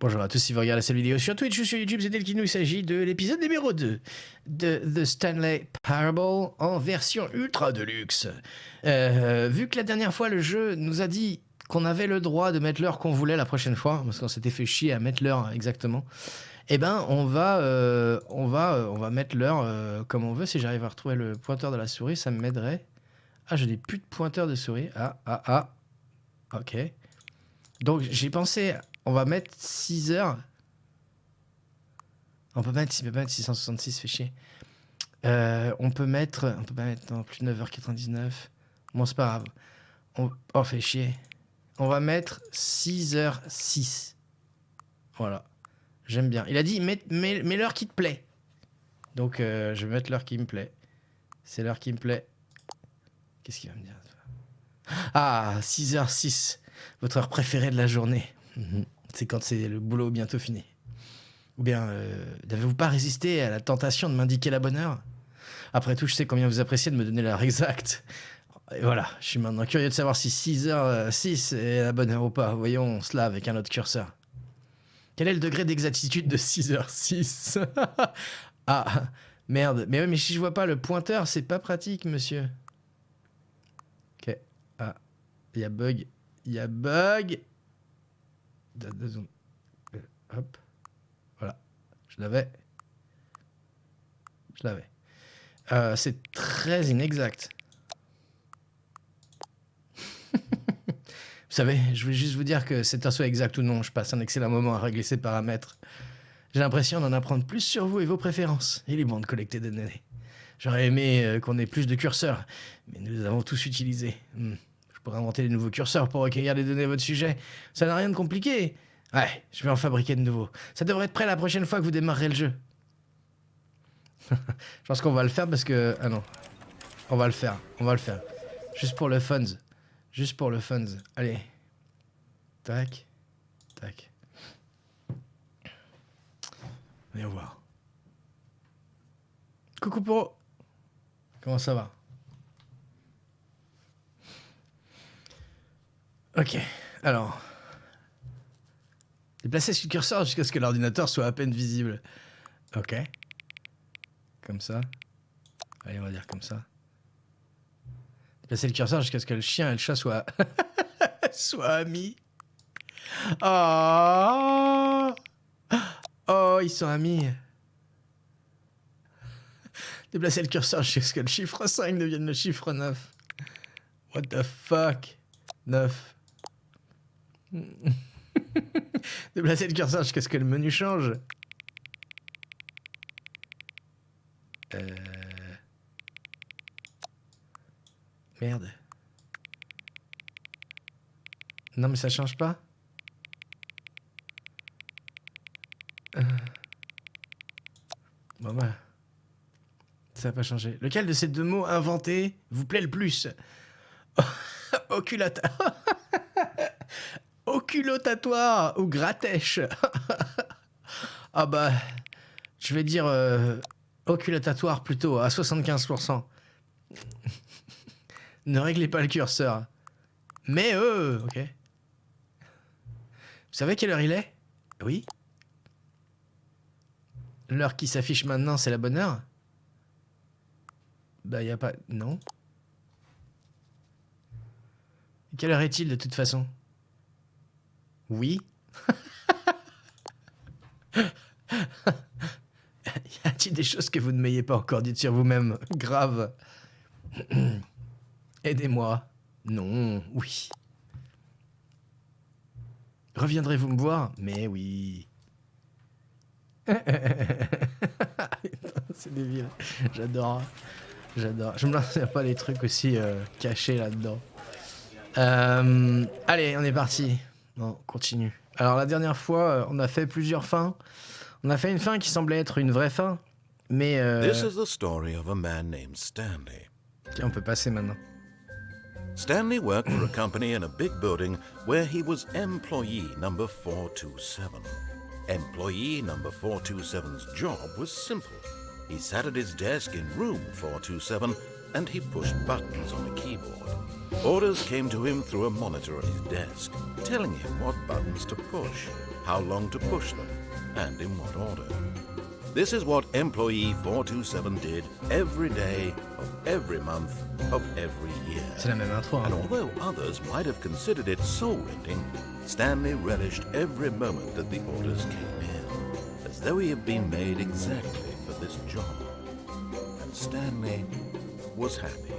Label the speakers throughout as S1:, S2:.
S1: Bonjour à tous, si vous regardez cette vidéo sur Twitch ou sur YouTube, c'est Delkinou, il s'agit de l'épisode numéro 2 de The Stanley Parable en version ultra deluxe. Vu que la dernière fois, le jeu nous a dit qu'on avait le droit de mettre l'heure qu'on voulait la prochaine fois, parce qu'on s'était fait chier à mettre l'heure exactement, eh ben on va mettre l'heure comme on veut. Si j'arrive à retrouver le pointeur de la souris, ça m'aiderait. Ah, je n'ai plus de pointeur de souris. Ah. Ok. Donc j'ai pensé, on va mettre 6 heures. On peut mettre 666, fait chier. On peut mettre non, plus de 9h99. Bon, c'est pas grave. Oh, fait chier. On va mettre 6h06. Voilà. J'aime bien. Il a dit, mets l'heure qui te plaît. Donc, je vais mettre l'heure qui me plaît. C'est l'heure qui me plaît. Qu'est-ce qu'il va me dire? Ah, 6h06. Votre heure préférée de la journée. C'est quand c'est le boulot bientôt fini. Ou bien, n'avez-vous pas résisté à la tentation de m'indiquer la bonne heure? Après tout, je sais combien vous appréciez de me donner l'heure exacte. Et voilà, je suis maintenant curieux de savoir si 6h06 est la bonne heure ou pas. Voyons cela avec un autre curseur. Quel est le degré d'exactitude de 6h06? Ah, merde. Mais oui, mais si je vois pas le pointeur, c'est pas pratique, monsieur. Ok. Ah, il y a bug. Hop. Voilà. Je l'avais. C'est très inexact. Vous savez, je voulais juste vous dire que c'est un soit exact ou non, je passe un excellent moment à régler ces paramètres. J'ai l'impression d'en apprendre plus sur vous et vos préférences. Il est bon de collecter des données. J'aurais aimé qu'on ait plus de curseurs, mais nous les avons tous utilisés. Je pourrais inventer des nouveaux curseurs pour recueillir des données à votre sujet. Ça n'a rien de compliqué. Ouais, je vais en fabriquer de nouveaux. Ça devrait être prêt la prochaine fois que vous démarrerez le jeu. Je pense qu'on va le faire parce que... Ah non. On va le faire. Juste pour le fun. Allez. Tac. Voyons voir. Coucou Poro. Comment ça va? Ok, alors... Déplacer ce curseur jusqu'à ce que l'ordinateur soit à peine visible. Ok. Comme ça. Allez, on va dire comme ça. Déplacer le curseur jusqu'à ce que le chien et le chat soient... soient amis. Oh, ils sont amis. Déplacer le curseur jusqu'à ce que le chiffre 5 devienne le chiffre 9. What the fuck? 9. Déplacer le curseur jusqu'à ce que le menu change. Merde. Non mais ça change pas. Bon bah. Ça n'a pas changé. Lequel de ces deux mots inventés vous plaît le plus? Oculotatoire ou gratèche. Ah bah, je vais dire oculotatoire plutôt, à 75%. Ne réglez pas le curseur. Mais ok. Vous savez quelle heure il est? Oui. L'heure qui s'affiche maintenant, c'est la bonne heure? Bah, y a pas... Non. Quelle heure est-il de toute façon? Oui. Y a-t-il des choses que vous ne m'ayez pas encore dites sur vous-même? Grave. Aidez-moi. Non, oui. Reviendrez-vous me voir? Mais oui. C'est débile. J'adore. Je me lance pas les trucs aussi cachés là-dedans. Allez, on est parti. Bon, on continue. Alors la dernière fois, on a fait plusieurs fins. On a fait une fin qui semblait être une vraie fin, mais...
S2: This is the story of a man named Stanley.
S1: Okay, on peut passer maintenant.
S2: Stanley worked for a company in a big building where he was employee number 427. Employee number 427's job was simple. He sat at his desk in room 427 and he pushed buttons on a keyboard. Orders came to him through a monitor on his desk, telling him what buttons to push. how long to push them, and in what order. This is what employee 427 did every day of every month of every year.
S1: C'est la même intro.
S2: And although others might have considered it soul-rending, Stanley relished every moment that the orders came in, as though he had been made exactly for this job. And Stanley was happy.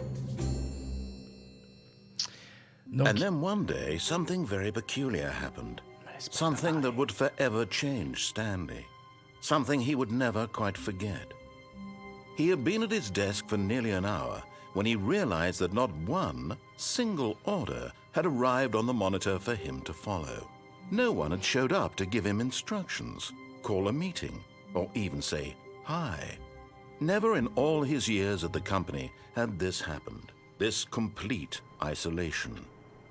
S1: Donc,
S2: And then one day, something very peculiar happened. Something that would forever change Stanley. Something he would never quite forget. He had been at his desk for nearly an hour when he realized that not one single order had arrived on the monitor for him to follow. No one had showed up to give him instructions, call a meeting, or even say hi. Never in all his years at the company had this happened, this complete isolation.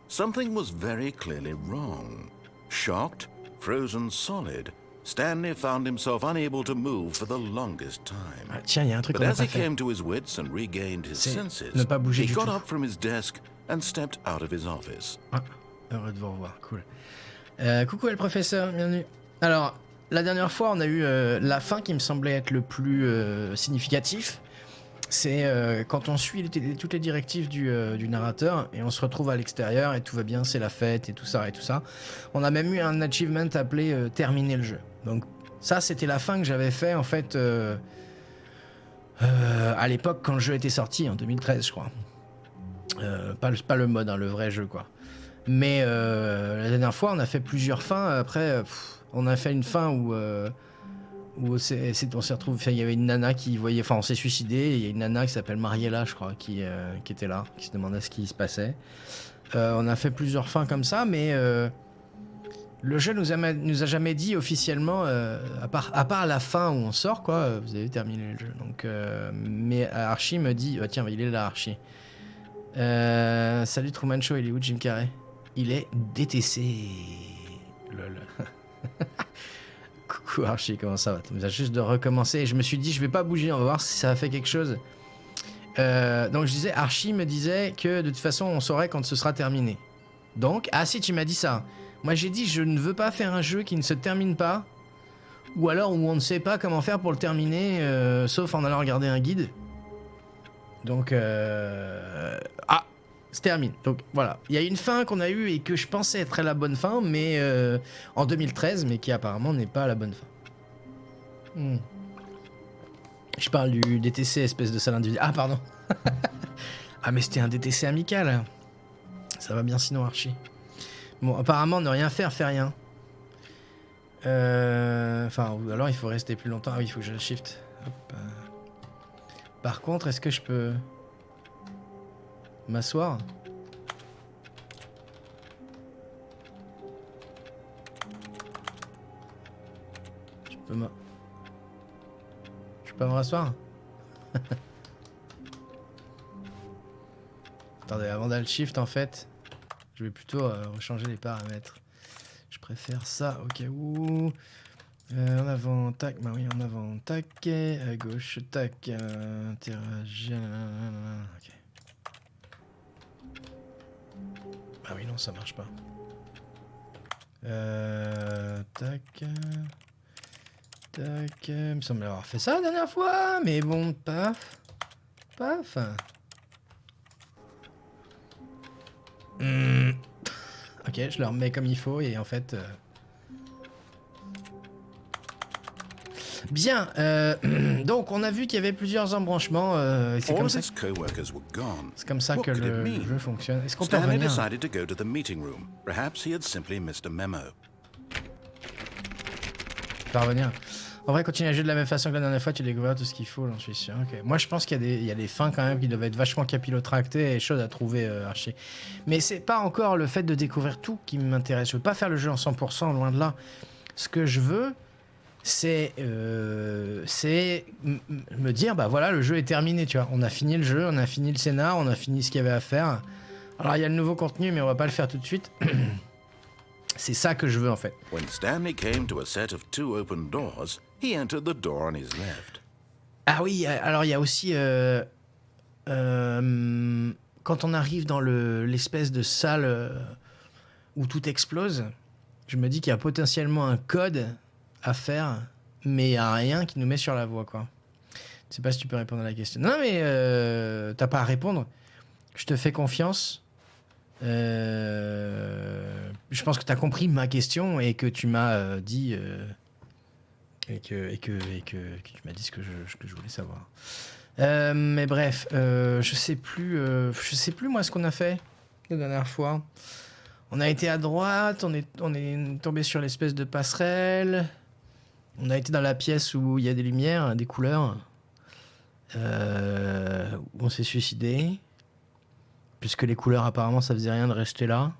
S2: Something was very clearly wrong. Shocked, frozen solid, Stanley found himself unable to move for the longest time.
S1: ah, tiens, il y a un truc
S2: But
S1: qu'on n'a
S2: as
S1: pas
S2: he
S1: fait.
S2: came to his wits and regained his
S1: C'est
S2: senses,
S1: ne pas bouger
S2: he
S1: du
S2: got
S1: tout.
S2: up from his desk and stepped out of his office.
S1: Ah, heureux de vous revoir, cool. Coucou le professeur, bienvenue. Alors, la dernière fois, on a eu la fin qui me semblait être le plus significatif. C'est quand on suit toutes les directives du narrateur et on se retrouve à l'extérieur et tout va bien, c'est la fête et tout ça et tout ça. On a même eu un achievement appelé terminer le jeu. Donc ça, c'était la fin que j'avais fait en fait à l'époque quand le jeu était sorti, en 2013 je crois. Pas le mode, hein, le vrai jeu quoi. Mais la dernière fois, on a fait plusieurs fins. Après, on a fait une fin où on s'est retrouvé. Il y avait une nana qui voyait. Enfin, on s'est suicidé. Et il y a une nana qui s'appelle Mariella, je crois, qui était là, qui se demandait ce qui se passait. On a fait plusieurs fins comme ça, mais le jeu nous a jamais dit officiellement, à part la fin où on sort, quoi. Vous avez terminé le jeu. Donc, mais Archie me dit, tiens, il est là, Archie. Salut Truman Show, il est où Jim Carrey? Il est DTC. Lol. Coucou Archie, comment ça va? Tu nous as juste de recommencer. Et je me suis dit, je vais pas bouger, on va voir si ça a fait quelque chose. Donc je disais, Archie me disait que de toute façon, on saurait quand ce sera terminé. Donc, ah si, tu m'as dit ça. Moi j'ai dit, je ne veux pas faire un jeu qui ne se termine pas. Ou alors où on ne sait pas comment faire pour le terminer, sauf en allant regarder un guide. Donc, se termine. Donc voilà, il y a une fin qu'on a eue et que je pensais être la bonne fin, mais en 2013, mais qui apparemment n'est pas la bonne fin. Je parle du DTC, espèce de salle individuelle. Ah pardon. Ah mais c'était un DTC amical. Ça va bien sinon Archie. Bon, apparemment ne rien faire, fait rien. Enfin, ou alors il faut rester plus longtemps. Ah oui, il faut que je shift. Hop. Par contre, est-ce que je peux m'asseoir? Je peux me rasseoir? Attendez, avant d'aller shift en fait, je vais plutôt changer les paramètres. Je préfère ça au cas où. En avant, tac, bah oui, en avant, tac, à gauche, tac, interagir, ok. Ah oui, non, ça marche pas. Tac, tac, il me semble avoir fait ça la dernière fois, mais bon, paf, paf. Ok, je le remets comme il faut et en fait... Bien, donc on a vu qu'il y avait plusieurs embranchements. C'est comme ça que le jeu fonctionne. Est-ce qu'on peut revenir?
S2: Decided to go to the meeting room. Perhaps he had simply missed a memo.
S1: Parvenir. En vrai, continuer à jouer de la même façon que la dernière fois, tu découvres tout ce qu'il faut, j'en suis sûr. Okay. Moi, je pense qu'il y a des fins quand même qui doivent être vachement capillotractées et choses à trouver, Archie. Mais c'est pas encore le fait de découvrir tout qui m'intéresse. Je veux pas faire le jeu en 100%, loin de là. Ce que je veux, c'est me dire, bah voilà, le jeu est terminé, tu vois. On a fini le jeu, on a fini le scénar, on a fini ce qu'il y avait à faire. Alors, il y a le nouveau contenu, mais on va pas le faire tout de suite. C'est ça que je veux, en fait.
S2: When Stanley came to a set of 2 open doors, he entered the door on his left.
S1: Ah oui, alors il y a aussi... quand on arrive dans l'espèce de salle où tout explose, Je me dis qu'il y a potentiellement un code à faire, mais il n'y a rien qui nous met sur la voie, quoi. Je sais pas si tu peux répondre à la question. Non, mais t'as pas à répondre. Je te fais confiance. Je pense que tu as compris ma question et que tu m'as dit et que tu m'as dit ce que je voulais savoir. Mais bref, je sais plus moi ce qu'on a fait la dernière fois. On a été à droite, on est tombé sur l'espèce de passerelle. On a été dans la pièce où il y a des lumières, des couleurs. Où on s'est suicidé. Puisque les couleurs, apparemment, ça faisait rien de rester là.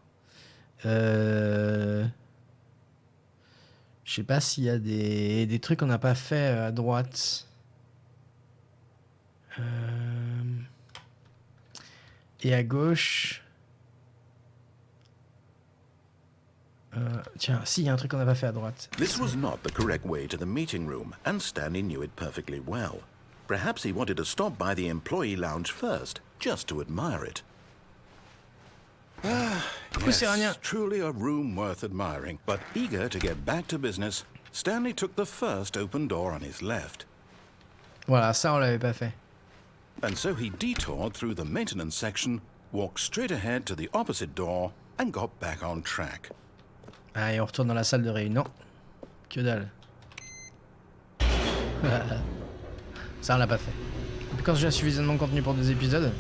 S1: Je sais pas s'il y a des trucs qu'on n'a pas fait à droite. Et à gauche... tiens, si, il y a un truc qu'on n'a pas fait à droite.
S2: This was not the correct way to the meeting room, and Stanley knew it perfectly well. Perhaps he wanted to stop by the employee lounge first, just to admire it. Yes, truly a room worth admiring. But eager to get back to business, Stanley took the first open door on his left.
S1: Voilà, ça on l'avait pas fait.
S2: And so he detoured through the maintenance section, walked straight ahead to the opposite door, and got back on track.
S1: Allez, on retourne dans la salle de réunion. Que dalle. Ça on l'a pas fait. Depuis quand j'ai suffisamment de contenu pour 2 épisodes?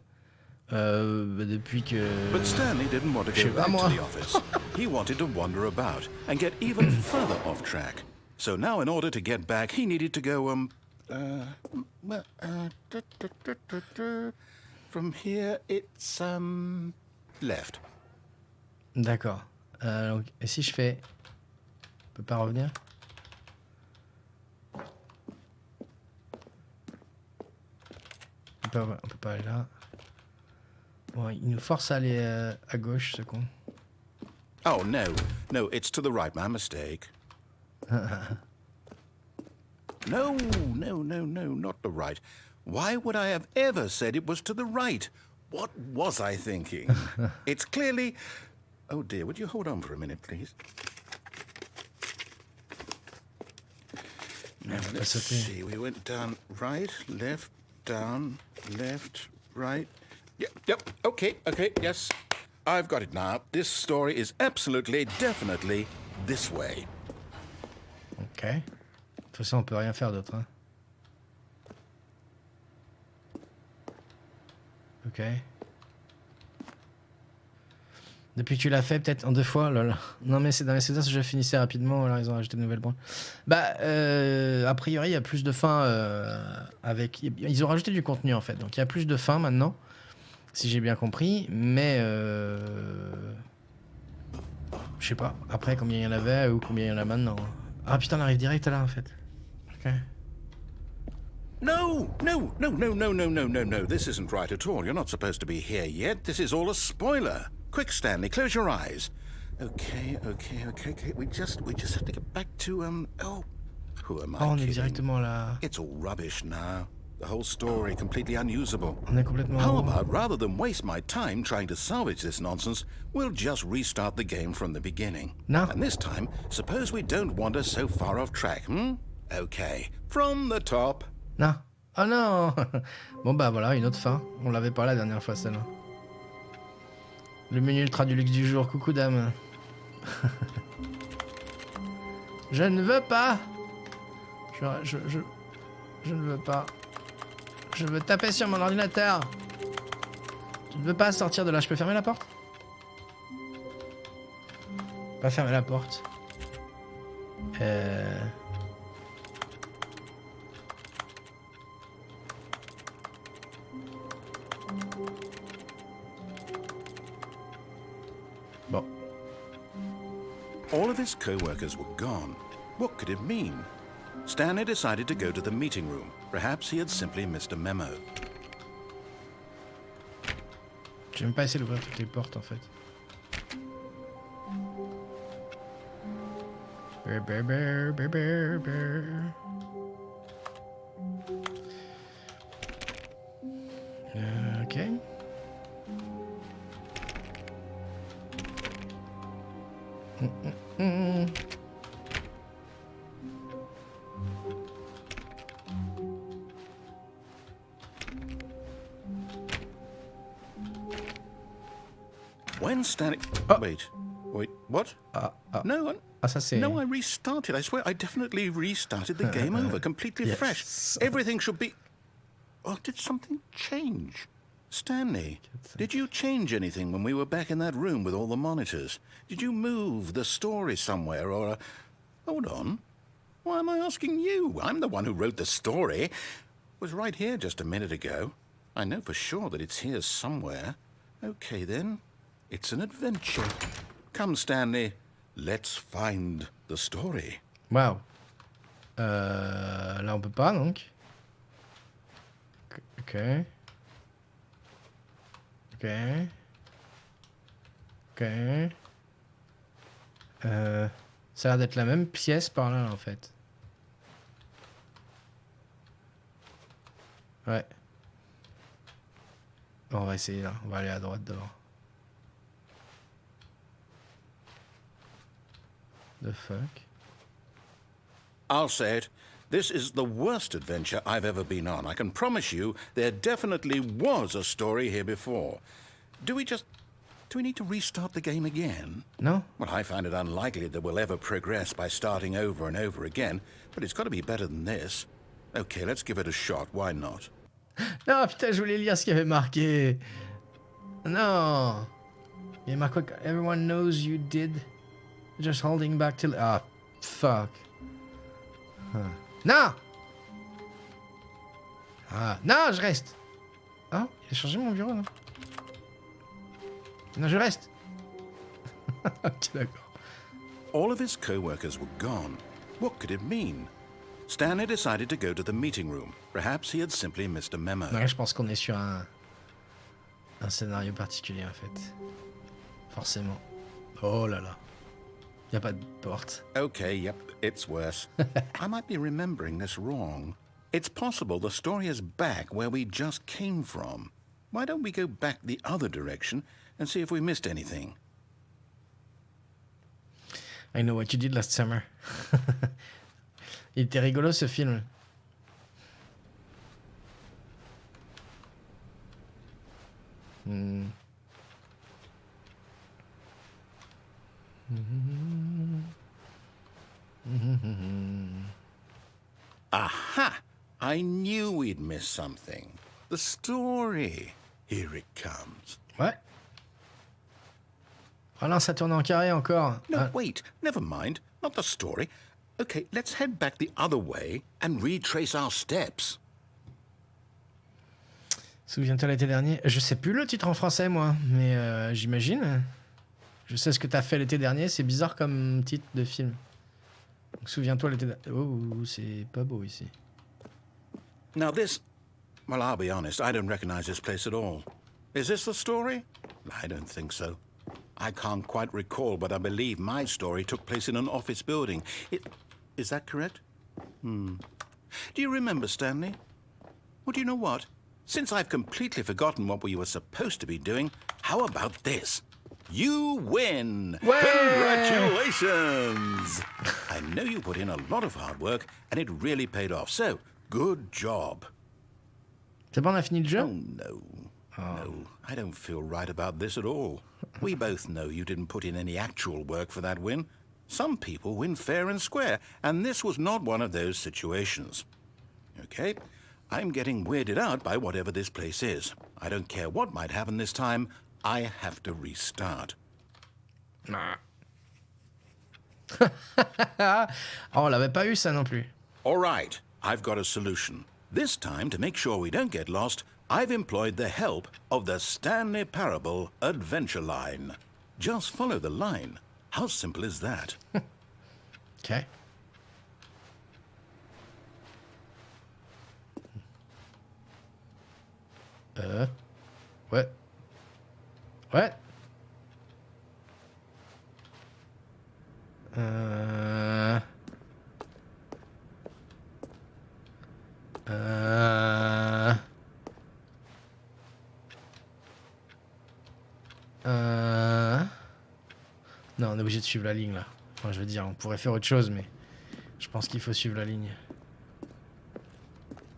S1: Depuis que...
S2: But Stanley didn't want to go back to the office. He wanted to wander about and get even further off track. So now in order to get back, he needed to go, from here, it's, left.
S1: D'accord. Donc, et si je fais... On peut pas revenir? On peut pas aller là. Bon, il nous force à aller à gauche, ce con.
S2: Oh, no, it's to the right, my mistake. No, not the right. Why would I have ever said it was to the right? What was I thinking? It's clearly... Oh dear, would you hold on for a minute, please? Now, let's see, we went down right, left, down, left, right... Yep, okay, yes. I've got it now. This story is absolutely, definitely this way.
S1: Ok. De toute façon, on peut rien faire d'autre. Hein. Ok. Depuis que tu l'as fait, peut-être en 2 fois, lol. Non, mais c'est dans les saisons, je finissais rapidement, alors ils ont rajouté de nouvelles branches. Bah, a priori, il y a plus de fins avec... Ils ont rajouté du contenu, en fait. Donc, il y a plus de fins maintenant. Si j'ai bien compris, mais je sais pas après combien il y en avait ou combien il y en a maintenant. Ah putain, on arrive direct là en fait. Ok.
S2: No. This isn't right at all. You're not supposed to be here yet. This is all a spoiler. Quick, Stanley, close your eyes. Okay. We just have to get back to oh, who am I
S1: on est
S2: kidding?
S1: directement là.
S2: It's all rubbish now. The whole story completely unusable.
S1: On est complètement.
S2: How about, rather than waste my time trying to salvage this nonsense, we'll just restart the game from the beginning.
S1: No.
S2: And this time, suppose we don't wander so far off track, Okay, from the top.
S1: Non. Oh non. Bon bah voilà, une autre fin. On l'avait pas la dernière fois celle-là. Le menu ultra du luxe du jour. Coucou dame. Je ne veux pas. Je ne veux pas. Je veux taper sur mon ordinateur. Je ne veux pas sortir de là. Je peux fermer la porte? Pas fermer la porte. Bon.
S2: All of his co-workers were gone. What could it mean? Stanley decided to go to the meeting room. Perhaps he had simply missed a memo.
S1: J'ai même pas essayé d'ouvrir toutes les portes en fait. Ok.
S2: when Stanley...
S1: Oh.
S2: Wait, what? No,
S1: ça c'est...
S2: no, I restarted. I swear, I definitely restarted the game over, completely
S1: Yes.
S2: fresh. Everything should be... Oh, did something change? Stanley, did you change anything when we were back in that room with all the monitors? Did you move the story somewhere or... Hold on. Why am I asking you? I'm the one who wrote the story. It was right here just a minute ago. I know for sure that it's here somewhere. Okay, then. It's an adventure. Come, Stanley. Let's find the story.
S1: Wow. Là, on peut pas, donc. Ok. Ok. Ok. Ça a l'air d'être la même pièce par là, en fait. Ouais. Bon, on va essayer là. On va aller à droite d'abord. The fuck?
S2: I'll say it. This is the worst adventure I've ever been on. I can promise you there definitely was a story here before. Do we need to restart the game again?
S1: Non?
S2: Well, I find it unlikely that we'll ever progress by starting over and over again, but it's got to be better than this. Okay, let's give it a shot. Why not?
S1: Non, putain, je voulais lire ce qu'il y avait marqué. Non. Il y a marqué Everyone knows you did. Just holding back till... Ah, fuck. Huh. Non. Ah, non, je reste. Ah, il a changé mon bureau, là. Non, je reste. Ok, d'accord.
S2: All of his co-workers were gone. What could it mean? Stanley decided to go to the meeting room. Perhaps he had simply missed a memo.
S1: Ouais, je pense qu'on est sur un scénario particulier, en fait. Forcément. Oh là là. Y a pas de porte.
S2: Okay, yep, it's worse. I might be remembering this wrong. It's possible the story is back where we just came from. Why don't we go back the other direction and see if we missed anything?
S1: I know what you did last summer. Il était rigolo, ce film.
S2: Aha! I knew we'd missed something. The story. Here it comes.
S1: Ouais. Oh non, ça tourne en carré encore.
S2: No, wait. Never mind. Not the story. Okay, let's head back the other way and retrace our steps.
S1: Souviens-toi l'été dernier. Je sais plus le titre en français, moi, mais j'imagine. Je sais ce que t'as fait l'été dernier. C'est bizarre comme titre de film. Donc, souviens-toi l'été dernier. Oh, c'est pas beau ici.
S2: Now this... Well, I'll be honest. I don't recognize this place at all. Is this the story? I don't think so. I can't quite recall, but I believe my story took place in an office building. Is that correct? Do you remember, Stanley? Well, do you know what? Since I've completely forgotten what we were supposed to be doing, how about this? You win!
S1: Ouais!
S2: Congratulations! I know you put in a lot of hard work, and it really paid off, so good job.
S1: C'est bon, on a fini le jeu?
S2: Oh, no. No, I don't feel right about this at all. We both know you didn't put in any actual work for that win. Some people win fair and square, and this was not one of those situations. Okay, I'm getting weirded out by whatever this place is. I don't care what might happen this time, I have to restart.
S1: Oh, on l'avait pas eu ça non plus.
S2: All right, I've got a solution. This time, to make sure we don't get lost, I've employed the help of the Stanley Parable Adventure Line. Just follow the line. How simple is that?
S1: Ok. What? What? Non, on est obligé de suivre la ligne là. Enfin, je veux dire, on pourrait faire autre chose, mais je pense qu'il faut suivre la ligne.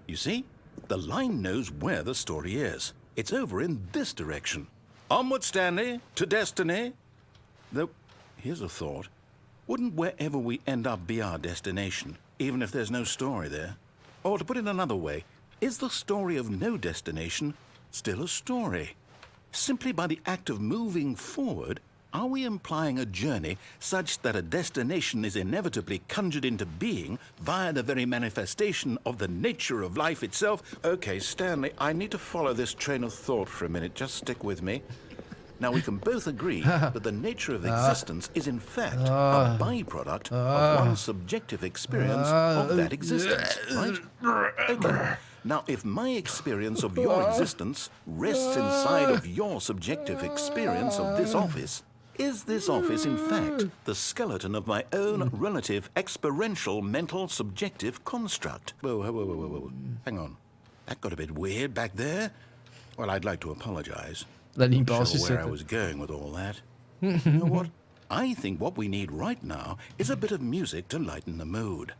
S2: You see? The line knows where the story is. It's over in this direction. Onward, Stanley, to destiny. Though, here's a thought. Wouldn't wherever we end up be our destination, even if there's no story there? Or to put it another way, is the story of no destination still a story? Simply by the act of moving forward, are we implying a journey such that a destination is inevitably conjured into being via the very manifestation of the nature of life itself? Okay, Stanley, I need to follow this train of thought for a minute. Just stick with me. Now, we can both agree that the nature of existence is in fact a byproduct of one's subjective experience of that existence, right? Okay. Now, if my experience of your existence rests inside of your subjective experience of this office, is this office, in fact, the skeleton of my own relative experiential mental subjective construct? Whoa. Hang on. That got a bit weird back there. Well, I'd like to apologize.
S1: La ligne
S2: Not
S1: pas
S2: sure where I
S1: ensuite.
S2: was going with all that. You know what? I think what we need right now is a bit of music to lighten the mood.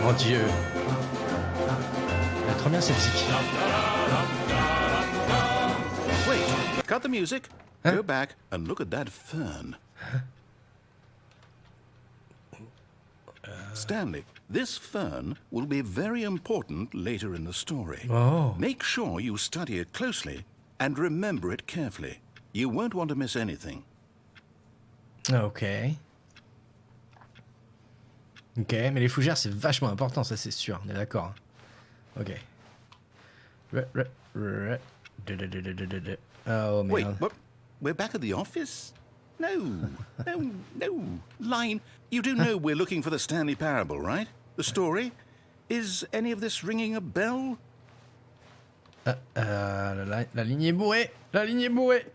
S1: Mon Dieu. Elle est trop bien cette musique.
S2: Wait, cut the music.
S1: Huh?
S2: Go back and look at that fern. Stanley, this fern will be very important later in the story.
S1: Oh.
S2: Make sure you study it closely and remember it carefully. You won't want to miss anything.
S1: Ok. Ok, mais les fougères, c'est vachement important, ça c'est sûr, on est d'accord. Ok. Oh,
S2: Wait,
S1: merde.
S2: what? We're back at the office? No. Line, you do know we're looking for the Stanley Parable, right? The story? Is any of this ringing a bell?
S1: La ligne est bourrée. La ligne est bourrée.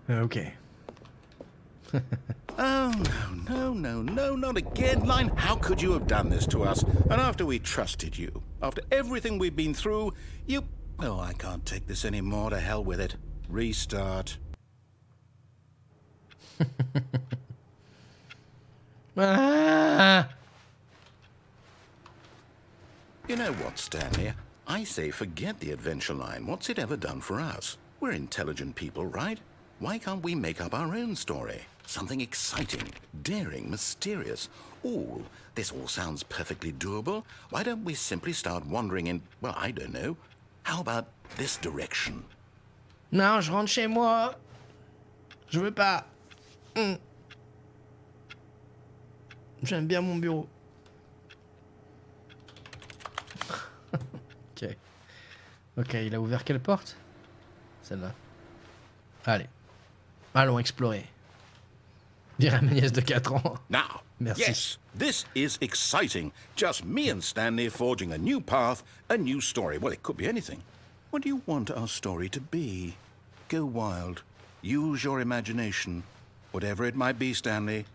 S1: Ok.
S2: Oh, no, not again, Line. How could you have done this to us? And after we trusted you, after everything we've been through, you... Oh, I can't take this anymore. To hell with it. Restart.
S1: Ah.
S2: You know what, Stanley? I say forget the adventure line. What's it ever done for us? We're intelligent people, right? Why can't we make up our own story? Something exciting, daring, mysterious. Ooh, this all sounds perfectly doable. Why don't we simply start wandering in, well, I don't know. How about this direction?
S1: Non, je rentre chez moi. Je veux pas. J'aime bien mon bureau. Ok. Ok, il a ouvert quelle porte? Celle-là. Allez. Allons explorer. Dirait ma nièce de 4 ans.
S2: Now,
S1: Merci.
S2: yes, this is exciting. Just me and Stanley forging a new path, a new story. Well, it could be anything. What do you want our story to be? Go wild. Use your imagination. Whatever it might be, Stanley,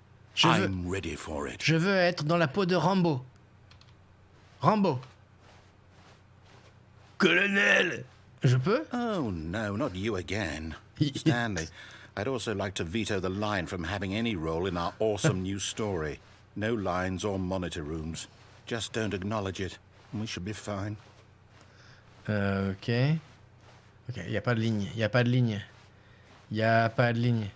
S2: I'm ready for it.
S1: Je veux être dans la peau de Rambo. Rambo. Colonel. Je peux?
S2: Oh, no, not you again. Stanley, I'd also like to veto the line from having any role in our awesome new story. No lines or monitor rooms. Just don't acknowledge it, and we should be fine.
S1: Ok. Ok, il n'y a pas de ligne. Il n'y a pas de ligne. Il n'y a pas de ligne.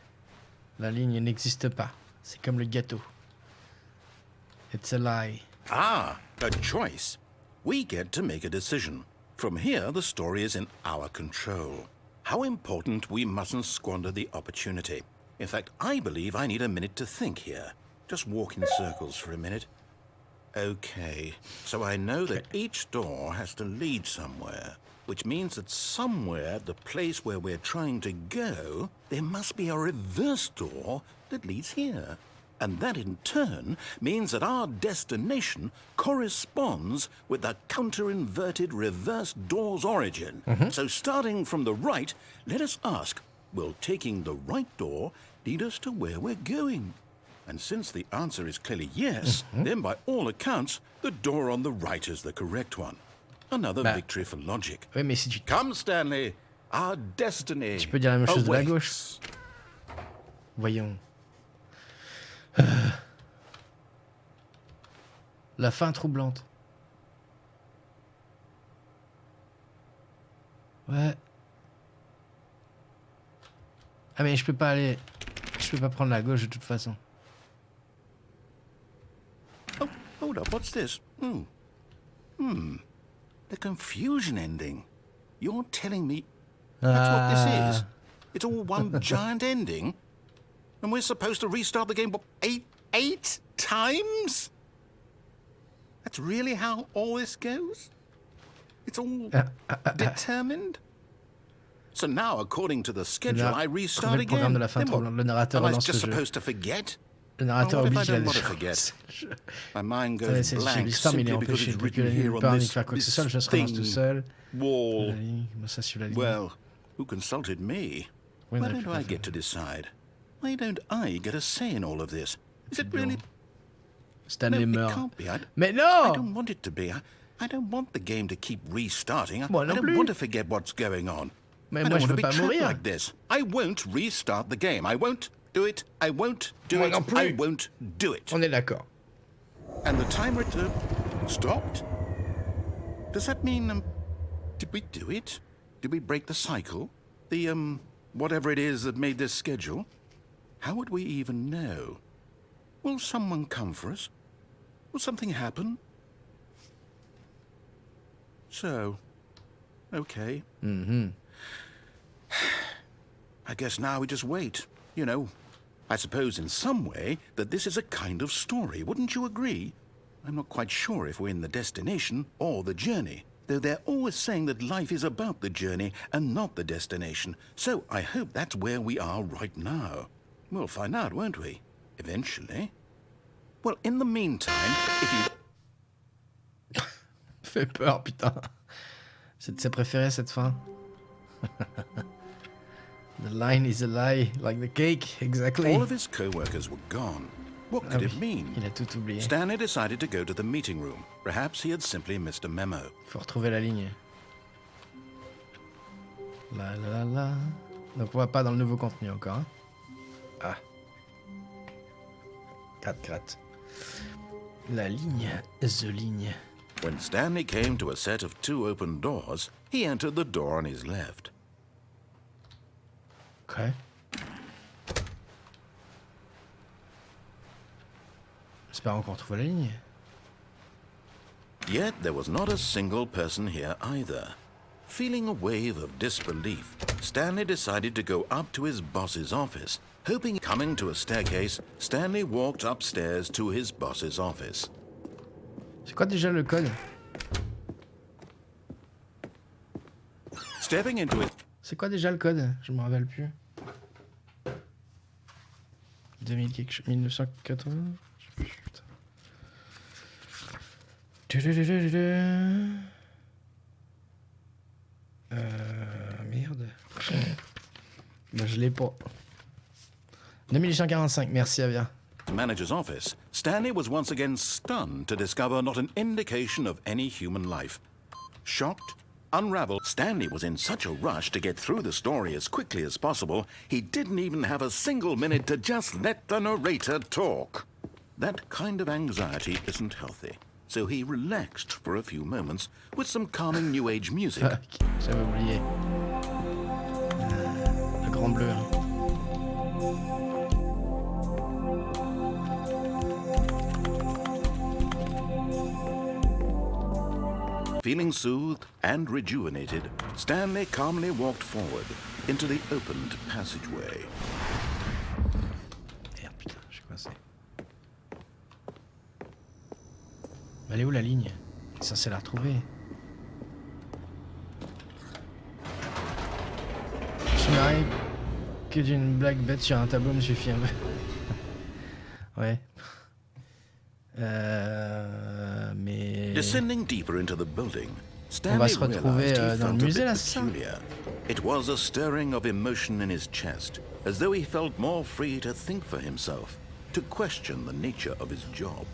S1: La ligne n'existe pas. C'est comme le gâteau. It's a lie.
S2: Ah, a choice. We get to make a decision. From here, the story is in our control. How important we mustn't squander the opportunity. In fact, I believe I need a minute to think here. Just walk in circles for a minute. Okay, so I know that each door has to lead somewhere, which means that somewhere at the place where we're trying to go, there must be a reverse door that leads here. And that in turn means that our destination corresponds with the counter-inverted reverse door's origin. So starting from the right, let us ask, will taking the right door lead us to where we're going? And since the answer is clearly yes, then by all accounts, the door on the right is the correct one. Another victory for logic.
S1: Oui, mais si tu...
S2: Come, Stanley, our destiny.
S1: Tu peux dire la même chose de la gauche. Voyons. La fin troublante. Ouais. Ah mais je peux pas aller... Je peux pas prendre la gauche de toute façon.
S2: Oh, hold up, what's this? The confusion ending. You're telling me that's what this is? It's all one giant ending? And we're supposed to restart the game, what, eight times? That's really how all this goes? It's all determined? So now, according to the schedule, I restart again. Then what? Am I just supposed to forget?
S1: Le narrateur
S2: what if I
S1: oblige à
S2: don't want to forget? My mind goes blank simply because it's written here on this thing, wall. Well, who consulted me? Why don't I get to decide? Why don't I get a say in all of this? Is it really?
S1: Stanley
S2: No,
S1: meurt.
S2: it can't be.
S1: Mais
S2: I
S1: non!
S2: don't want it to be. I don't want the game to keep restarting. I
S1: Moi non
S2: don't
S1: plus.
S2: want to forget what's going on.
S1: Mais
S2: I
S1: moi
S2: don't
S1: je
S2: want to
S1: veux
S2: be
S1: pas
S2: trapped
S1: mourir.
S2: like this. I won't restart the game. I won't do it. I won't do
S1: Moi
S2: it.
S1: non plus.
S2: I won't do it.
S1: On est d'accord.
S2: And the timer stopped? Does that mean, did we do it? Did we break the cycle? The, whatever it is that made this schedule? How would we even know? Will someone come for us? Will something happen? So, okay. I guess now we just wait, you know. I suppose in some way that this is a kind of story, wouldn't you agree? I'm not quite sure if we're in the destination or the journey, though they're always saying that life is about the journey and not the destination. So I hope that's where we are right now. We'll find out, won't we? Eventually. Well, in the meantime, if you...
S1: Fait peur, putain. C'est de ses préférés cette fin. The line is a lie, like the cake, exactly.
S2: All of his co-workers were gone. What could it mean?
S1: Il a tout oublié.
S2: Stanley decided to go to the meeting room. Perhaps he had simply missed a memo.
S1: Faut retrouver la ligne. La la la la. Donc on va pas dans le nouveau contenu encore. Hein. Ah. Gratte. La ligne, the ligne.
S2: When Stanley came to a set of 2 open doors, he entered the door on his left.
S1: Ok. J'espère encore trouver la ligne.
S2: Yet there was not a single person here either. Feeling a wave of disbelief, Stanley decided to go up to his boss's office. Hoping, coming to a staircase, Stanley walked upstairs to his boss's office.
S1: C'est quoi déjà le code?
S2: Stepping into it.
S1: C'est quoi déjà le code? Je me rappelle plus. 2000 quelque chose. 1980. Putain. Merde. Bah, je l'ai pas. 2145, merci Avia.
S2: Manager's office, Stanley was once again stunned to discover not an indication of any human life. Shocked, unraveled, Stanley was in such a rush to get through the story as quickly as possible, he didn't even have a single minute to just let the narrator talk. That kind of anxiety isn't healthy, so he relaxed for a few moments with some calming New Age music.
S1: J'avais oublié. Le grand bleu. Hein.
S2: Feeling soothed and rejuvenated, Stanley calmly walked forward into the opened passageway.
S1: Merde, putain, je suis coincé. Elle est où la ligne? On est censé la retrouver. Je me marie que d'une blague bête sur un tableau me suffit un peu. Ouais. Mais...
S2: Descending deeper into the building,
S1: On va
S2: Stanley
S1: se retrouver
S2: realized he
S1: dans le
S2: felt a
S1: musée
S2: bit
S1: là, c'est ça?
S2: peculiar. It was a stirring of emotion in his chest, as though he felt more free to think for himself, to question the nature of his job.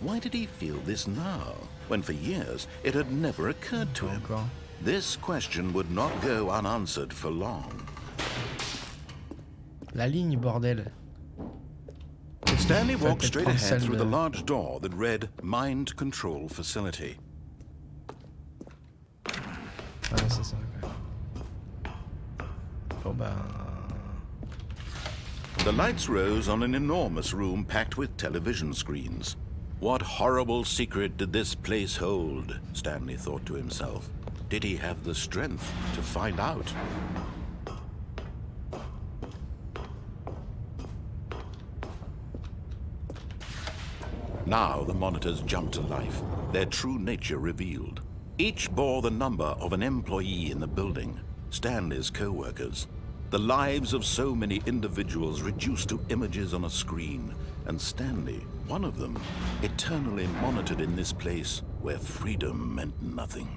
S2: Why did he feel this now, when for years it had never occurred to him?
S1: Encore.
S2: This question would not go unanswered for long.
S1: La ligne, bordel.
S2: Stanley walked straight
S1: prendre
S2: ahead
S1: celle
S2: through
S1: de-
S2: the large door that read Mind Control Facility.
S1: Ah, c'est ça. Okay. Bon bah...
S2: The lights rose on an enormous room packed with television screens. What horrible secret did this place hold? Stanley thought to himself. Did he have the strength to find out? Now the monitors jumped to life, their true nature revealed. Each bore the number of an employee in the building, Stanley's co-workers. The lives of so many individuals reduced to images on a screen, and Stanley, one of them, eternally monitored in this place where freedom meant nothing.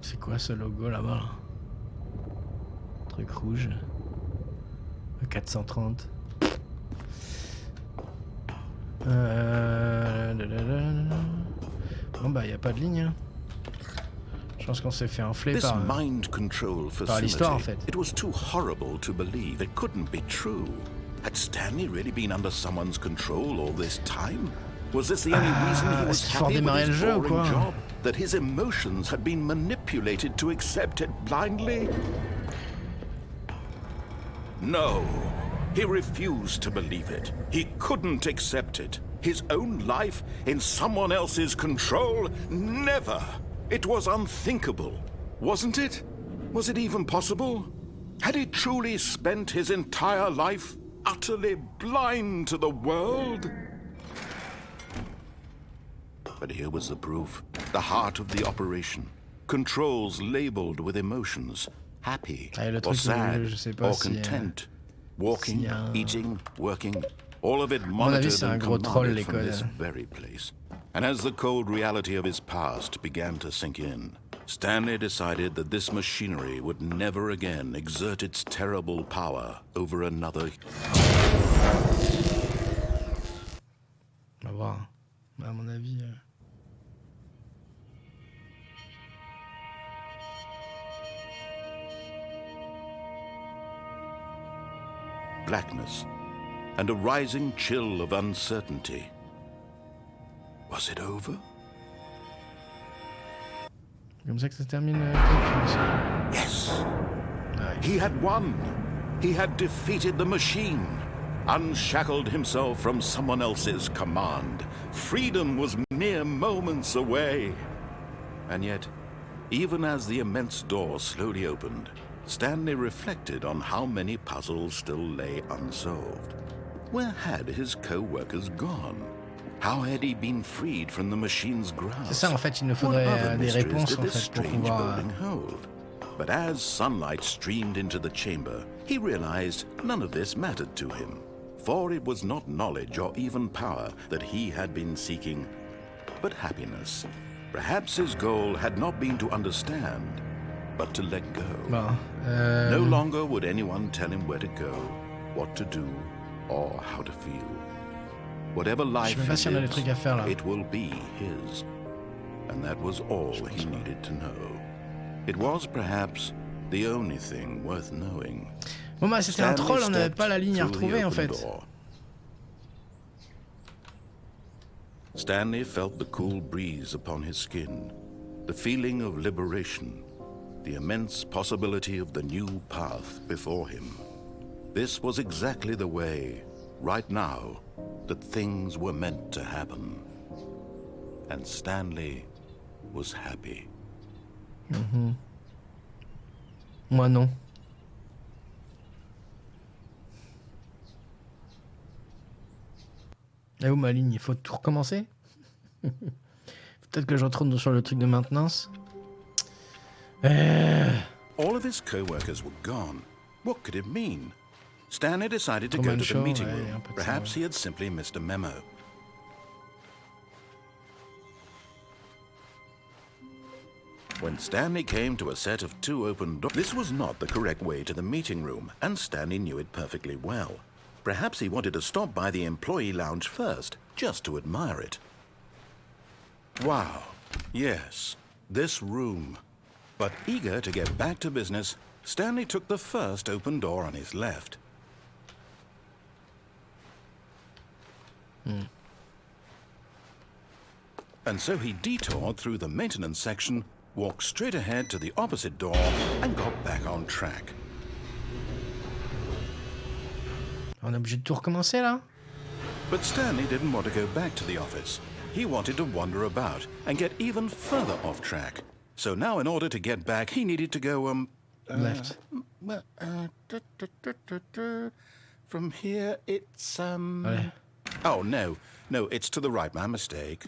S1: C'est quoi ce logo là-bas là? Truc rouge. 430. Bon bah y a pas de ligne. Hein. Je pense qu'on s'est fait enfler
S2: This
S1: par
S2: mind control facility,
S1: l'histoire en fait.
S2: it was too horrible to believe. It couldn't be true. Had Stanley really been under someone's control all this time? Was this the only reason he was
S1: est-ce qu'il faut
S2: happy with
S1: redémarrer
S2: his
S1: le jeu ou
S2: boring
S1: quoi?
S2: job? That his emotions had been manipulated to accept it blindly? No. He refused to believe it. He couldn't accept it. His own life in someone else's control? Never. It was unthinkable, wasn't it? Was it even possible? Had he truly spent his entire life utterly blind to the world? But here was the proof. The heart of the operation. Controls labeled with emotions. Happy
S1: Ah, le
S2: or
S1: truc,
S2: sad
S1: je sais pas
S2: or
S1: si,
S2: content. Walking,
S1: s'il y a un-
S2: eating, working. All of it
S1: mon avis,
S2: monitored
S1: c'est un
S2: and
S1: gros troll,
S2: commanded from
S1: l'école.
S2: this very place. And as the cold reality of his past began to sink in, Stanley decided that this machinery would never again exert its terrible power over another.
S1: On va voir. À mon avis...
S2: Blackness and a rising chill of uncertainty. Was it over?
S1: Comme ça que ça termine le truc.
S2: Yes.
S1: Ouais.
S2: He had won. He had defeated the machine, unshackled himself from someone else's command. Freedom was mere moments away. And yet, even as the immense door slowly opened, Stanley reflected on how many puzzles still lay unsolved. Where had his co-workers gone? How had he been freed from the machine's grasp?
S1: C'est ça, en fait, il nous
S2: What
S1: faudrait
S2: other
S1: des
S2: mysteries
S1: réponses
S2: did
S1: en
S2: this
S1: fait pour
S2: strange
S1: pouvoir.
S2: building hold? But as sunlight streamed into the chamber, he realized none of this mattered to him, for it was not knowledge or even power that he had been seeking, but happiness. Perhaps his goal had not been to understand, but to let go.
S1: Bon,
S2: No longer would anyone tell him where to go, what to do, or how to feel. Whatever life
S1: sais même pas
S2: he
S1: si on a des
S2: lives,
S1: trucs à faire, là.
S2: it will be his. And that was all he needed to know. It was perhaps the only thing worth knowing.
S1: Bon bah c'était un
S2: Stanley
S1: troll, on n'avait
S2: stepped
S1: pas la ligne à
S2: through the
S1: retrouver en
S2: open
S1: fait.
S2: door. Stanley felt the cool breeze upon his skin, the feeling of liberation, the immense possibility of the new path before him. This was exactly the way, right now, that things were meant to happen. And Stanley was happy.
S1: Moi non. Et où ma ligne? Il faut tout recommencer? Peut-être que je retourne sur le truc de maintenance.
S2: All of his co-workers were gone. What could it mean? Stanley decided to go to the
S1: Show,
S2: meeting
S1: ouais, un
S2: room.
S1: peu de ça,
S2: Perhaps
S1: ouais.
S2: he had simply missed a memo. When Stanley came to a set of 2 open doors, this was not the correct way to the meeting room, and Stanley knew it perfectly well. Perhaps he wanted to stop by the employee lounge first, just to admire it. Wow, yes, this room. But eager to get back to business, Stanley took the first open door on his left. And so he detoured through the maintenance section, walked straight ahead to the opposite door, and got back on track.
S1: On est obligé de tout recommencer là?
S2: But Stanley didn't want to go back to the office. He wanted to wander about and get even further off track. So now in order to get back, he needed to go,
S1: Left.
S2: From here, it's,
S1: Allez.
S2: Oh, no, it's to the right, my mistake.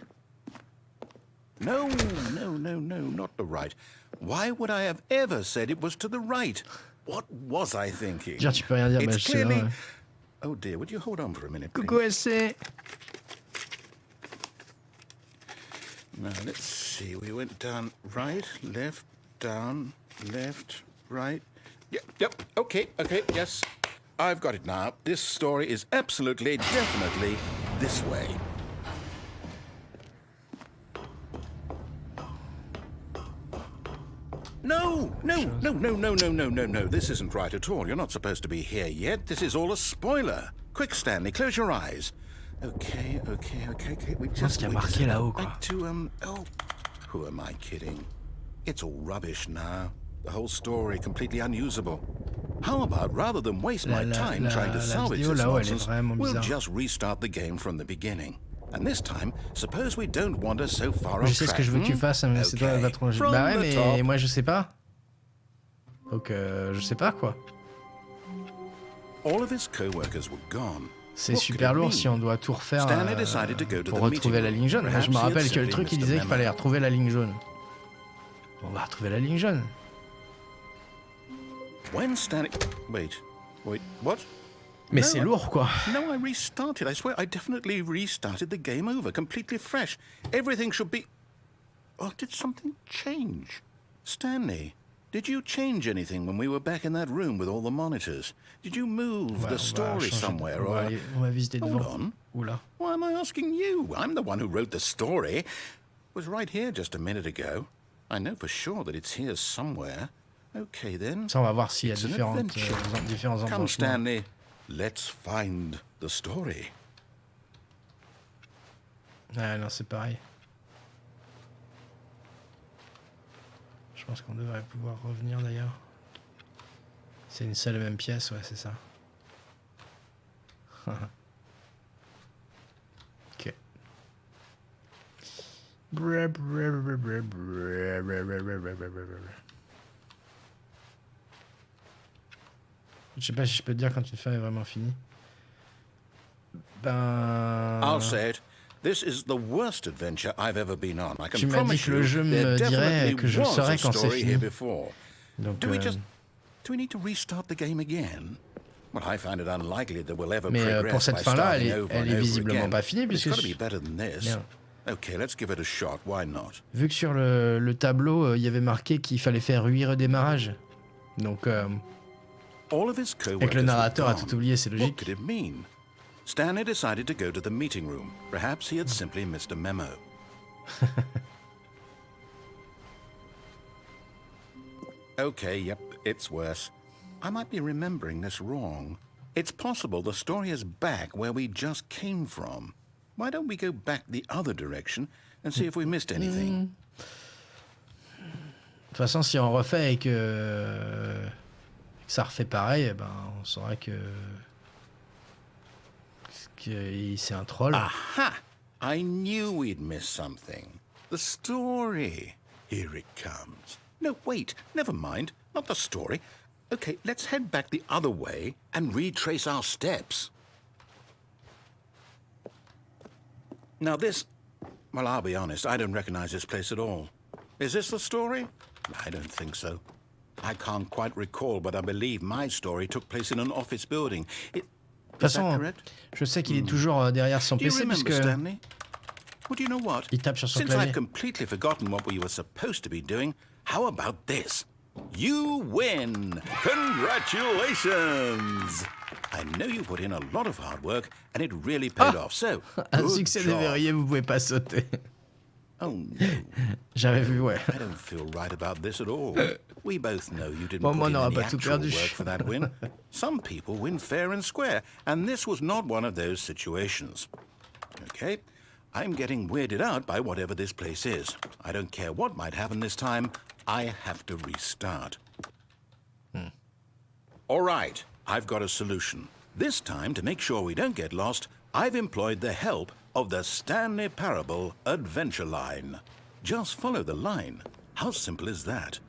S2: No, not the right. Why would I have ever said it was to the right? What was I thinking?
S1: Dire tu peux rien dire, bah,
S2: It's
S1: je sais,
S2: clearly...
S1: ouais.
S2: Oh dear, would you hold on for a minute, please?
S1: Coucou SC.
S2: Now, let's see. We went down right, left, down, left, right. Yep, okay, yes. I've got it now. This story is absolutely, definitely this way. No. This isn't right at all. You're not supposed to be here yet. This is all a spoiler. Quick, Stanley, close your eyes. Okay. We just
S1: qu'il y a marqué là-haut, quoi.
S2: back to, who am I kidding? It's all rubbish now. The whole story completely unusable. How about, rather than waste my time trying to salvage
S1: vidéo
S2: this
S1: là-haut, elle est
S2: nonsense,
S1: vraiment
S2: we'll
S1: bizarre.
S2: just restart the game from the beginning. And this time, suppose we don't wander so far
S1: Je
S2: off
S1: sais ce
S2: track.
S1: que je veux que tu fasses, mais c'est toi qui vas trop.
S2: From
S1: Bah ouais,
S2: the
S1: mais
S2: top.
S1: moi je sais pas. Donc je sais pas quoi.
S2: All of his co-workers were gone.
S1: C'est
S2: What
S1: super
S2: could it
S1: lourd
S2: mean?
S1: si on doit tout refaire
S2: Stanley decided to go to
S1: pour
S2: the
S1: retrouver
S2: meeting
S1: la
S2: room.
S1: ligne jaune. Moi, je me
S2: Perhaps he had
S1: rappelle que le
S2: simply
S1: truc il
S2: missed
S1: disait
S2: the
S1: qu'il fallait
S2: memo.
S1: retrouver la ligne jaune. On va retrouver la ligne jaune.
S2: When Stanley... Wait, what?
S1: Mais
S2: No,
S1: c'est lourd quoi.
S2: No, I restarted. I swear, I definitely restarted the game over, completely fresh. Everything should be... Oh, did something change? Stanley, did you change anything when we were back in that room with all the monitors? Did you move
S1: Ouais,
S2: the
S1: on va
S2: story
S1: changer.
S2: somewhere,
S1: On va
S2: or...
S1: aller- on va visiter
S2: Hold
S1: devant.
S2: on.
S1: Oula.
S2: Why am I asking you? I'm the one who wrote the story. It was right here just a minute ago. I know for sure that it's here somewhere. Okay, then.
S1: Ça on va voir s'il y a
S2: It's an
S1: différents
S2: Come,
S1: embranchements.
S2: Stanley. Let's find the story.
S1: Ouais, non, c'est pareil. Je pense qu'on devrait pouvoir revenir d'ailleurs. C'est une seule et même pièce, ouais, c'est ça. Ok. Je sais pas si je peux te dire quand une fin est vraiment finie. Ben.
S2: I'll say it. This is the worst adventure I've ever been on. I
S1: Tu
S2: can
S1: m'as dit
S2: promise
S1: que le
S2: you
S1: jeu me
S2: there
S1: dirait
S2: definitely
S1: que je le
S2: was
S1: saurais
S2: a
S1: quand c'est
S2: story
S1: fini.
S2: here before.
S1: Donc,
S2: Do we need to restart the game again? Well, I find it unlikely that we'll ever
S1: mais
S2: progress
S1: pour cette
S2: by
S1: fin-là,
S2: starting
S1: elle est,
S2: over
S1: elle
S2: and
S1: est
S2: over
S1: visiblement
S2: again.
S1: pas finie
S2: But it's
S1: puisque
S2: got to be better than this.
S1: Merde.
S2: Okay, let's give it a shot. Why not?
S1: vu que sur le tableau il y avait marqué qu'il fallait faire 8 redémarrages. Donc
S2: All of his
S1: et que le
S2: co-workers
S1: narrateur
S2: were
S1: a tout
S2: gone.
S1: oublié, c'est
S2: What
S1: logique.
S2: could it mean? Stanley decided to go to the meeting room. Perhaps he had simply missed a memo. Okay, yep, it's worse. I might be remembering this wrong. It's possible the story is back where we just came from. Why don't we go back the other direction and see if we missed anything?
S1: De toute façon, si on refait et que ça refait pareil, eh ben, on saura que c'est un troll.
S2: Aha! I knew we'd miss something. The story. Here it comes. No, wait, never mind. Not the story. Okay, let's head back the other way and retrace our steps. Now this... Well, I'll be honest, I don't recognize this place at all. Is this the story? I don't think so. I can't quite recall, but I believe my story took place in an office building.
S1: De toute façon, je sais qu'il est toujours derrière son PC puisque
S2: Stanley? Well, do you know what?
S1: il tape sur son
S2: Since
S1: clavier.
S2: I've completely forgotten what we were supposed to be doing, how about this? You win! Congratulations! I know you put in a lot of hard work, and it really paid off, so
S1: Un
S2: good
S1: succès
S2: job.
S1: déverrouillé, vous pouvez pas sauter.
S2: Oh no,
S1: J'avais vu, ouais.
S2: I don't feel right about this at all. We both know you didn't
S1: Bon,
S2: put
S1: moi, on
S2: in
S1: n'aura
S2: any
S1: pas tout
S2: actual
S1: perdu.
S2: work for that win. Some people win fair and square, and this was not one of those situations. Okay, I'm getting weirded out by whatever this place is. I don't care what might happen this time. I have to restart. All right, I've got a solution. This time, to make sure we don't get lost, I've employed the help of the Stanley Parable Adventure Line. Just follow the line. How simple is that?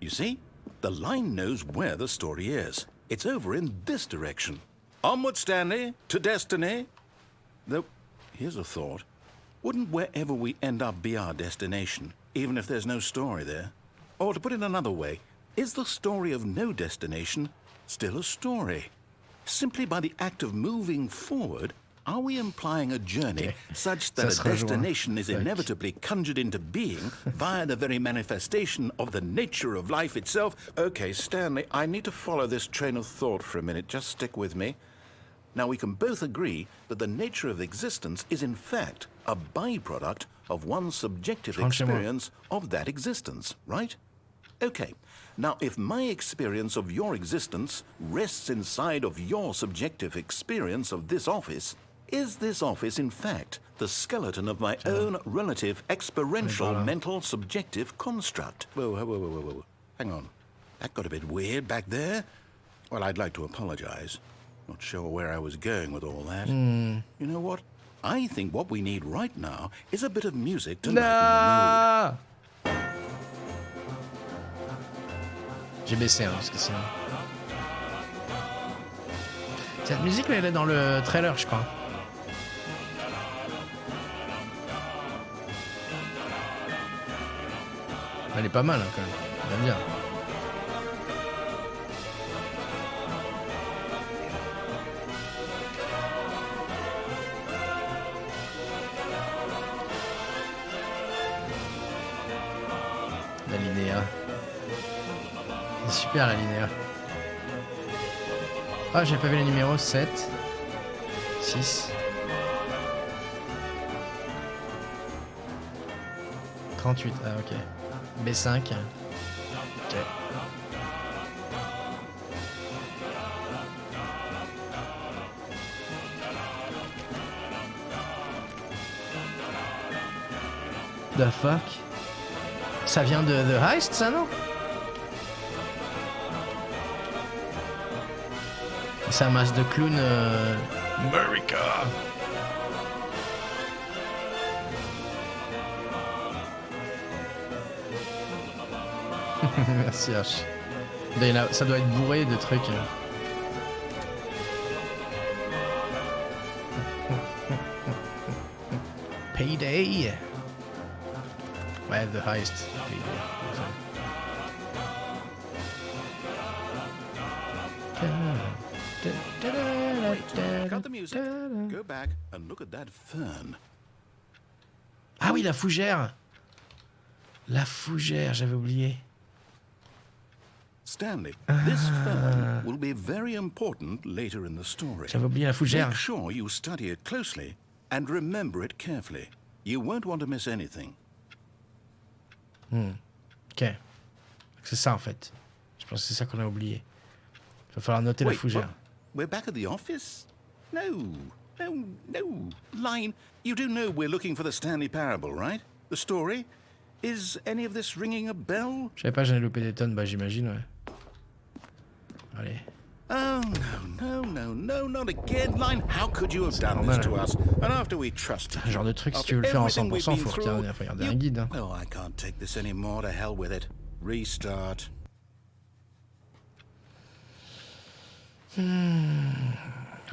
S2: You see, the line knows where the story is. It's over in this direction. Onward, Stanley, to destiny. Though, here's a thought. Wouldn't wherever we end up be our destination, even if there's no story there? Or to put it another way, is the story of no destination still a story? Simply by the act of moving forward, are we implying a journey such that a destination is inevitably conjured into being via the very manifestation of the nature of life itself? Okay, Stanley, I need to follow this train of thought for a minute. Just stick with me. Now, we can both agree that the nature of existence is in fact a byproduct of one's subjective experience of that existence, right? Okay. Now, if my experience of your existence rests inside of your subjective experience of this office, is this office, in fact, the skeleton of my own relative experiential mental subjective construct? Whoa. Hang on. That got a bit weird back there. Well, I'd like to apologize. Not sure where I was going with all that. You know what? I think what we need right now is a bit of music to lighten the mood.
S1: J'ai baissé, hein, parce que sinon... Cette musique, elle est dans le trailer, je crois. Elle est pas mal, hein, quand même. J'aime bien. La linéa. C'est super, la linéa. Ah, j'ai pas vu le numéro 7. 6. 38. Ah, ok. B5. Ok. The fuck? Ça vient de The Heist, ça, non? C'est un masque de clown. America! Merci H. Ça doit être bourré de trucs. Payday. Ouais, The Heist. Payday.
S2: Wait, cut the music. Go back and look at that fern.
S1: Ah oui, la fougère. La fougère, j'avais oublié.
S2: Stanley, this fern will be very important later in the story.
S1: J'avais oublié la fougère.
S2: Make sure you study it closely and remember it carefully. You won't want to miss anything.
S1: Ok. C'est ça en fait. Je pense que c'est ça qu'on a oublié. Il va falloir noter la fougère.
S2: We're back at the office? No. Line, you do know we're looking for the Stanley Parable, right? The story? Is any of this ringing a bell?
S1: Je savais pas, j'en ai loupé des tonnes, bah j'imagine, ouais. Allez.
S2: Oh, no, not again, Line. How could you have done this to us? And after we trusted
S1: Un genre de truc, si tu veux le faire en 100%, faut regarder un guide. Hein.
S2: Oh, I can't take this anymore. To hell with it. Restart.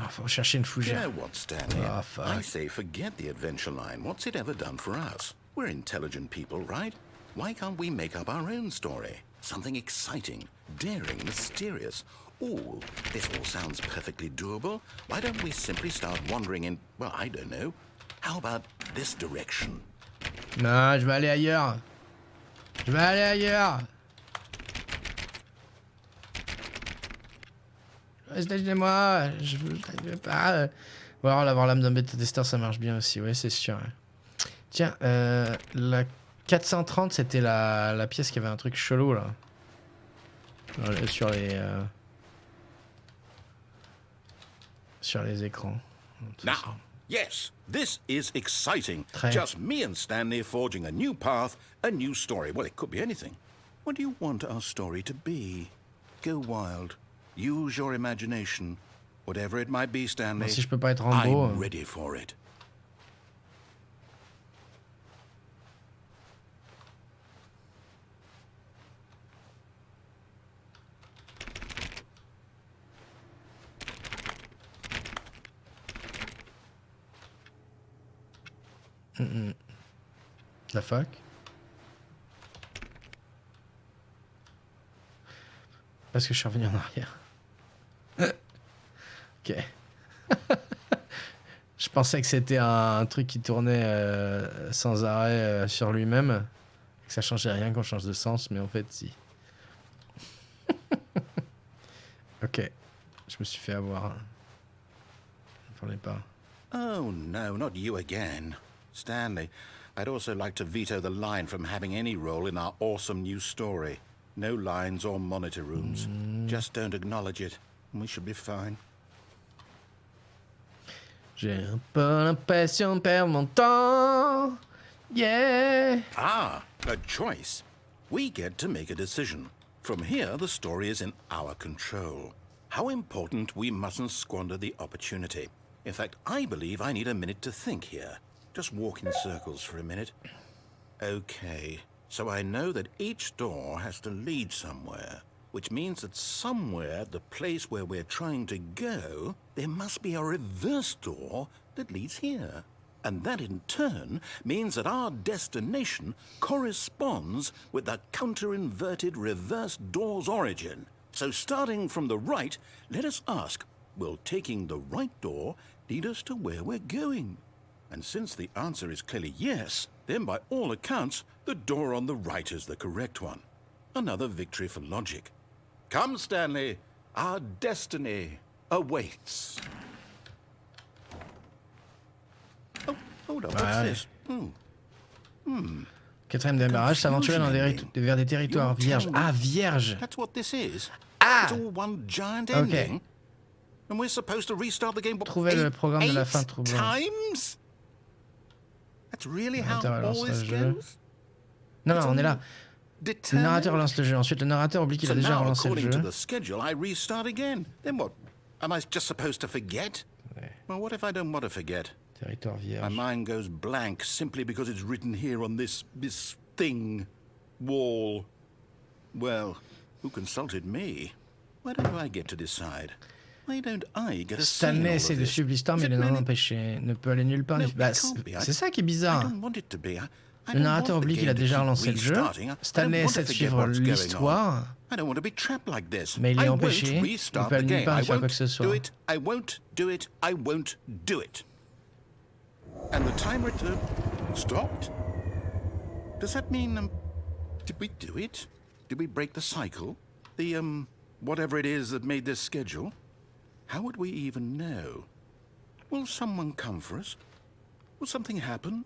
S1: Faut chercher une
S2: You
S1: fougère.
S2: know what, Stanley?
S1: Oh, fuck.
S2: I say forget the adventure line. What's it ever done for us? We're intelligent people, right? Why can't we make up our own story? Something exciting, daring, mysterious. Ooh, this all sounds perfectly doable. Why don't we simply start wandering in, well, I don't know. How about this direction?
S1: Non, je vais aller ailleurs. Je vais aller ailleurs. Restez chez moi. Je veux pas. Ou alors avoir l'âme d'un bêta-testeur, ça marche bien aussi. Ouais, c'est sûr. Tiens, la 430, c'était la pièce qui avait un truc chelou là. Sur les écrans.
S2: Now, yes, this is exciting.
S1: Très.
S2: Just me and Stanley forging a new path, a new story. Well, it could be anything. What do you want our story to be? Go wild. Use your imagination. Whatever it might be, Stanley,
S1: Si je peux pas être Rambo.
S2: I'm ready for it.
S1: La fac. Parce que je suis revenu en arrière. Ok. Je pensais que c'était un truc qui tournait sans arrêt sur lui-même. Que ça changeait rien qu'on change de sens, mais en fait, si. Ok. Je me suis fait avoir. Ne parlez pas.
S2: Oh, no, not you again. Stanley, I'd also like to veto the line from having any role in our awesome new story. No lines or monitor rooms. Just don't acknowledge it, and we should be fine.
S1: J'ai un peu l'impression de perdre mon temps. Yeah.
S2: Ah, a choice. We get to make a decision. From here, the story is in our control. How important we mustn't squander the opportunity. In fact, I believe I need a minute to think here. Just walk in circles for a minute. Okay, so I know that each door has to lead somewhere, which means that somewhere at the place where we're trying to go, there must be a reverse door that leads here. And that in turn means that our destination corresponds with the counter-inverted reverse door's origin. So starting from the right, let us ask, will taking the right door lead us to where we're going? And since the answer is clearly yes, then by all accounts, the door on the right is the correct one. Another victory for logic. Come, Stanley, our destiny awaits. Oh, hold on, what's this?
S1: Quatrième démarrage, s'aventurer vers des territoires vierges. Ah, vierges.
S2: That's what this is.
S1: Ah.
S2: It's all one giant
S1: Okay.
S2: ending. And we're supposed to restart the game
S1: Trouver le programme de la fin troublant.
S2: times? That's really how
S1: Narrateur
S2: all
S1: lance
S2: this
S1: le jeu.
S2: goes?
S1: Non, on est là. Le
S2: Determined?
S1: narrateur lance le jeu. Ensuite, le narrateur oublie qu'il
S2: So
S1: a déjà
S2: now,
S1: relancé le
S2: according to
S1: jeu.
S2: the schedule, I restart again. Then what? Am I just supposed to forget?
S1: Ouais.
S2: Well, what if I don't want to forget?
S1: Territoire
S2: My
S1: vierge.
S2: mind goes blank simply because it's written here on this thing, wall. Well, who consulted me? Why don't I get to decide? Why don't I get a say in all
S1: Stanley
S2: of
S1: essaie de
S2: this?
S1: suivre l'histoire, mais
S2: Is
S1: il
S2: it
S1: est non
S2: really?
S1: empêché. Ne peut aller nulle part.
S2: No,
S1: Bah,
S2: it can't be.
S1: c'est ça qui est
S2: I
S1: bizarre.
S2: don't want it to be. I
S1: Le
S2: don't
S1: narrateur
S2: want the
S1: oublie qu'il a
S2: game to
S1: déjà
S2: keep
S1: relancé le jeu.
S2: restarting. I
S1: Stanley
S2: don't want
S1: essaie
S2: to
S1: de
S2: forget
S1: suivre
S2: what's going on.
S1: l'histoire,
S2: I don't want to be trapped like this.
S1: mais il est
S2: I
S1: empêché.
S2: won't
S1: Il ne
S2: restart
S1: peut
S2: the
S1: aller nulle
S2: game.
S1: part
S2: I
S1: et faire quoi
S2: won't
S1: que ce
S2: do
S1: soit.
S2: it. I won't do it. I won't do it. And the timer stopped? Does that mean, did we do it? Did we break the cycle? The, whatever it is that made this schedule? How would we even know? Will someone come for us? Will something happen?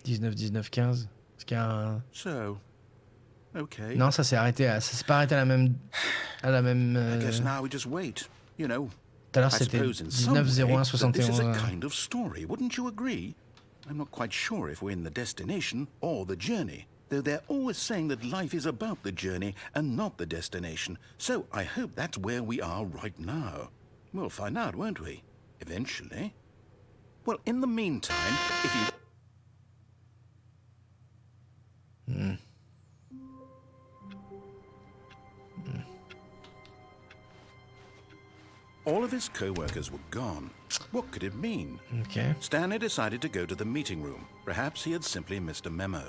S1: 19, 19, 15. Est-ce qu'il y a un...
S2: So, okay.
S1: Non, ça s'est arrêté. Ça s'est pas arrêté à la même.
S2: I guess now we just wait. You know,
S1: Tout à l'heure,
S2: I
S1: c'était
S2: suppose in some
S1: 19,
S2: way
S1: 01,
S2: that this is a
S1: 71.
S2: kind of story, wouldn't you agree? I'm not quite sure if we're in the destination or the journey, though they're always saying that life is about the journey and not the destination. So I hope that's where we are right now. We'll find out, won't we? Eventually. Well, in the meantime, if you... All of his co-workers were gone. What could it mean?
S1: Ok.
S2: Stanley decided to go to the meeting room. Perhaps he had simply missed a memo.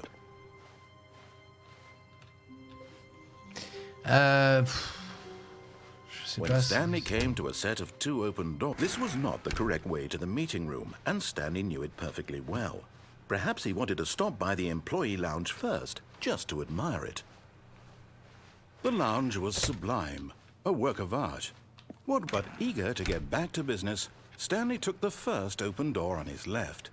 S2: When Stanley came to a set of 2 open doors, this was not the correct way to the meeting room, and Stanley knew it perfectly well. Perhaps he wanted to stop by the employee lounge first, just to admire it. The lounge was sublime, a work of art. What but eager to get back to business, Stanley took the first open door on his left.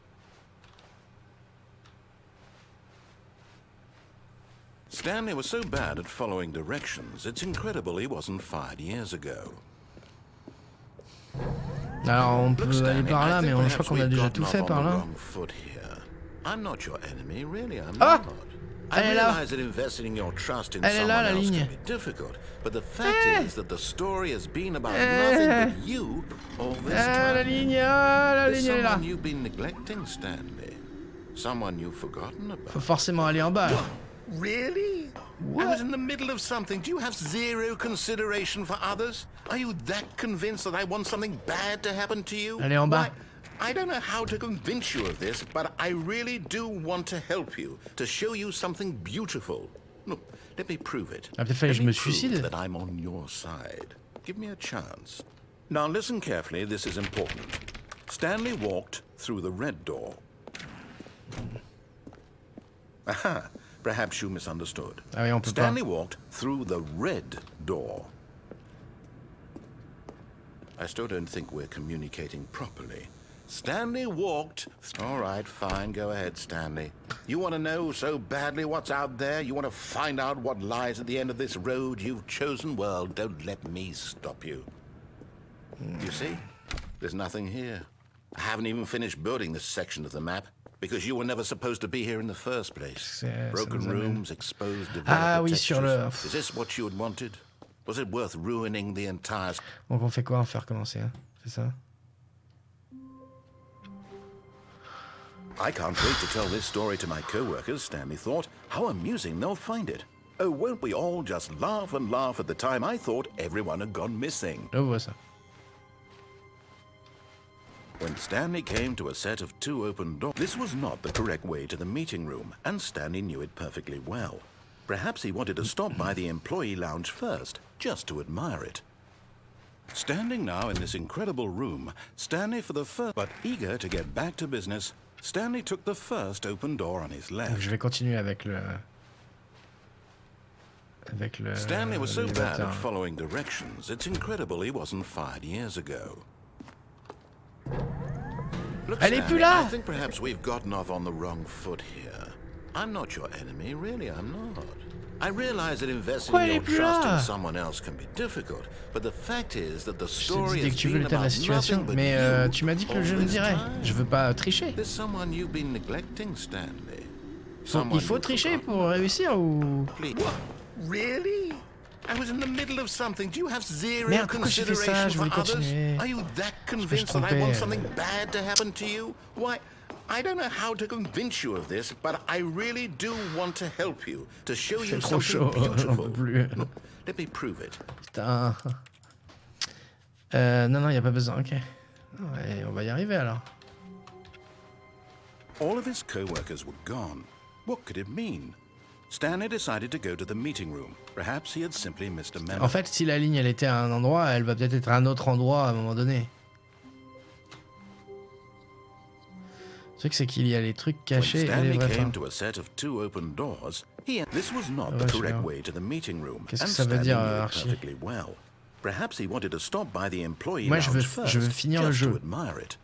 S2: Stanley was so bad at following directions, it's incredible he wasn't fired years ago.
S1: Alors on peut
S2: Look,
S1: aller
S2: Stanley,
S1: par là,
S2: I
S1: mais
S2: think
S1: je crois
S2: perhaps
S1: qu'on a
S2: we've
S1: déjà
S2: gotten
S1: tout
S2: off
S1: fait
S2: on
S1: par
S2: the
S1: là.
S2: wrong foot here. I'm not your enemy, really, I'm
S1: Ah!
S2: not.
S1: Elle
S2: I
S1: est là.
S2: realize that investing your trust in
S1: Elle est là,
S2: someone
S1: la
S2: else
S1: ligne.
S2: can be difficult, but the fact is that the story has been about nothing but you all this
S1: Ah, la
S2: time.
S1: ligne, ah, la
S2: There's
S1: ligne elle est là.
S2: someone you've been neglecting, Stanley. Someone you've forgotten about.
S1: Faut forcément aller en bas. Là.
S2: Really?
S1: What?
S2: I was in the middle of something. Do you have zero consideration for others? Are you that convinced that I want something bad to happen to you?
S1: Allez en bas.
S2: Why, I don't know how to convince you of this, but I really do want to help you, to show you something beautiful. Look, let me prove it.
S1: Ah, peut-être fallait que
S2: Let
S1: je
S2: me
S1: me
S2: prove
S1: suicide.
S2: that I'm on your side. Give me a chance. Now listen carefully, this is important. Stanley walked through the red door. Aha, perhaps you misunderstood.
S1: Ah oui, on peut
S2: Stanley
S1: pas.
S2: walked through the red door. I still don't think we're communicating properly. Stanley walked... All right, fine, go ahead, Stanley. You want to know so badly what's out there? You want to find out what lies at the end of this road you've chosen? Well, don't let me stop you. You see? There's nothing here. I haven't even finished building this section of the map, because you were never supposed to be here in the first place. Broken rooms, exposed developer
S1: oui, sur le...
S2: textures. Is this what you had wanted? Was it worth ruining the entire...
S1: Donc on fait quoi? On fait recommencer, hein? C'est ça?
S2: I can't wait to tell this story to my co-workers, Stanley thought. How amusing they'll find it. Oh, won't we all just laugh and laugh at the time I thought everyone had gone missing.
S1: Je vois ça.
S2: When Stanley came to a set of 2 open doors, this was not the correct way to the meeting room, and Stanley knew it perfectly well. Perhaps he wanted to stop by the employee lounge first, just to admire it. Standing now in this incredible room, Stanley for the first, but eager to get back to business, Stanley took the first open door on his
S1: Donc
S2: left.
S1: je vais continuer avec le...
S2: Stanley was so bad
S1: l'élévateur.
S2: at following directions, it's incredible he wasn't fired years ago. Look,
S1: Elle est plus
S2: Stanley,
S1: là.
S2: I think perhaps we've gotten off on the wrong foot here. I'm not your enemy, really, I'm not. I realize that investing
S1: Pourquoi elle
S2: your
S1: est plus
S2: trust
S1: là?
S2: in someone else can be difficult, but the fact is that the
S1: Je t'ai
S2: story
S1: dit dès
S2: has
S1: que tu veux
S2: been
S1: l'état de la
S2: about
S1: situation,
S2: nothing but
S1: mais
S2: you
S1: tu m'as dit que le
S2: all
S1: jeu me
S2: this
S1: dirait.
S2: time.
S1: Je veux pas tricher.
S2: There's someone you've been neglecting, Stanley.
S1: Il faut tricher pour réussir ou...
S2: Please. What? Really? I was in the middle of something. Do you have zero
S1: Merde, pourquoi j'ai fait ça?
S2: consideration
S1: Je
S2: for
S1: voulais
S2: others?
S1: continuer.
S2: Are you that
S1: Je me suis
S2: convinced that I
S1: trompé.
S2: want something bad to happen to you? Why, I don't know how to convince you of this, but I really do want to help you, to show you
S1: trop
S2: something
S1: chaud, j'en
S2: beautiful.
S1: peux plus.
S2: Look, let me prove it.
S1: Putain. Non, il n'y a pas besoin, ok. Ouais, on va y arriver alors.
S2: All of his co-workers were gone. What could it mean? Stanley decided to go to the meeting room. Perhaps he had simply missed a memo.
S1: En fait, si la ligne elle était à un endroit, elle va peut-être être à un autre endroit à un moment donné. Le truc, c'est qu'il y a les trucs cachés et les
S2: Stanley
S1: vrais
S2: came
S1: fins.
S2: to a set of 2 open doors. This was not
S1: Ouais,
S2: the
S1: je sais
S2: correct
S1: bien.
S2: way to the meeting room.
S1: Qu'est-ce que
S2: and
S1: ça veut
S2: Stanley
S1: dire,
S2: knew it
S1: Archie?
S2: perfectly well. Perhaps he wanted to stop by the employee
S1: Moi,
S2: lounge
S1: je veux
S2: first,
S1: finir le
S2: just
S1: jeu.
S2: to admire it.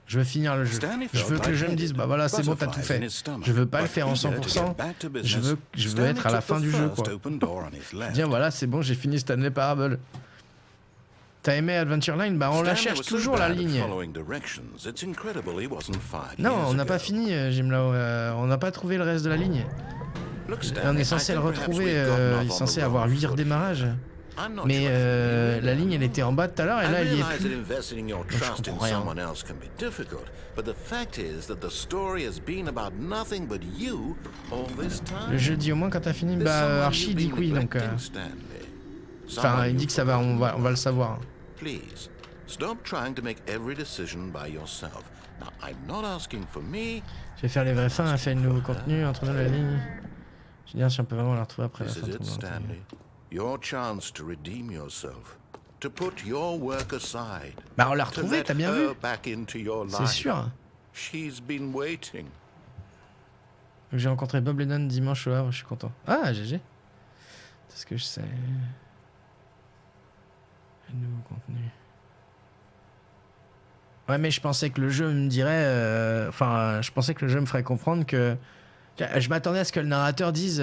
S1: Je veux finir le jeu.
S2: Stanley
S1: Je
S2: felt
S1: veux que le jeu me dise, bah voilà, c'est bon, t'as tout
S2: butterflies in
S1: fait.
S2: his stomach.
S1: Je veux pas le
S2: But
S1: faire en
S2: eager to
S1: 100%.
S2: get back to
S1: Je
S2: business,
S1: veux
S2: Stanley
S1: être à la
S2: took
S1: fin
S2: the
S1: du jeu,
S2: first
S1: quoi.
S2: open door on his left.
S1: Dire, voilà, c'est bon, j'ai fini Stanley Parable. T'as aimé Adventure Line? Bah on la
S2: Stanley
S1: cherche
S2: was so
S1: toujours la
S2: bad at
S1: ligne.
S2: following directions, it's incredible he wasn't fired
S1: Non,
S2: years
S1: on n'a pas
S2: ago.
S1: fini, Jimlo. On n'a pas trouvé le reste de la ligne.
S2: Look,
S1: Et on
S2: Stanley,
S1: est
S2: I
S1: censé le
S2: think perhaps
S1: retrouver,
S2: we've gotten off
S1: il est
S2: on
S1: censé
S2: the
S1: avoir
S2: wrong
S1: 8
S2: foot
S1: redémarrages.
S2: here. I'm not
S1: Mais
S2: your enemy, really,
S1: la
S2: I'm
S1: ligne elle
S2: not.
S1: était en bas tout à l'heure et là
S2: I
S1: elle y est
S2: realize that
S1: plus.
S2: investing your
S1: je
S2: trust in
S1: comprends rien.
S2: someone else can be difficult, but the fact is that the story has been about nothing but you all this time.
S1: Le jeu dit au moins quand t'as fini,
S2: There's
S1: bah
S2: someone
S1: Archie
S2: you've
S1: dit
S2: been
S1: que oui donc.
S2: neglecting, Stanley.
S1: Enfin
S2: Someone
S1: il dit
S2: you've
S1: que ça va,
S2: forgotten
S1: on va le
S2: about.
S1: savoir.
S2: Please, stop trying to make every decision by yourself. Now, I'm not asking for me.
S1: Je vais faire les vraies fins, fait de nouveaux contenus, entre nous la ligne. Je veux dire si on peut vraiment la retrouver après la
S2: This
S1: fin
S2: is
S1: de
S2: it,
S1: tout le monde.
S2: Stanley. Your chance to redeem yourself. To put your work aside.
S1: Bah on l'a
S2: To
S1: retrouvée,
S2: let
S1: t'as bien vu.
S2: her back into your
S1: C'est
S2: life.
S1: sûr.
S2: She's been waiting.
S1: Donc j'ai rencontré Bob Lennon dimanche au Havre, je suis content. Ah, GG. C'est ce que je sais. Un nouveau contenu. Ouais, mais je pensais que le jeu me dirait... Enfin, je pensais que le jeu me ferait comprendre que... Je m'attendais à ce que le narrateur dise...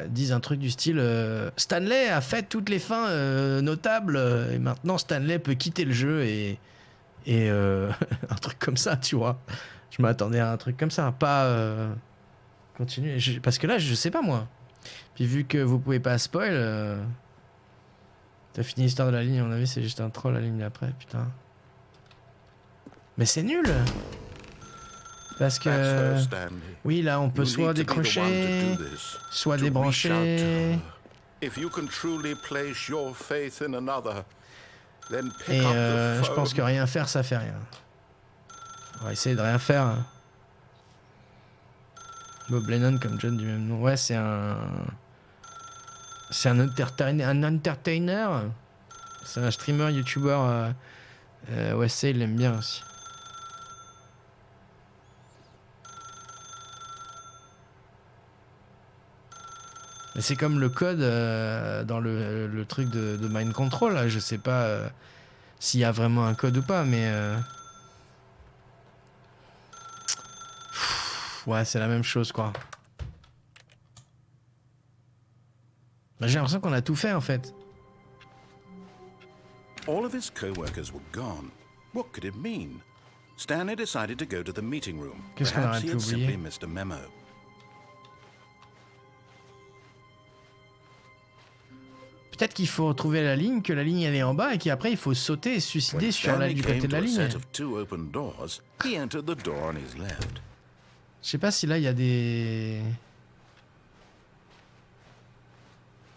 S1: dise un truc du style Stanley a fait toutes les fins notables et maintenant Stanley peut quitter le jeu et un truc comme ça, tu vois. Je m'attendais à un truc comme ça, pas continuer. Parce que là, je sais pas moi. Puis vu que vous pouvez pas spoil, t'as fini l'histoire de la ligne, à mon avis, c'est juste un troll la ligne d'après, putain. Mais c'est nul! Parce que... Oui, là, on peut soit décrocher, soit débrancher. Et je pense que rien faire, ça fait rien. On va essayer de rien faire. Bob Lennon comme John du même nom. Ouais, c'est un... C'est un entertainer. C'est un streamer, youtubeur. Ouais, c'est, il l'aime bien aussi. Mais c'est comme le code dans le truc de Mind Control. Là. Je sais pas s'il y a vraiment un code ou pas, mais... Ouais, c'est la même chose, quoi. Bah, j'ai l'impression qu'on a tout fait, en fait.
S2: All of his co-workers were gone. What could it mean? Stanley decided to go to the meeting room.
S1: Qu'est-ce qu'on
S2: Perhaps
S1: aurait
S2: he
S1: pu
S2: had
S1: oublier?
S2: simply missed a memo.
S1: Peut-être qu'il faut retrouver la ligne, que la ligne elle est en bas et qu'après il faut sauter et se suicider sur la, du côté de la ligne. Je sais pas si là il y a des...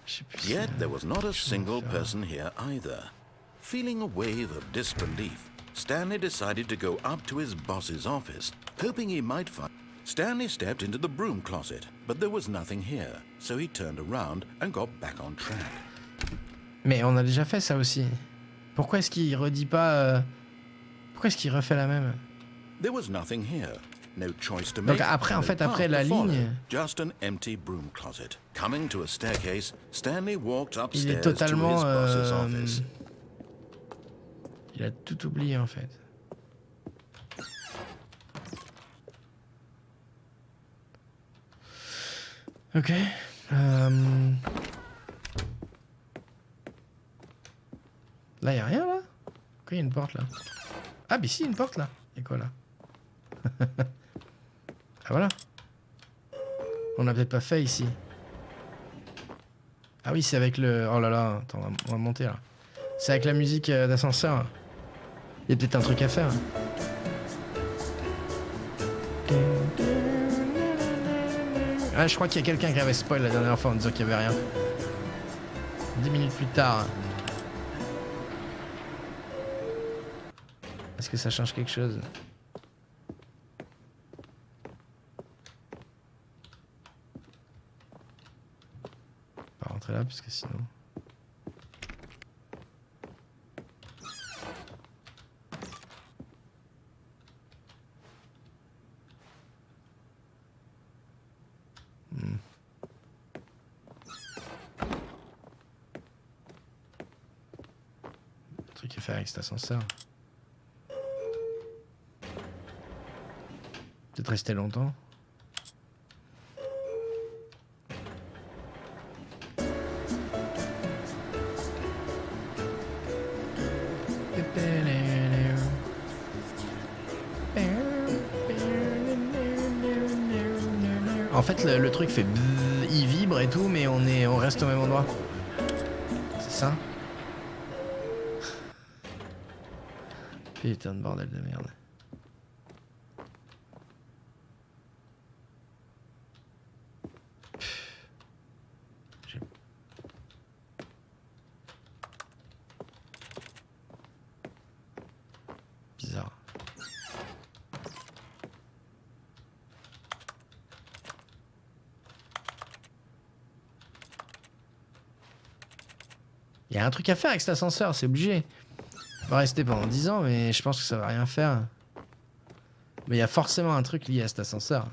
S1: Je sais plus.
S2: Yet there was not a single person here either. Feeling a wave of disbelief, Stanley decided to go up to his boss's office, hoping he might find... Stanley stepped into the broom closet, but there was nothing here, so he turned around and got back on track.
S1: Mais on a déjà fait ça aussi. Pourquoi est-ce qu'il redit pas... Pourquoi est-ce qu'il refait la même?
S2: There was nothing here. No choice to make.
S1: Donc après, en fait, après la ligne...
S2: Just an empty broom closet. Coming to a staircase, Stanley walked
S1: Il
S2: upstairs
S1: est totalement...
S2: to his boss's office.
S1: Il a tout oublié, en fait. Ok. Là, y a rien, là? Pourquoi y a une porte, là? Ah, mais si, une porte, là. Y'a quoi, là? Ah, voilà. On n'a peut-être pas fait, ici. Ah oui, c'est avec le... Oh là là, attends, on va monter, là. C'est avec la musique d'ascenseur. Il y a peut-être un truc à faire. Ah, je crois qu'il y a quelqu'un qui avait spoil la dernière fois en disant qu'il n'y avait rien. 10 minutes plus tard. Est-ce que ça change quelque chose? On va rentrer là parce que sinon... Un truc à faire avec cet ascenseur. Peut-être rester longtemps. En fait, le truc fait bzzz, il vibre et tout, mais on reste au même endroit. C'est ça? Putain de bordel de merde. Il y a un truc à faire avec cet ascenseur, c'est obligé. On va rester pendant 10 ans, mais je pense que ça va rien faire. Mais il y a forcément un truc lié à cet ascenseur.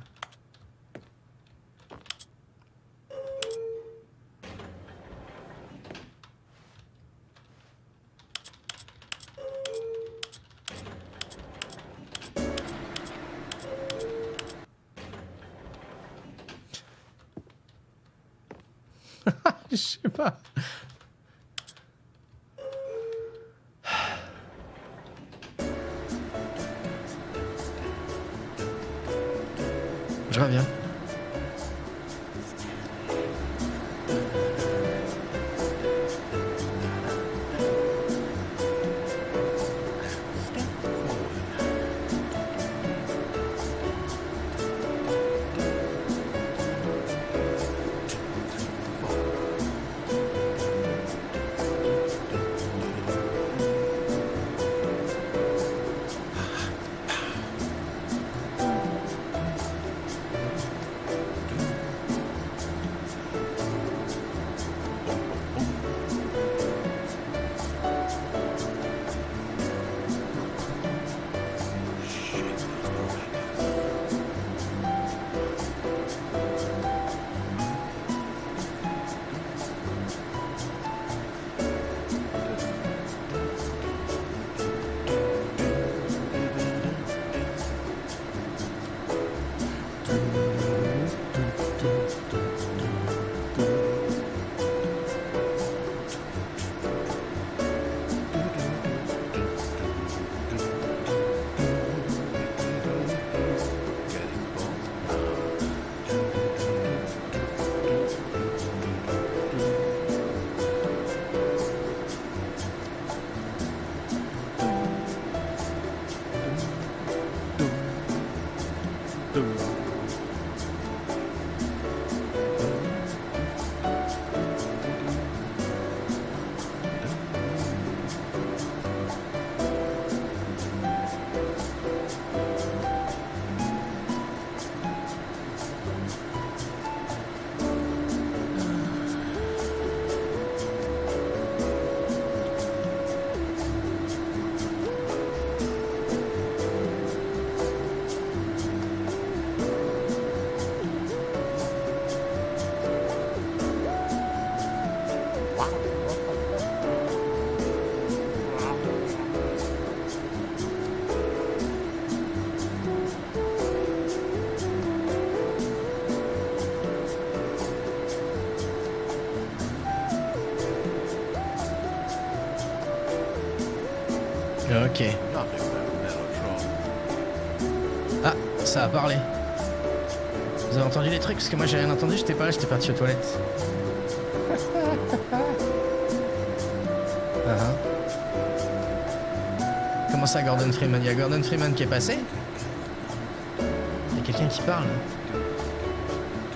S1: Je sais pas. Je reviens. Ok. Ah, ça a parlé. Vous avez entendu les trucs? Parce que moi j'ai rien entendu, j'étais pas là, j'étais parti aux toilettes. Comment ça, Gordon Freeman? Il y a Gordon Freeman qui est passé? Il y a quelqu'un qui parle.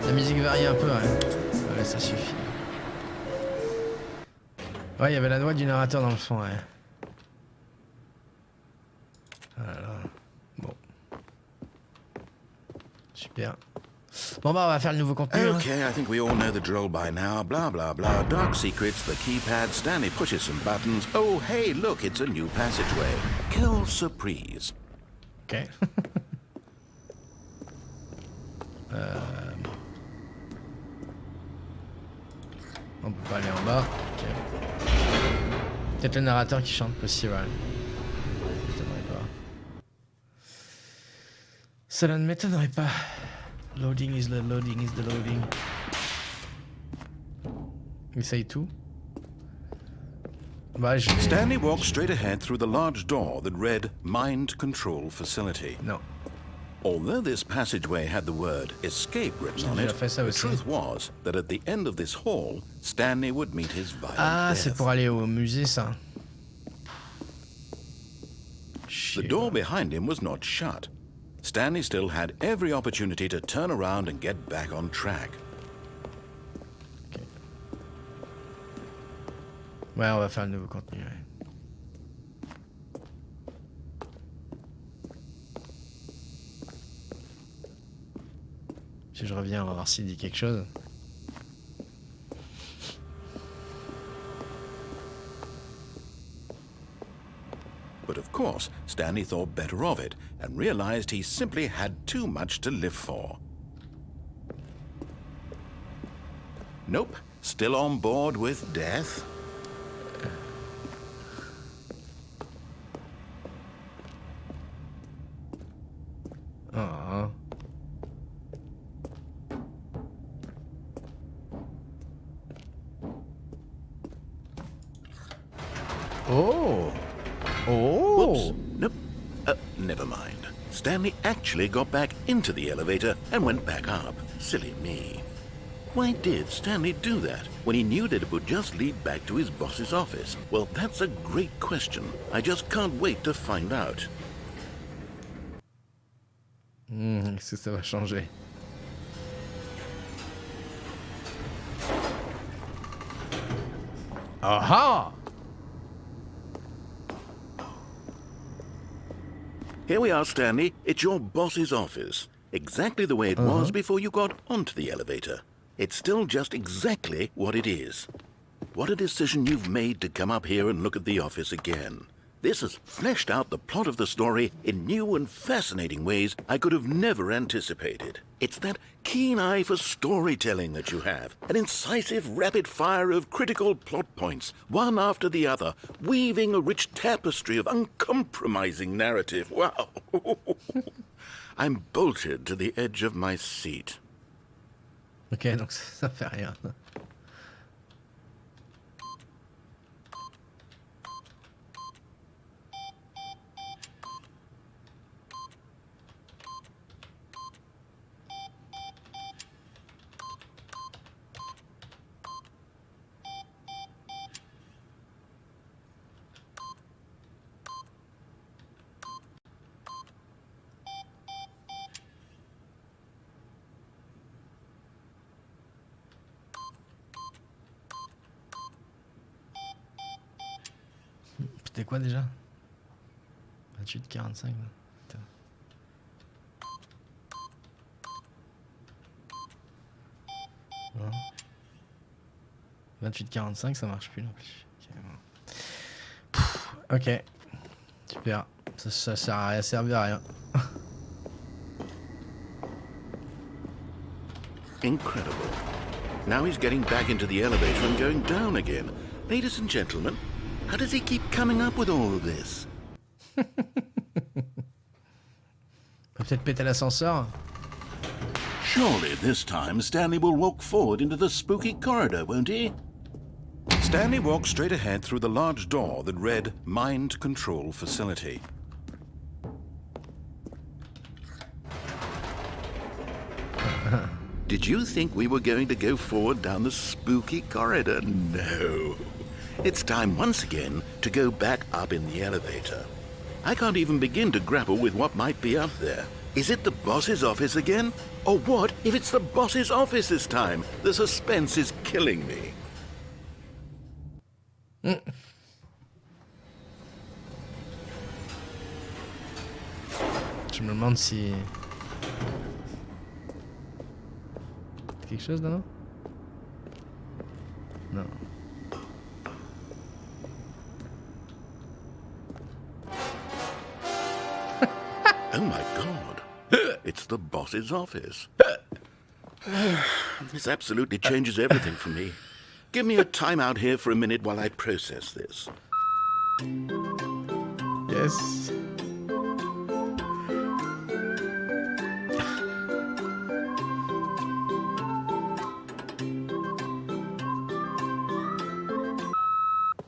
S1: La musique varie un peu, ouais. Ouais, ça suffit. Ouais, il y avait la voix du narrateur dans le fond, ouais. Voilà. Bon. Super. Bon bah on va faire le nouveau contenu.
S2: Okay, I think we all know the drill by now. Blah, blah, blah. Dark secrets, the keypad. Stanley pushes some buttons. Oh, hey, look, it's a new passageway. Kill surprise.
S1: Ok. On peut pas aller en bas. Ok. Peut-être le narrateur qui chante possible, ouais. Ça ne m'étonnerait pas. Ça ne m'étonnerait pas. Loading is the loading is the loading. Essaye tout. Bah,
S2: Stanley walked straight ahead through the large door that read Mind Control Facility.
S1: Non.
S2: Although this passageway had the word escape written on it, the truth was that at the end of this hall, Stanley would meet his violent death.
S1: C'est pour aller au musée, ça.
S2: The door behind him was not shut. Stanley still had every opportunity to turn around and get back on track.
S1: Okay. Ouais, on va faire le nouveau contenu, ouais. Si je reviens, on va voir s'il dit quelque chose.
S2: But of course, Stanley thought better of it and realized he simply had too much to live for. Nope, still on board with death.
S1: Oh. Oh. Oh.
S2: Whoops. Nope. Never mind. Stanley actually got back into the elevator and went back up. Silly me. Why did Stanley do that when he knew that it would just lead back to his boss's office? Well, that's a great question. I just can't wait to find out.
S1: Qu'est-ce que ça va changer? Aha!
S2: Here we are, Stanley. It's your boss's office. Exactly the way it was before you got onto the elevator. It's still just exactly what it is. What a decision you've made to come up here and look at the office again. This has fleshed out the plot of the story in new and fascinating ways I could have never anticipated. It's that keen eye for storytelling that you have, an incisive rapid fire of critical plot points, one after the other, weaving a rich tapestry of uncompromising narrative. Wow! I'm bolted to the edge of my seat.
S1: Ok, donc ça fait rien. C'était quoi déjà? 28-45. Putain. Non. 28-45, ça marche plus non plus. Ok. Super. Ça sert à rien, servi à rien.
S2: Incredible. Now he's getting back into the elevator and going down again. Ladies and gentlemen, how does he keep coming up with all of this?
S1: Peut-être péter l'ascenseur.
S2: Surely this time Stanley will walk forward into the spooky corridor, won't he? Stanley walked straight ahead through the large door that read Mind Control Facility. Did you think we were going to go forward down the spooky corridor? No. It's time once again to go back up in the elevator. I can't even begin to grapple with what might be up there. Is it the boss's office again? Or what if it's the boss's office this time? The suspense is killing me.
S1: Je me demande si... Quelque chose là, non? Non.
S2: Oh my god. It's the boss's office. This absolutely changes everything for me. Give me a time out here for a minute while I process this.
S1: Yes.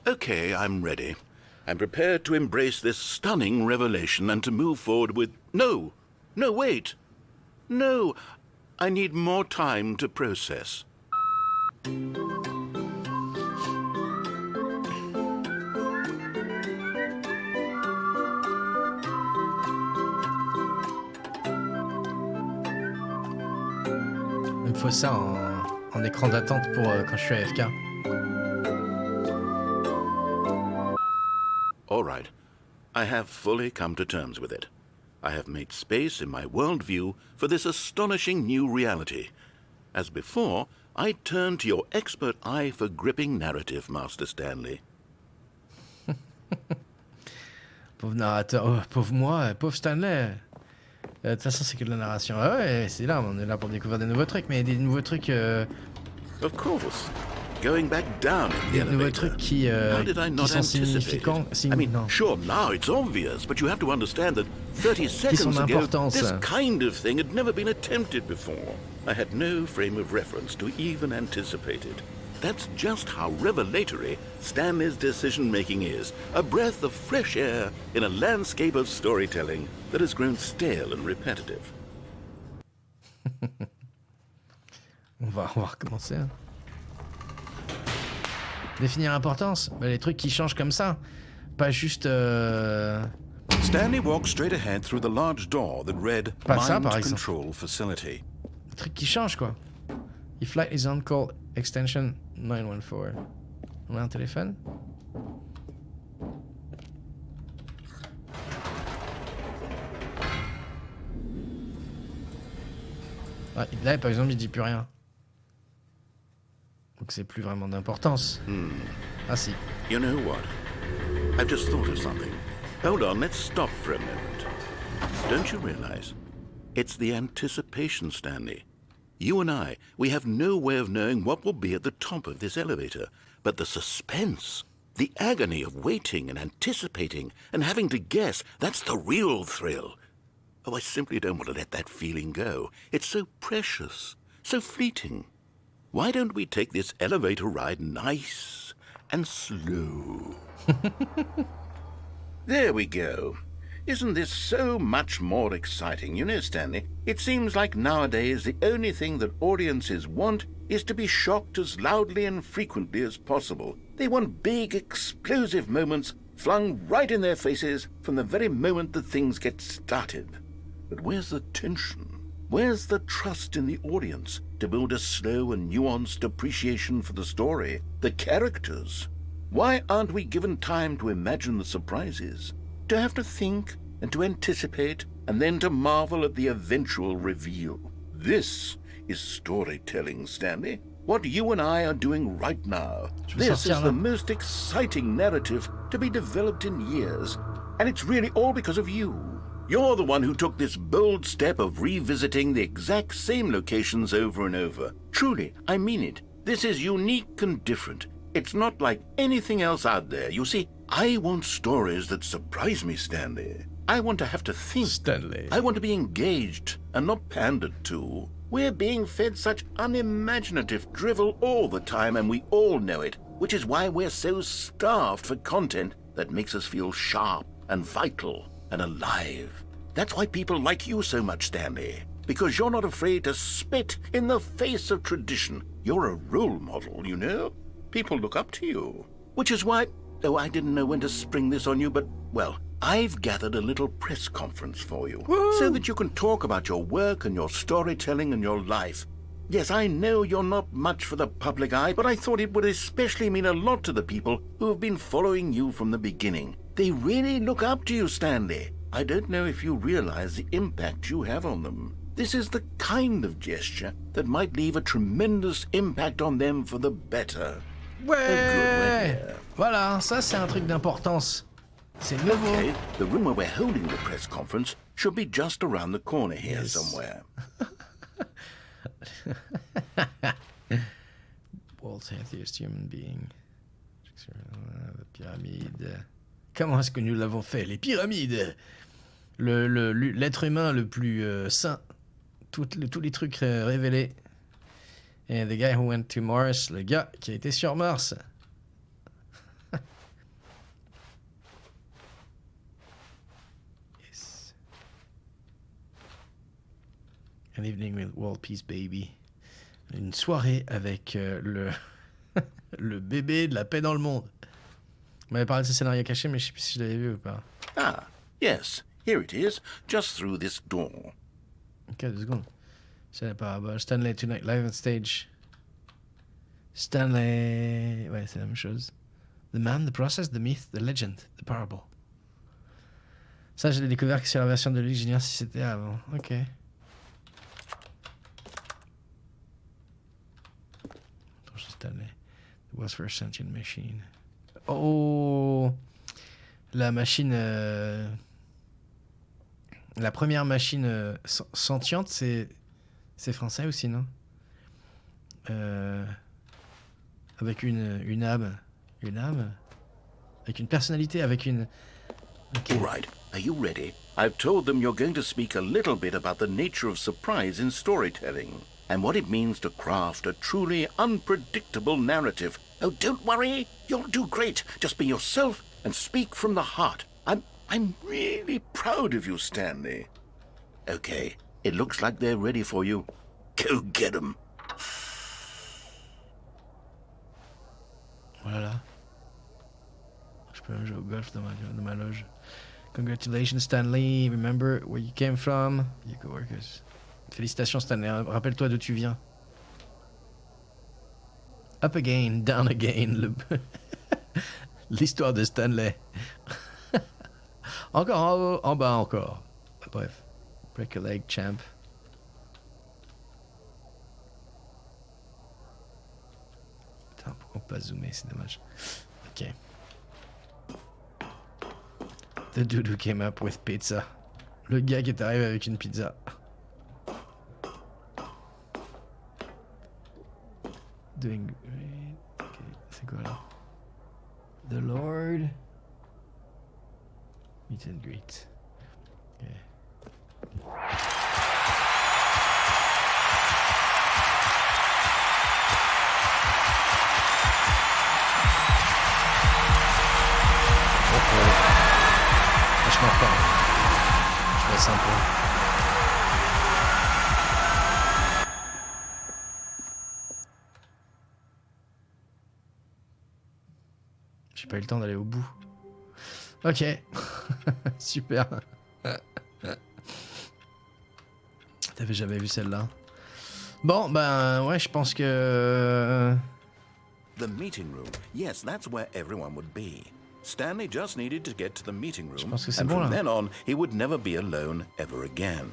S2: Okay, I'm ready. I'm prepared to embrace this stunning revelation and to move forward with... No! No, wait! No! I need more time to process.
S1: Il me faut ça en écran d'attente pour quand je suis AFK.
S2: All right. I have fully come to terms with it. I have made space in my worldview for this astonishing new reality. As before, I turn to your expert eye for gripping narrative, Master Stanley.
S1: Pauvre narrateur, oh, pauvre moi, pauvre Stanley. De toute façon, c'est que de la narration. Ah ouais, c'est là, on est là pour découvrir des nouveaux trucs, mais des nouveaux trucs,
S2: Of course. Going back down in the
S1: des nouveaux
S2: elevator.
S1: trucs qui
S2: How did I not
S1: sont
S2: anticipate it?
S1: significants.
S2: I mean,
S1: non.
S2: sure, now it's obvious, but you have to understand that 30 seconds ago,
S1: d'importance.
S2: this kind of thing had never been attempted before. I had no frame of reference to even anticipate it. That's just how revelatory Stanley's decision-making is. A breath of fresh air in a landscape of storytelling that has grown stale and repetitive.
S1: On va recommencer. Hein. Définir l'importance, les trucs qui changent comme ça, pas juste.
S2: Stanley walked straight ahead through the large door that read Mind Control Facility.
S1: Les trucs qui changent quoi. If light is on, call extension 914. On a un téléphone. Ah, là, par exemple, il dit plus rien. Donc c'est plus vraiment d'importance. Ah si.
S2: You know what? I've just thought of something. Hold on, let's stop for a moment. Don't you realize? It's the anticipation, Stanley. You and I, we have no way of knowing what will be at the top of this elevator. But the suspense, the agony of waiting and anticipating and having to guess, that's the real thrill. Oh, I simply don't want to let that feeling go. It's so precious, so fleeting. Why don't we take this elevator ride nice and slow? There we go. Isn't this so much more exciting? You know, Stanley, it seems like nowadays the only thing that audiences want is to be shocked as loudly and frequently as possible. They want big, explosive moments flung right in their faces from the very moment that things get started. But where's the tension? Where's the trust in the audience to build a slow and nuanced appreciation for the story, the characters? Why aren't we given time to imagine the surprises, to have to think and to anticipate, and then to marvel at the eventual reveal? This is storytelling, Stanley. What you and I are doing right now. This is the most exciting narrative to be developed in years, and it's really all because of you. You're the one who took this bold step of revisiting the exact same locations over and over. Truly, I mean it. This is unique and different. It's not like anything else out there. You see, I want stories that surprise me, Stanley. I want to have to think.
S1: Stanley.
S2: I want to be engaged and not pandered to. We're being fed such unimaginative drivel all the time, and we all know it, which is why we're so starved for content that makes us feel sharp and vital and alive. That's why people like you so much, Stanley. Because you're not afraid to spit in the face of tradition. You're a role model, you know? People look up to you. Which is why, oh, I didn't know when to spring this on you, but, well, I've gathered a little press conference for you. Woo! So that you can talk about your work and your storytelling and your life. Yes, I know you're not much for the public eye, but I thought it would especially mean a lot to the people who have been following you from the beginning. They really look up to you, Stanley. I don't know if you realize the impact you have on them. This is the kind of gesture that might leave a tremendous impact on them for the better.
S1: Ouais. Voilà, ça c'est un truc d'importance. C'est nouveau.
S2: Okay, the room where we're holding the press conference should be just around the corner here somewhere.
S1: World's healthiest human being. La pyramide. Comment est-ce que nous l'avons fait? Les pyramides. L'être humain le plus sain. Tous les trucs révélés. Et the guy who went to Mars. Le gars qui a été sur Mars. Yes. An evening with World Peace Baby. Une soirée avec le bébé de la paix dans le monde. On m'avait parlé de ce scénario caché, mais je sais plus si je l'avais vu ou pas.
S2: Ah, yes. Here it is, just through this door.
S1: Ok, 2 secondes. C'est la parabole. Stanley Tonight, live on stage. Stanley... Ouais, c'est la même chose. The man, the process, the myth, the legend, the parable. Ça, je l'ai découvert que sur la version de Deluxe. J'ignore si c'était avant. Ok. Stanley. It was for a sentient machine. Oh! La machine... La première machine sentiente, c'est français aussi, non? Avec une âme. Une âme? Avec une personnalité, avec une... Okay.
S2: All right, are you ready? I've told them you're going to speak a little bit about the nature of surprise in storytelling and what it means to craft a truly unpredictable narrative. Oh, don't worry. You'll do great. Just be yourself and speak from the heart. I'm really proud of you, Stanley. Okay, it looks like they're ready for you. Go get them.
S1: Voilà. Je peux jouer au golf dans ma loge. Congratulations, Stanley. Remember where you came from. Your coworkers. Félicitations, Stanley. Rappelle-toi d'où tu viens. Up again, down again. L'histoire de Stanley. Encore en haut, en bas encore. Bref. Break a leg, champ. Putain, pourquoi pas zoomer, c'est dommage. Ok. The dude who came up with pizza. Le gars qui est arrivé avec une pizza. Doing great. Ok, c'est quoi là? The Lord. Meet and greet. Ok. Vachement fort. Je laisse un peu. J'ai pas eu le temps d'aller au bout. Ok. Super. T'avais jamais vu celle-là. Bon, ben ouais, je pense que...
S2: The meeting room. Yes, that's where everyone would be. Stanley just needed to get to the meeting room,
S1: pense que c'est
S2: and
S1: bon,
S2: from
S1: là.
S2: then on, he would never be alone ever again.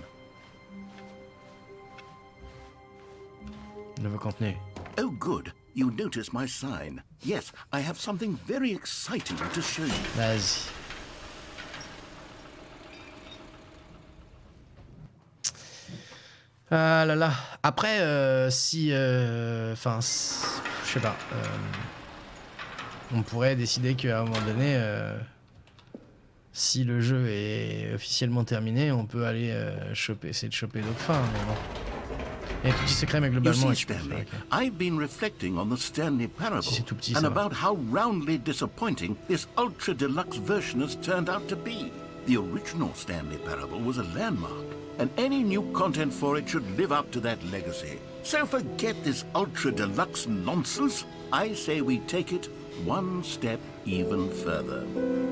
S1: Nouveau contenu.
S2: Oh, good. You notice my sign. Yes, I have something very exciting to show you.
S1: Vas-y. Ah là là. Après, si... Enfin, je sais pas. On pourrait décider qu'à un moment donné, si le jeu est officiellement terminé, on peut aller essayer de choper d'autres fins. Mais bon. Il y a tout petit secret, mais
S2: You
S1: globalement...
S2: see, Stanley, I've been reflecting on the Stanley Parable
S1: Si c'est tout petit,
S2: and
S1: ça va.
S2: about how roundly disappointing this ultra deluxe version has turned out to be. The original Stanley Parable was a landmark, and any new content for it should live up to that legacy. So forget this ultra deluxe nonsense. I say we take it one step even further.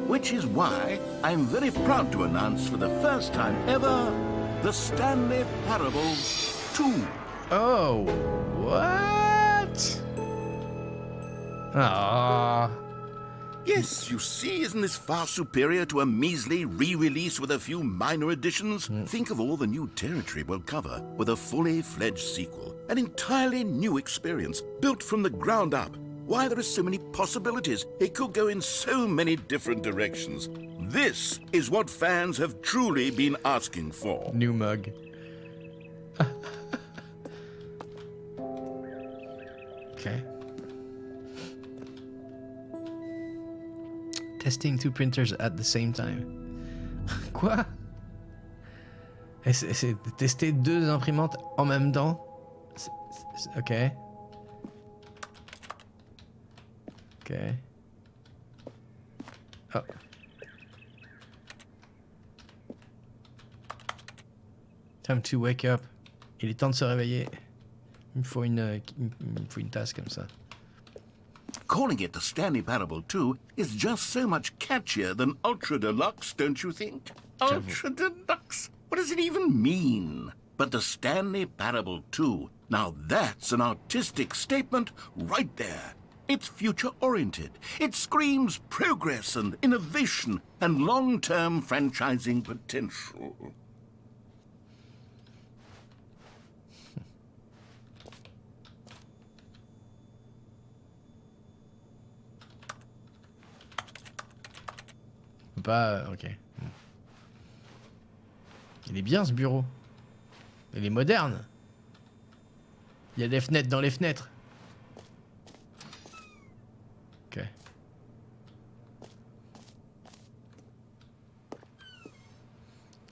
S2: Which is why I'm very proud to announce for the first time ever, the Stanley Parable 2.
S1: Oh, what? Ah.
S2: Yes, you see, isn't this far superior to a measly re-release with a few minor additions? Think of all the new territory we'll cover with a fully fledged sequel. An entirely new experience, built from the ground up. Why, there are so many possibilities. It could go in so many different directions. This is what fans have truly been asking for.
S1: New mug. Okay. Testing two printers at the same time. Quoi? C'est tester deux imprimantes en même temps? Ok. Ok. Oh. Time to wake up. Il est temps de se réveiller. Il me faut une tasse comme ça.
S2: Calling it the Stanley Parable 2 is just so much catchier than Ultra Deluxe, don't you think? Ultra Deluxe? What does it even mean? But the Stanley Parable 2, now that's an artistic statement right there. It's future-oriented. It screams progress and innovation and long-term franchising potential.
S1: pas... ok. Il est bien ce bureau. Il est moderne. Il y a des fenêtres dans les fenêtres. Ok.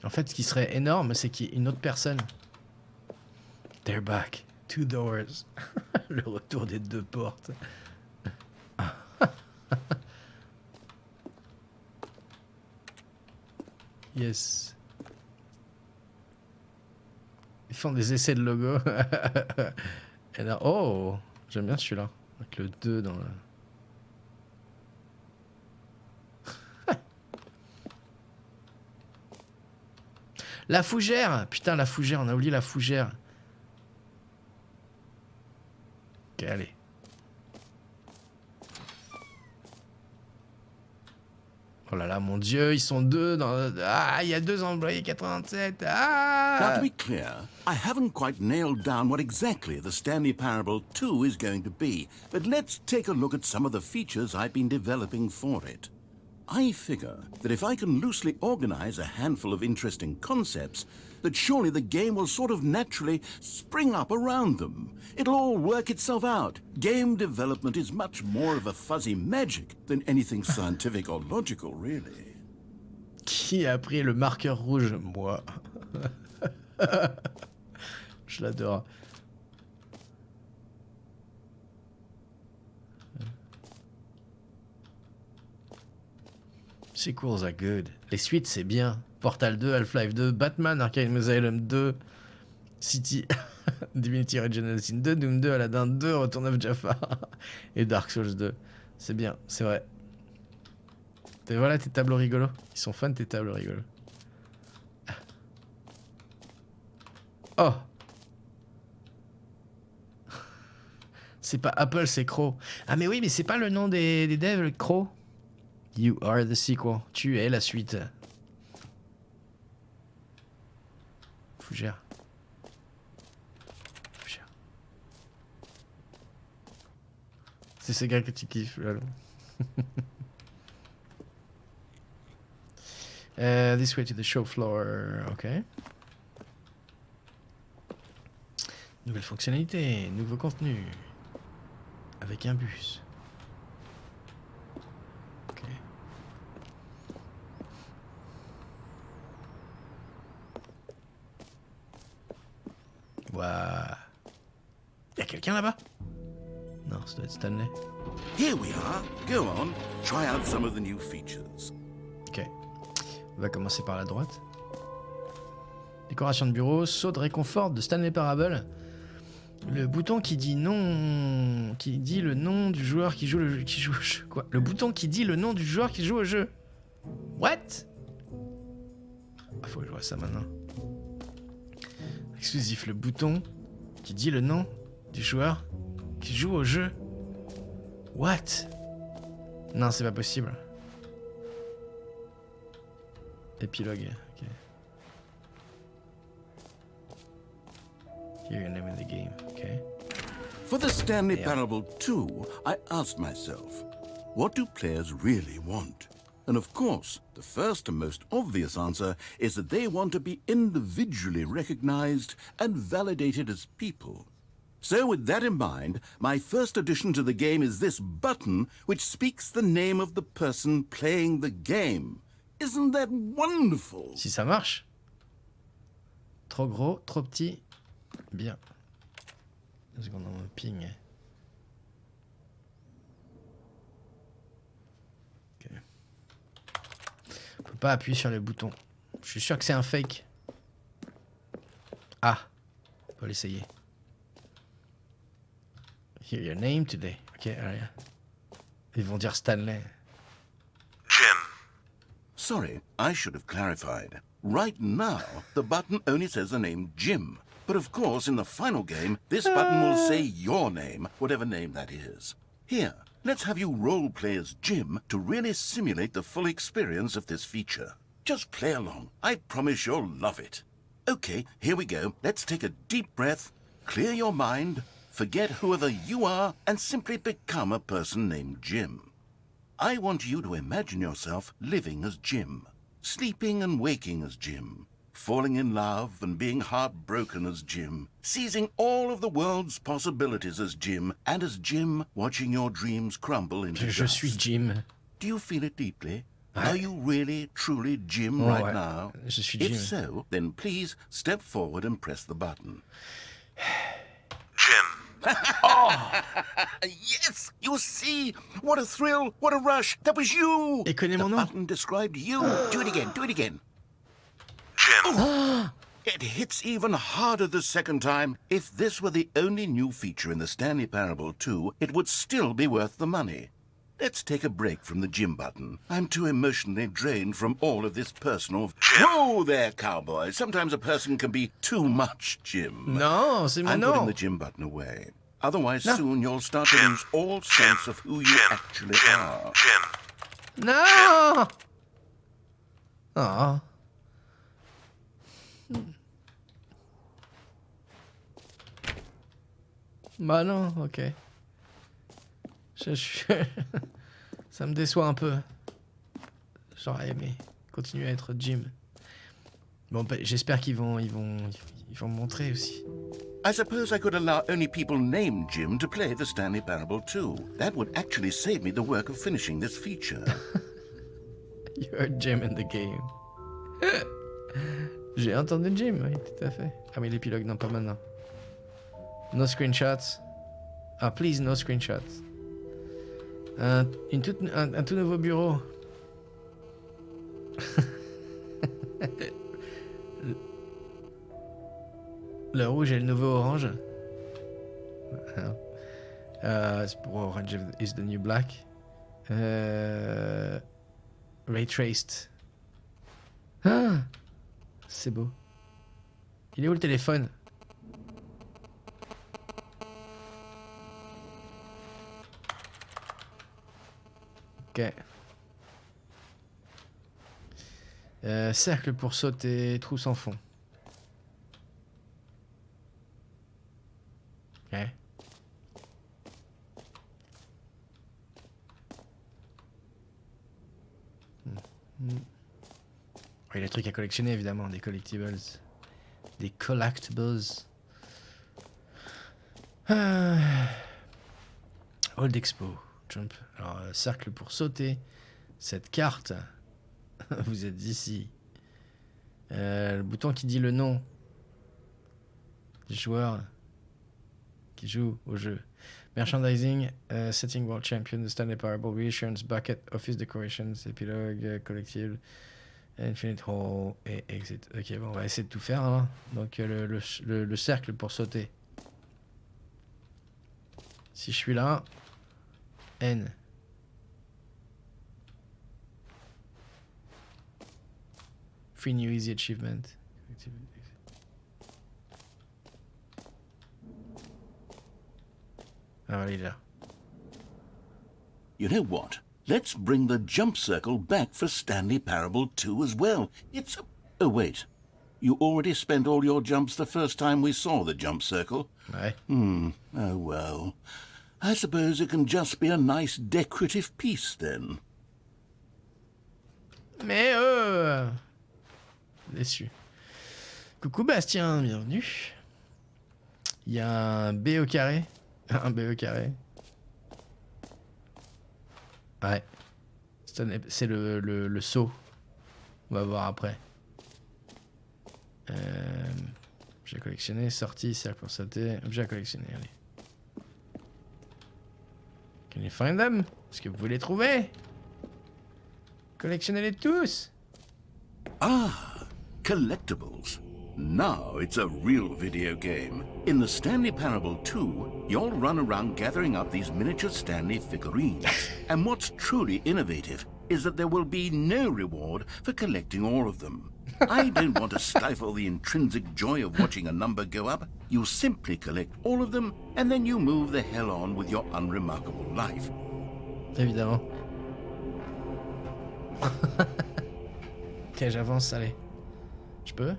S1: En fait, ce qui serait énorme, c'est qu'il y ait une autre personne. They're back. 2 doors. Le retour des 2 portes. Yes. Ils font des essais de logo. Et là, oh, j'aime bien celui-là. Avec le 2 dans le... La fougère. Putain, la fougère, on a oublié la fougère. Ok, allez. Oh là là, mon Dieu, ils sont 2 dans... Ah, il y a 2 employés 87. Ah!
S3: Now, to be clear, I haven't quite nailed down what exactly the Stanley Parable 2 is going to be, but let's take a look at some of the features I've been developing for it. I figure that if I can loosely organize a handful of interesting concepts, that surely the game will sort of naturally spring up around them. It'll all work itself out. Game development is much more of a fuzzy magic than anything scientific or logical, really.
S1: Qui a pris le marqueur rouge? Moi. Je l'adore. Sequels are good. Les suites, c'est bien. Portal 2, Half-Life 2, Batman, Arkham Asylum 2, City, Divinity Original Sin 2, Doom 2, Aladdin 2, Return of Jafar et Dark Souls 2. C'est bien, c'est vrai. Et voilà tes tableaux rigolos. Ils sont fun tes tableaux rigolos. Oh! C'est pas Apple, c'est Crow. Ah mais oui, mais c'est pas le nom des devs, Crow? You are the sequel. Tu es la suite. Fougère. Fougère. C'est ces gars que tu kiffes, là. This way to the show floor. Ok. Nouvelle fonctionnalité, nouveau contenu. Avec un bus. Ok. Waouh. Y'a quelqu'un là-bas? Non, ça doit être Stanley.
S3: Here we are. Go on. Try out some of the new features.
S1: Ok. On va commencer par la droite. Décoration de bureau, saut de réconfort de Stanley Parable. Le bouton qui dit non, qui dit le nom du joueur qui joue le jeu, au jeu. Quoi? Le bouton qui dit le nom du joueur qui joue au jeu. What? Ah, faut que je vois ça maintenant. Exclusif, le bouton qui dit le nom du joueur qui joue au jeu. What? Non, c'est pas possible. Épilogue. Ok. Here, your name in the game. Okay.
S3: For the Stanley Parable 2, I asked myself, what do players really want? And of course, the first and most obvious answer is that they want to be individually recognized and validated as people. So with that in mind, my first addition to the game is this button which speaks the name of the person playing the game. Isn't that wonderful?
S1: Si ça marche. Trop gros, trop petit. Bien. 2 secondes dans mon ping. Ok. Faut pas appuyer sur le bouton. Je suis sûr que c'est un fake. Ah. On va l'essayer. Here your name today. Ok, allez. Ils vont dire Stanley.
S2: Jim.
S3: Sorry, I should have clarified. Right now, the button only says the name Jim. But of course, in the final game, this button will say your name, whatever name that is. Here, let's have you role-play as Jim to really simulate the full experience of this feature. Just play along. I promise you'll love it. Okay, here we go. Let's take a deep breath, clear your mind, forget whoever you are, and simply become a person named Jim. I want you to imagine yourself living as Jim, sleeping and waking as Jim, falling in love and being heartbroken as Jim, seizing all of the world's possibilities as Jim, and as Jim watching your dreams crumble into
S1: Je
S3: dust.
S1: suis Jim.
S3: Do you feel it deeply?
S1: Ouais.
S3: Are you really, truly Jim
S1: Oh,
S3: right
S1: ouais.
S3: now?
S1: Je suis
S3: If
S1: Jim.
S3: so, then please step forward and press the button.
S4: Jim.
S3: Yes! You see? What a thrill! What a rush! That was you!
S1: Et connais
S3: The
S1: mon nom.
S3: button described you. Do it again. Do it again.
S4: Jim.
S3: It hits even harder the second time. If this were the only new feature in the Stanley Parable 2, it would still be worth the money. Let's take a break from the Jim button. I'm too emotionally drained from all of this personal...
S4: Jim.
S3: Whoa there, cowboy. Sometimes a person can be too much Jim.
S1: Non, c'est mon
S3: I'm putting
S1: nom.
S3: the Jim button away. Otherwise,
S1: No.
S3: soon you'll start to
S4: Jim.
S3: lose all sense of who you actually are.
S4: Jim.
S1: Non. Oh. Bah non, ok. Je suis... Ça me déçoit un peu. J'aurais aimé continuer à être Jim. Bon, bah, j'espère qu'ils vont me montrer aussi.
S3: I suppose I could allow only people named Jim to play the Stanley Parable 2. That would actually save me the work of finishing this feature.
S1: You heard Jim in the game. J'ai entendu Jim, oui, tout à fait. Ah mais l'épilogue, non, pas maintenant. No screenshots. Ah, please, no screenshots. Un tout nouveau bureau. Le rouge et le nouveau orange. C'est pour Orange is the New Black. Ray Traced. Ah, c'est beau. Il est où le téléphone? Ok. Cercle pour sauter, trou sans fond. Ok. Il y a des trucs à collectionner évidemment, des collectibles. Des collectibles. Old Expo. Jump. Alors, cercle pour sauter. Cette carte. Vous êtes ici. Le bouton qui dit le nom du joueur qui joue au jeu. Merchandising, Setting World Champion, The Stanley Parable, Reassurance Bucket, Office Decorations, Épilogue, Collectible, Infinite Hall et Exit. Ok, bon, on va essayer de tout faire. Hein. Donc, le cercle pour sauter. Si je suis là, N. Free New Easy Achievement. Ah, voilà, il est là.
S3: You know what? Let's bring the jump circle back for Stanley Parable 2 as well. It's a... Oh, wait. You already spent all your jumps the first time we saw the jump circle.
S1: Ouais.
S3: Oh, well. I suppose it can just be a nice decorative piece, then.
S1: Mais déçu. Coucou Bastien, bienvenue. Il y a un B au carré. Un B au carré. Ouais. C'est le saut. On va voir après. Objet collectionné, sortie, cercle pour sauter. Objet à collectionner, allez. Can you find them? Est-ce que vous pouvez les trouver? Collectionnez-les tous.
S3: Ah, Collectibles. Now it's a real video game. In the Stanley Parable 2, you'll run around gathering up these miniature Stanley figurines. And what's truly innovative is that there will be no reward for collecting all of them. I don't want to stifle the intrinsic joy of watching a number go up. You simply collect all of them, and then you move the hell on with your unremarkable life.
S1: Évidemment. Ok, j'avance, allez. Je peux?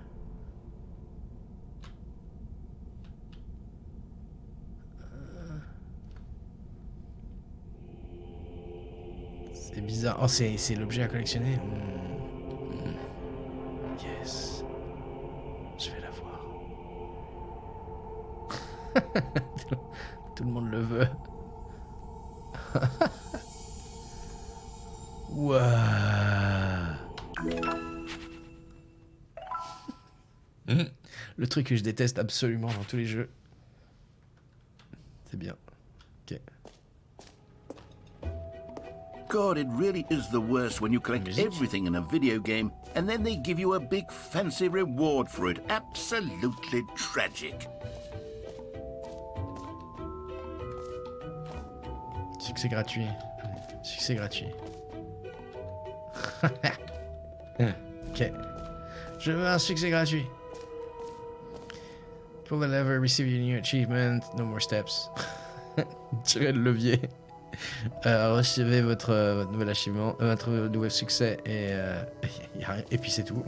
S1: C'est bizarre. Oh, c'est l'objet à collectionner. Yes. Je vais l'avoir. Tout le monde le veut. Ouah. Le truc que je déteste absolument dans tous les jeux. C'est bien. Ok.
S3: God, it really is the worst when you collect
S1: Musique.
S3: everything in a video game and then they give you a big fancy reward for it. Absolutely tragic.
S1: Succès gratuit. Succès gratuit. Ok. Je veux un succès gratuit. Pull the lever, receive your new achievement, no more steps. Tirez le levier. Recevez votre nouvel achievement, votre nouvel succès et puis c'est tout.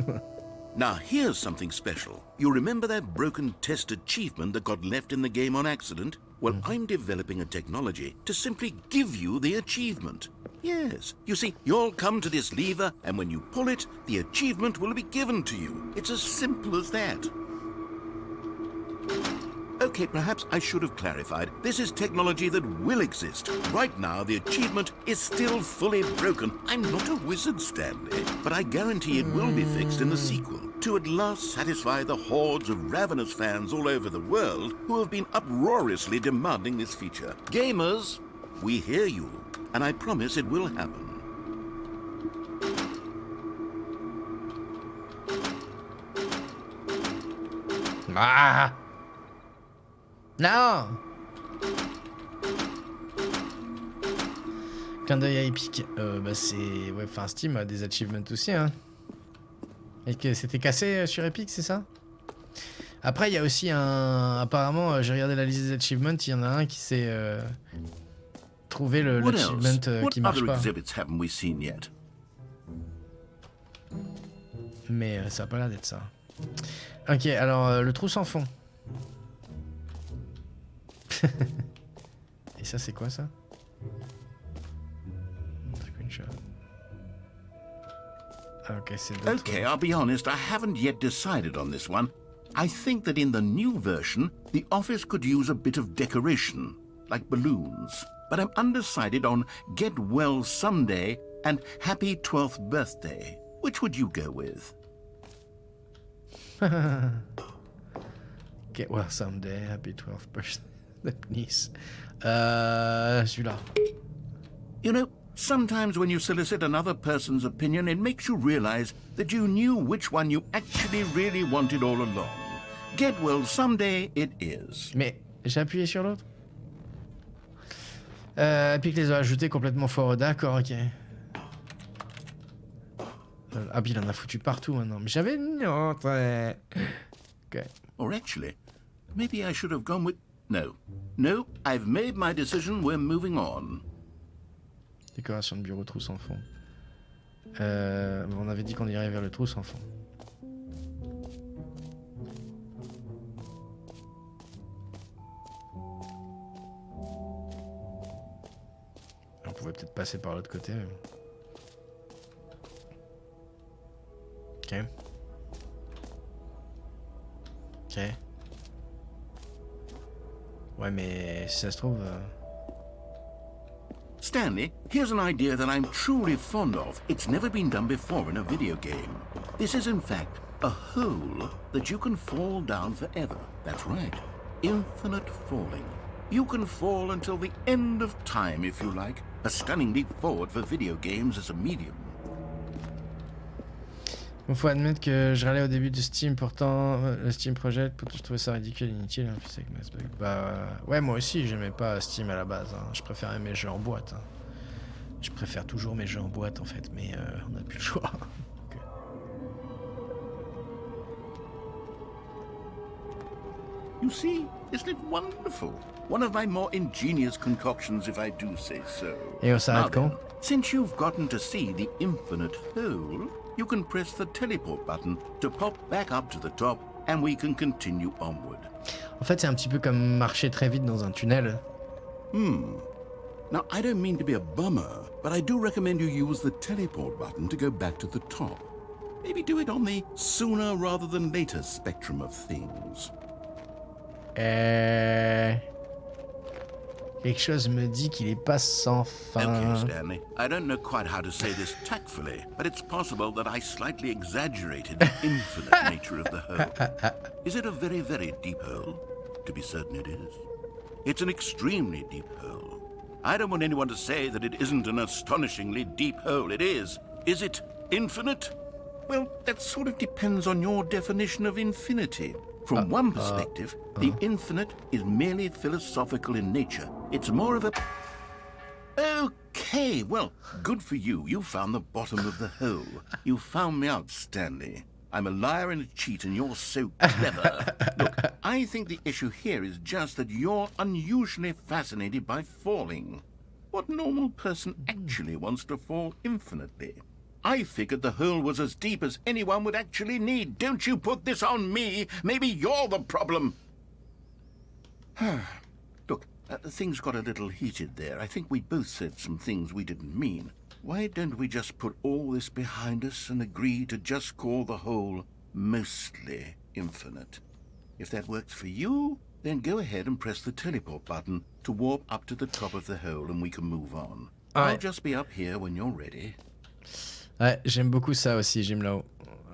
S3: Now here's something special. You remember that broken test achievement that got left in the game on accident? Well, I'm developing a technology to simply give you the achievement. Yes. You see, you'll come to this lever, and when you pull it, the achievement will be given to you. It's as simple as that. Okay, perhaps I should have clarified. This is technology that will exist. Right now, the achievement is still fully broken. I'm not a wizard, Stanley, but I guarantee it will be fixed in the sequel to at last satisfy the hordes of ravenous fans all over the world who have been uproariously demanding this feature. Gamers, we hear you, and I promise it will happen.
S1: Ah! Non! Clin d'œil à Epic. Bah c'est... Ouais, enfin Steam a des achievements aussi, hein. Et que c'était cassé sur Epic, c'est ça? Après, il y a aussi un... Apparemment, j'ai regardé la liste des achievements, il y en a un qui s'est... trouvé l'achievement qui marche pas. Mais ça a pas l'air d'être ça. Ok, alors le trou sans fond. Et ça, c'est quoi ça? Screenshot. Ok, c'est d'autres.
S3: Okay, I'll be honest, I haven't yet decided on this one. I think that in the new version, the office could use a bit of decoration, like balloons. But I'm undecided on Get Well Someday and Happy 12th Birthday. Which would you go with?
S1: Get Well Someday, Happy 12th Birthday. Nice. Celui-là.
S3: You know, sometimes when you solicit another person's opinion, it makes you realize that you knew which one you actually really wanted all along. Get Well Someday it is.
S1: Mais j'ai appuyé sur l'autre. Epic les a ajoutés complètement fort. D'accord, ok. Ah, puis il en a foutu partout maintenant. Mais j'avais une autre. Ok.
S3: Or actually, maybe I should have gone with... No. No, I've made my decision, we're moving on.
S1: Décoration de bureau, trou sans fond. On avait dit qu'on irait vers le trou sans fond. On pouvait peut-être passer par l'autre côté. Mais... Ok. Ok. Ouais, mais si ça se trouve...
S3: Stanley, here's an idea that I'm truly fond of. It's never been done before in a video game. This is in fact a hole that you can fall down forever. That's right. Infinite falling. You can fall until the end of time if you like. A stunning leap forward for video games as a medium.
S1: Il faut admettre que je râlais au début de Steam, pourtant le Steam Project, pourtant je trouvais ça ridicule, inutile. Hein, puis bah ouais, moi aussi j'aimais pas Steam à la base. Hein. Je préférais mes jeux en boîte. Hein. Je préfère toujours mes jeux en boîte en fait, mais on n'a plus le choix. Okay.
S3: You see, isn't it wonderful? One of my more ingenious concoctions, if I do say so.
S1: Et on s'arrête quand?
S3: Since you've gotten to see the infinite hole, you can press the teleport button to pop back up to the top, and we can continue onward.
S1: En fait, c'est un petit peu comme marcher très vite dans un tunnel.
S3: Now, I don't mean to be a bummer, but I do recommend you use the teleport button to go back to the top. Maybe do it on the sooner rather than later spectrum of things.
S1: Quelque chose me dit qu'il est pas sans fin.
S3: Okay, Stanley. I don't know quite how to say this tactfully, but it's possible that I slightly exaggerated the infinite nature of the hole. Is it a very, very deep hole? To be certain it is. It's an extremely deep hole. I don't want anyone to say that it isn't an astonishingly deep hole. It is. Is it infinite? Well, that sort of depends on your definition of infinity. From one perspective, the infinite is merely philosophical in nature. It's more of a... Okay, well, good for you. You found the bottom of the hole. You found me out, Stanley. I'm a liar and a cheat, and you're so clever. Look, I think the issue here is just that you're unusually fascinated by falling. What normal person actually wants to fall infinitely? I figured the hole was as deep as anyone would actually need. Don't you put this on me. Maybe you're the problem. Look, things got a little heated there. I think we both said some things we didn't mean. Why don't we just put all this behind us and agree to just call the hole mostly infinite? If that works for you, then go ahead and press the teleport button to warp up to the top of the hole and we can move on. I'll just be up here when you're ready.
S1: Ouais, j'aime beaucoup ça aussi, Jim Lowe.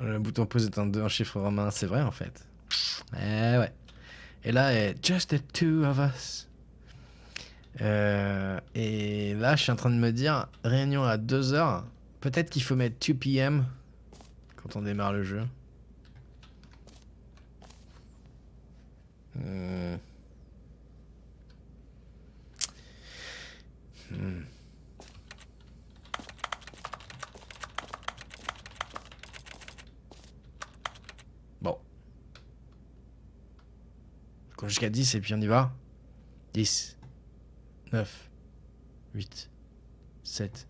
S1: Le bouton pause est un 2 en chiffre romain, c'est vrai en fait. Ouais. Et là, just the two of us. Et là, je suis en train de me dire, réunion à 2h. Peut-être qu'il faut mettre 2 p.m. quand on démarre le jeu. Bon. Je compte jusqu'à 10 et puis on y va. 10, 9, 8, 7,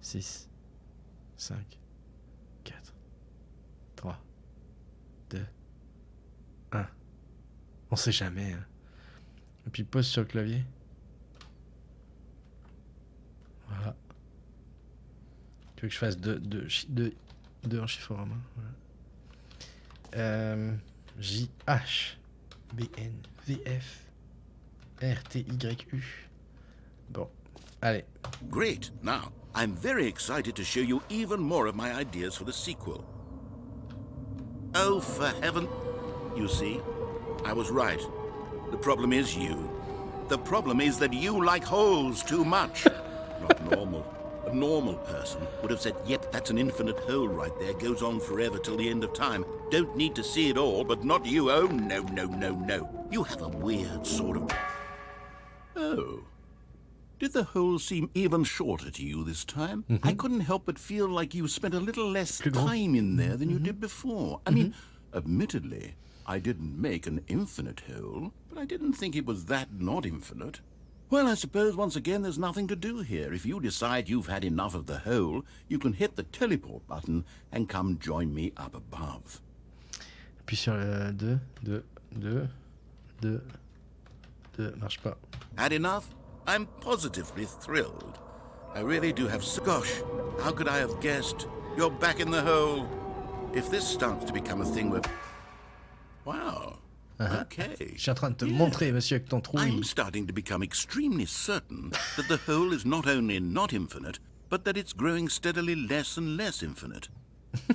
S1: 6, 5, 4, 3, 2, 1. On sait jamais. Hein. Et puis pause sur le clavier. Voilà. Tu veux que je fasse 2 en chiffre romain. Voilà. J-H B-N V-F R-T-Y-U. Bon, allez.
S3: Great. Now, I'm very excited to show you even more of my ideas for the sequel. Oh, for heaven... You see, I was right. The problem is you. The problem is that you like holes too much. Not normal. A normal person would have said, yep, that's an infinite hole right there. Goes on forever till the end of time. Don't need to see it all, but not you. Oh, no, no, no, no. You have a weird sort of... Oh. Did the hole seem even shorter to you this time? I couldn't help but feel like you spent a little less time in there than you did before. I mean, admittedly, I didn't make an infinite hole, but I didn't think it was that not infinite. Well, I suppose once again there's nothing to do here. If you decide you've had enough of the hole, you can hit the teleport button and come join me up above.
S1: Puis sur le 2, marche pas.
S3: Had enough? I'm positively thrilled. I really do have... Gosh, how could I have guessed? You're back in the hole. If this starts to become a thing where... Wow. Okay.
S1: Je suis en train de te montrer, monsieur, avec ton trou.
S3: I'm starting to become extremely certain that the hole is not only not infinite, but that it's growing steadily less and less infinite.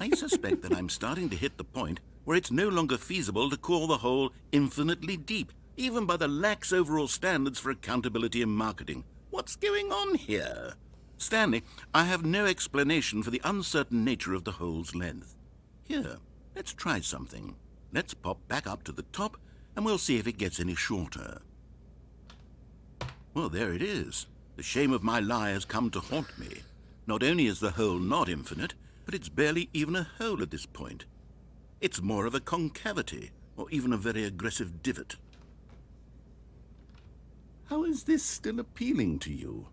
S3: I suspect that I'm starting to hit the point where it's no longer feasible to call the hole infinitely deep, even by the lax overall standards for accountability and marketing. What's going on here? Stanley, I have no explanation for the uncertain nature of the hole's length. Here, let's try something. Let's pop back up to the top, and we'll see if it gets any shorter. Well, there it is. The shame of my lie has come to haunt me. Not only is the hole not infinite, but it's barely even a hole at this point. It's more of a concavity, or even a very aggressive divot. How is this still appealing to you?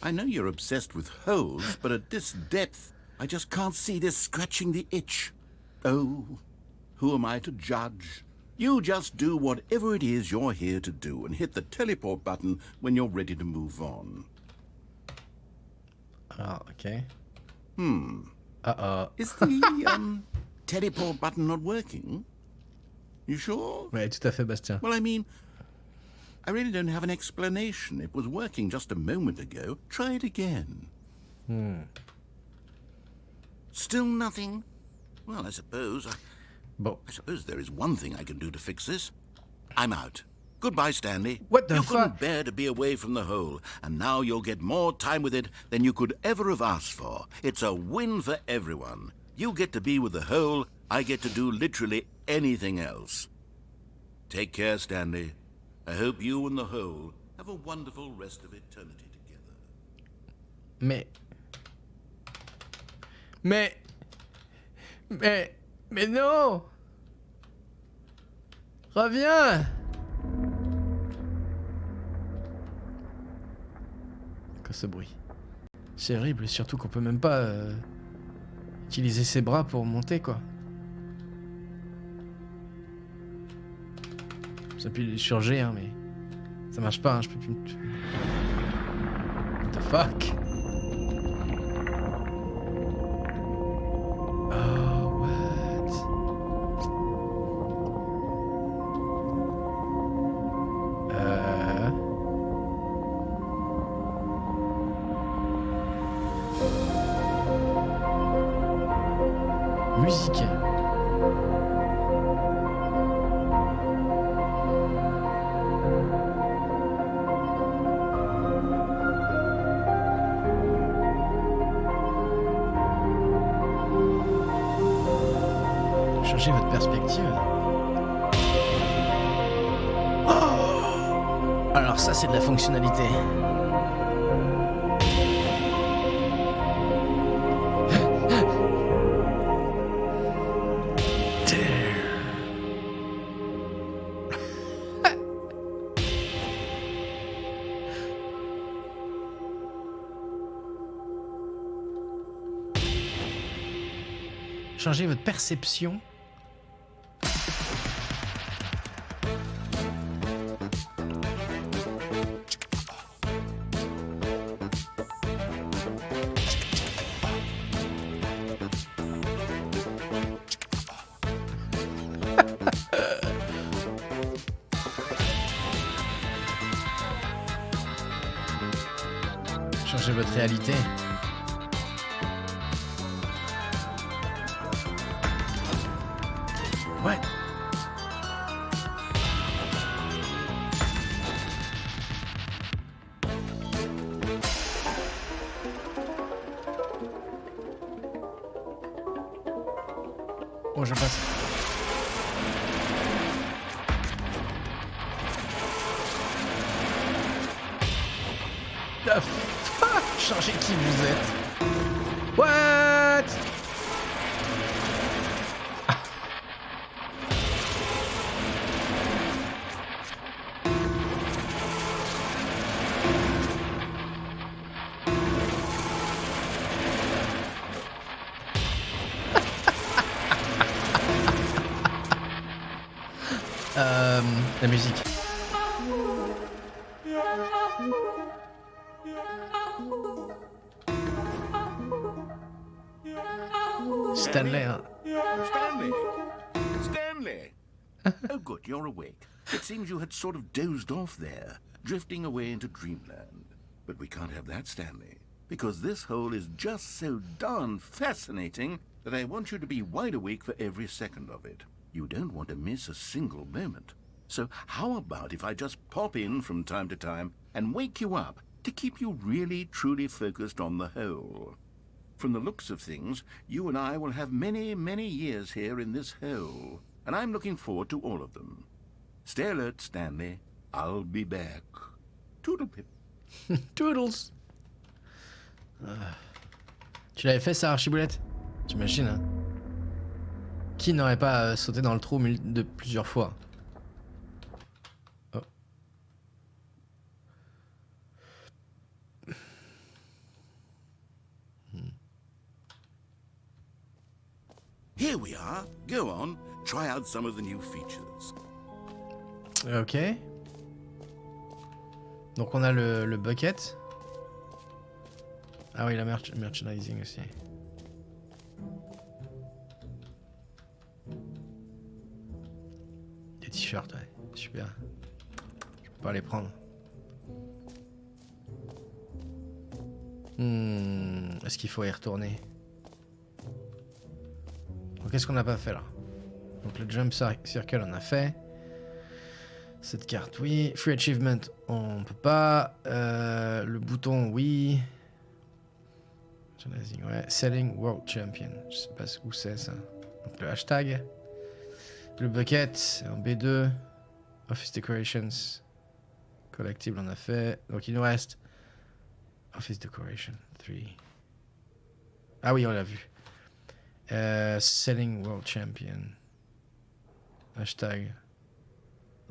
S3: I know you're obsessed with holes, but at this depth, I just can't see this scratching the itch. Oh, who am I to judge? You just do whatever it is you're here to do and hit the teleport button when you're ready to move on.
S1: Ah, ok.
S3: Is the teleport button not working? You sure?
S1: Ouais, tout à fait, Bastien.
S3: Well, I mean, I really don't have an explanation. It was working just a moment ago. Try it again. Still nothing? Well, I suppose there is one thing I can do to fix this. I'm out. Goodbye, Stanley.
S1: What the
S3: You
S1: fuck?
S3: couldn't bear to be away from the hole, and now you'll get more time with it than you could ever have asked for. It's a win for everyone. You get to be with the hole, I get to do literally anything else. Take care, Stanley. I hope you and the hole have a wonderful rest of eternity together.
S1: Mais non! Reviens! Quoi ce bruit? C'est horrible, et surtout qu'on peut même pas utiliser ses bras pour monter, quoi. J'appuie sur G, hein, mais ça marche pas, hein, je peux plus... What the fuck? Oh, what? Musique. Changez votre perspective. Oh, alors ça c'est de la fonctionnalité. Changez votre perception. Changez votre réalité. Ouais. Oh, je passe. The fuck? Changez qui vous êtes. What? La musique. Stanley, hein.
S3: Stanley! Stanley! Oh, good, you're awake. It seems you had sort of dozed off there, drifting away into dreamland. But we can't have that, Stanley, because this hole is just so darn fascinating that I want you to be wide awake for every second of it. You don't want to miss a single moment. So how about if I just pop in from time to time and wake you up to keep you really, truly focused on the hole? From the looks of things, you and I will have many, many years here in this hole, and I'm looking forward to all of them. Stay alert, Stanley. I'll be back. Toodlepip.
S1: Toodles. Tu l'avais fait ça, Archiboulette? T'imagines, hein? Qui n'aurait pas sauté dans le trou de plusieurs fois? Oh.
S3: Here we are. Go on. Try out some of the new features.
S1: Ok. Donc on a le bucket. Ah oui, la merchandising aussi. Des t-shirts, ouais. Super. Je peux pas les prendre. Est-ce qu'il faut y retourner? Donc qu'est-ce qu'on n'a pas fait là? Donc le jump circle on a fait. Cette carte oui. Free achievement on peut pas. Le bouton oui. Ouais. Selling World Champion. Je sais pas où c'est ça. Donc le hashtag. Le bucket en B2. Office Decorations. Collectibles on a fait. Donc il nous reste Office Decoration 3. Ah oui on l'a vu. Selling World Champion. Hashtag.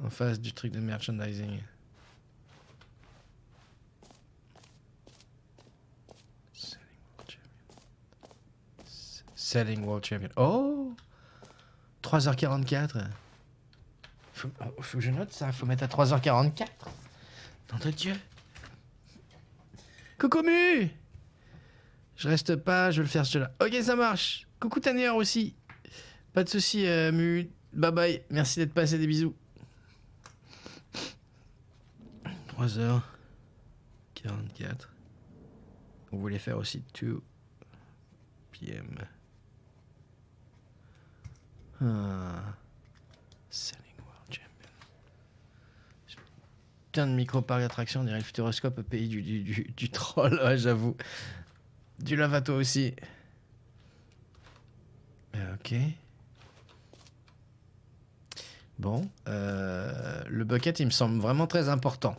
S1: En face du truc de merchandising. Selling World Champion. Oh 3h44. Faut que je note ça. Faut mettre à 3h44. Nom de Dieu. Coucou Mu. Je reste pas, je vais le faire ce jeu-là. Ok, ça marche. Coucou Tanner aussi. Pas de soucis, Mu. Bye bye. Merci d'être passé, des bisous. 3h44. On voulait faire aussi 2 PM. Selling World Champion. Putain de micro-parc d'attraction, on dirait le futuroscope au pays du troll, ouais, j'avoue. Du love à toi aussi. Ok. Bon. Le bucket, il me semble vraiment très important.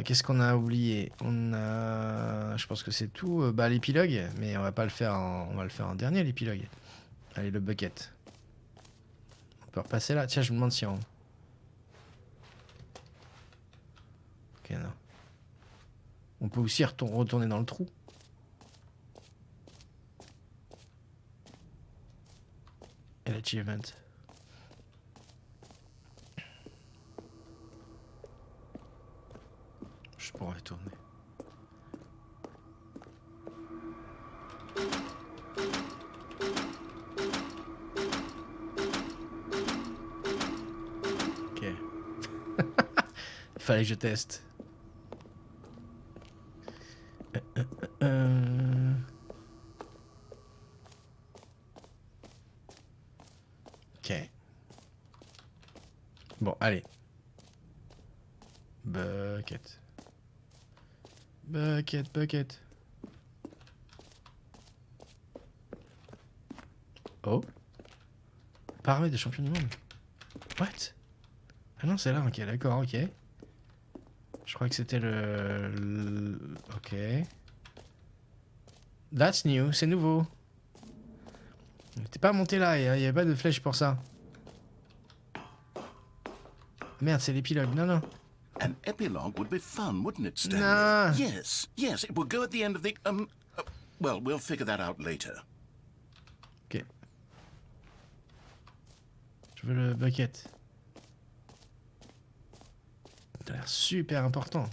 S1: Qu'est-ce qu'on a oublié? On a... Je pense que c'est tout. L'épilogue, mais on va pas le faire on va le faire en dernier, l'épilogue. Allez, le bucket. On peut repasser là. Tiens, je me demande si on... Ok, non. On peut aussi retourner dans le trou. Et l'achievement. Je pourrais tourner. Ok. Fallait que je teste. Ok. Bon, allez. Bucket. Bucket, bucket. Oh. Paramètre de champion du monde. What? Ah non, c'est là, ok, d'accord, ok. Je crois que c'était ok. That's new, c'est nouveau. T'es pas monté là, il y avait pas de flèche pour ça. Merde, c'est l'épilogue, non, non.
S3: An epilogue would be fun, wouldn't it, Stanley?
S1: Nah.
S3: Yes, it will go at the end of the, well, we'll figure that out later.
S1: Ok. Je veux le bucket. Ça a l'air super important.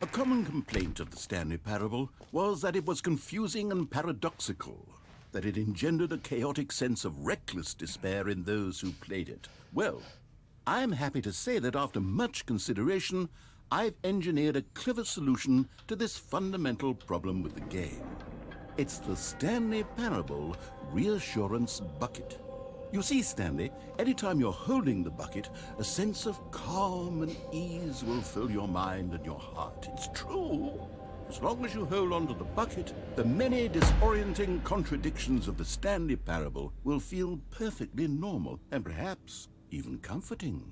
S3: A common complaint of the Stanley Parable was that it was confusing and paradoxical, that it engendered a chaotic sense of reckless despair in those who played it. Well, I'm happy to say that after much consideration, I've engineered a clever solution to this fundamental problem with the game. It's the Stanley Parable Reassurance Bucket. You see, Stanley, anytime you're holding the bucket, a sense of calm and ease will fill your mind and your heart. It's true. As long as you hold on to the bucket, the many disorienting contradictions of the Stanley Parable will feel perfectly normal and perhaps even comforting.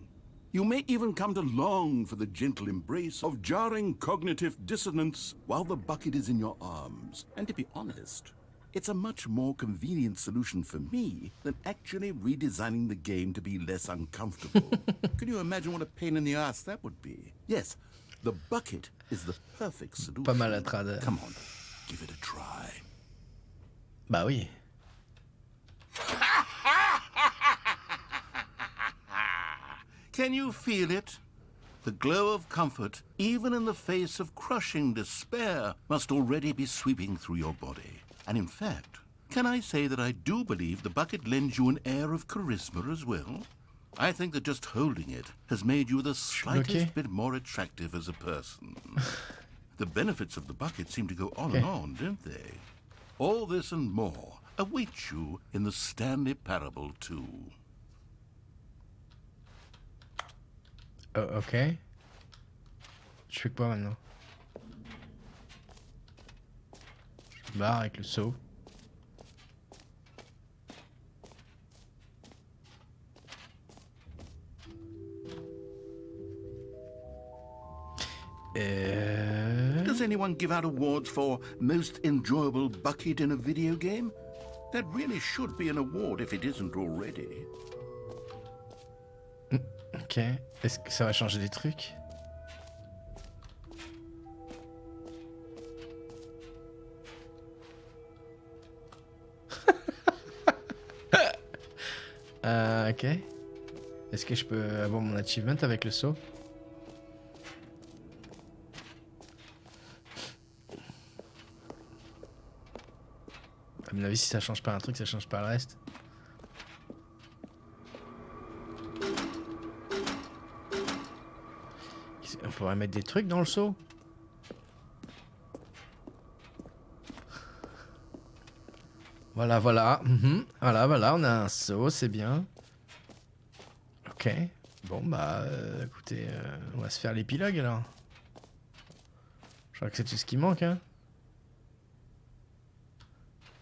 S3: You may even come to long for the gentle embrace of jarring cognitive dissonance while the bucket is in your arms. And to be honest, it's a much more convenient solution for me than actually redesigning the game to be less uncomfortable. Can you imagine what a pain in the ass that would be? Yes, the bucket is the perfect solution.
S1: Pas mal à trad.
S3: Come on, give it a try.
S1: Bah oui.
S3: Can you feel it? The glow of comfort, even in the face of crushing despair, must already be sweeping through your body. And in fact, can I say that I do believe the bucket lends you an air of charisma as well? I think that just holding it has made you the slightest bit more attractive as a person. The benefits of the bucket seem to go on and on, don't they? All this and more await you in the Stanley Parable 2.
S1: Ok. Je fais quoi maintenant? Je me barre avec le seau.
S3: Does anyone give out awards for most enjoyable bucket in a video game? That really should be an award if it isn't already.
S1: Ok. Est-ce que ça va changer des trucs? Ok. Est-ce que je peux avoir mon achievement avec le saut? À mon avis, si ça change pas un truc, ça change pas le reste. On pourrait mettre des trucs dans le seau. Voilà, voilà. Voilà, on a un seau, c'est bien. Ok. Bon, bah, écoutez, on va se faire l'épilogue alors. Je crois que c'est tout ce qui manque, hein.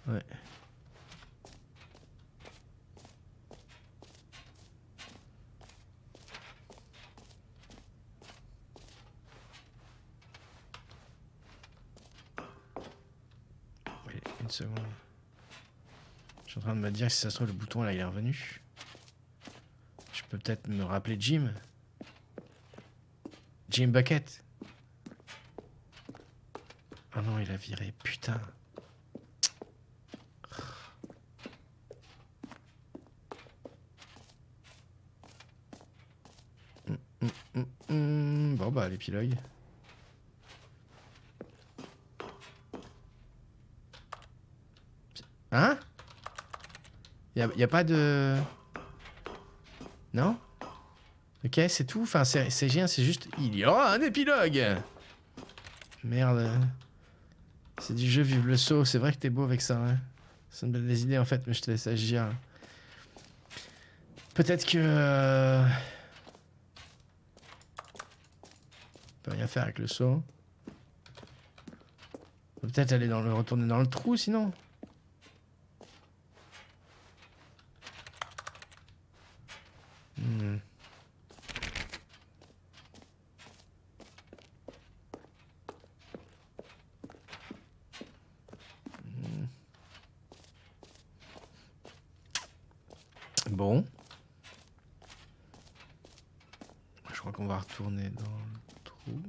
S1: Ouais. Une seconde. Je suis en train de me dire que si ça se trouve le bouton là il est revenu. Je peux peut-être me rappeler Jim. Jim Bucket. Ah non, il a viré, putain. Bon bah l'épilogue. Hein? Y a pas de... Non? Ok, c'est tout. Enfin, c'est rien, c'est juste... Il y aura un épilogue! Merde. C'est du jeu, vive le saut. C'est vrai que t'es beau avec ça, hein. Ça me donne des idées, en fait, mais je te laisse agir. Peut-être que... On peut rien faire avec le saut. On peut peut-être aller retourner dans le trou, sinon. Bon. Je crois qu'on va retourner dans le trou.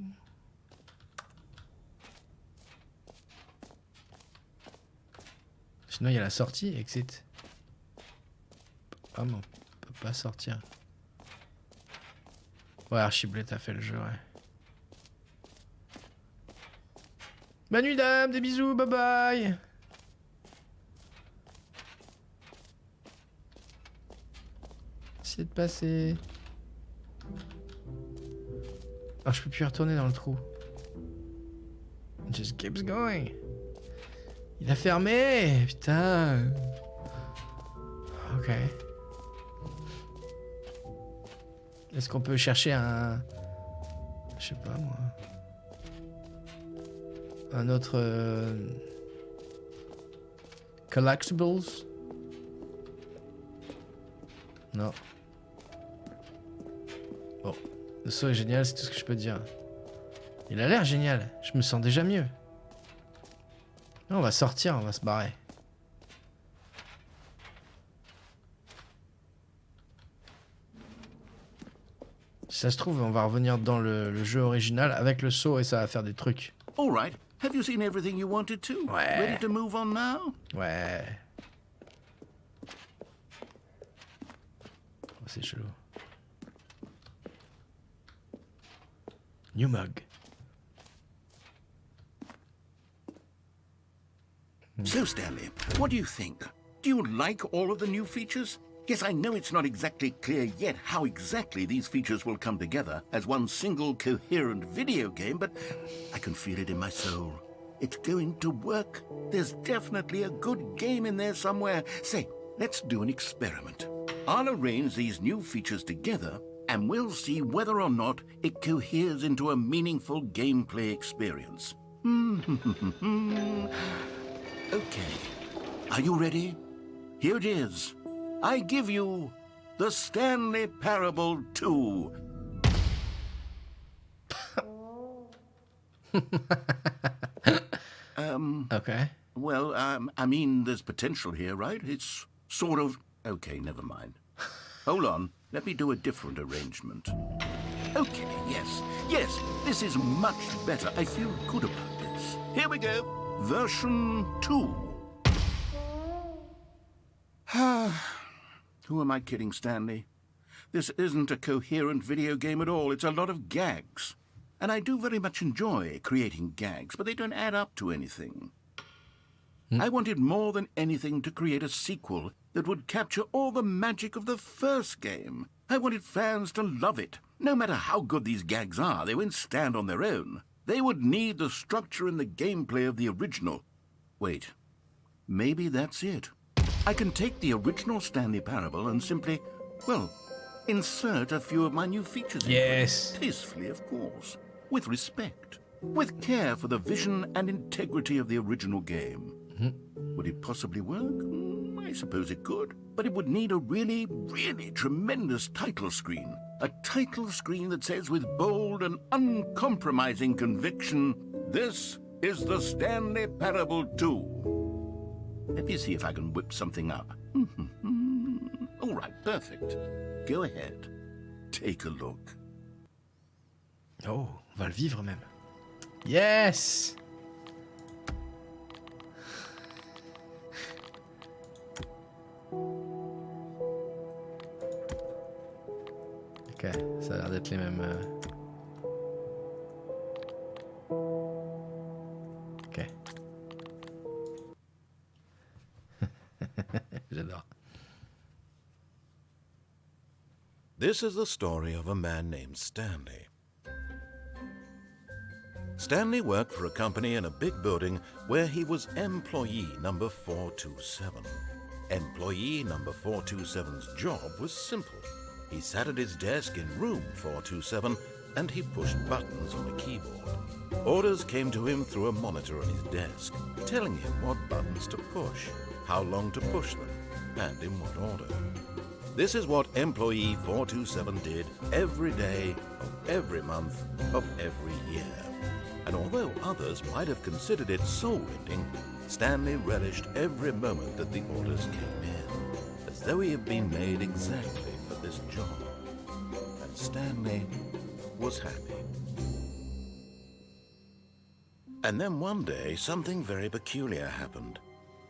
S1: Sinon, il y a la sortie, exit. Ah, mais on peut pas sortir. Ouais, Archibald a fait le jeu, ouais. Bonne nuit, dame, des bisous, bye bye. Essayez de passer. Ah, je peux plus retourner dans le trou. It just keeps going. Il a fermé, putain. Ok. Est-ce qu'on peut chercher un... Je sais pas moi. Un autre... Collectibles? Non. Bon. Le saut est génial, c'est tout ce que je peux dire. Il a l'air génial. Je me sens déjà mieux. Non, on va sortir, on va se barrer. Si ça se trouve, on va revenir dans le jeu original avec le saut et ça va faire des trucs.
S3: All right. Have you seen everything you wanted to?
S1: Ouais.
S3: Ready to move on now?
S1: Ouais. c'est chelou. New mug.
S3: So, Stanley, what do you think? Do you like all of the new features? Yes, I know it's not exactly clear yet how exactly these features will come together as one single coherent video game, but I can feel it in my soul. It's going to work. There's definitely a good game in there somewhere. Say, let's do an experiment. I'll arrange these new features together, and we'll see whether or not it coheres into a meaningful gameplay experience. Okay. Are you ready? Here it is. I give you the Stanley Parable 2.
S1: Okay.
S3: Well, I mean, there's potential here, right? It's sort of... Okay, never mind. Hold on. Let me do a different arrangement. Okay, yes, this is much better. I feel good about this. Here we go. Version 2. Who am I kidding, Stanley? This isn't a coherent video game at all. It's a lot of gags. And I do very much enjoy creating gags, but they don't add up to anything. I wanted more than anything to create a sequel that would capture all the magic of the first game. I wanted fans to love it. No matter how good these gags are, they won't stand on their own. They would need the structure and the gameplay of the original. Wait, maybe that's it. I can take the original Stanley Parable and simply, well, insert a few of my new features.
S1: Yes.
S3: Tastefully, of course. With respect. With care for the vision and integrity of the original game. Would it possibly work? I suppose it could. But it would need a really, really tremendous title screen. A title screen that says with bold and uncompromising conviction, "This is the Stanley Parable 2. Let me see if I can whip something up. All right, perfect. Go ahead. Take a look.
S1: Oh, on va le vivre même. Yes! Ok, ça a l'air d'être les mêmes... Ok. J'adore.
S2: This is the story of a man named Stanley. Stanley worked for a company in a big building where he was employee number 427. Employee number 427's job was simple. He sat at his desk in room 427 and he pushed buttons on a keyboard. Orders came to him through a monitor on his desk, telling him what buttons to push, how long to push them, and in what order. This is what employee 427 did every day of every month of every year. And although others might have considered it soul-rending, Stanley relished every moment that the orders came in, as though he had been made exactly for this job. And Stanley was happy. And then one day, something very peculiar happened.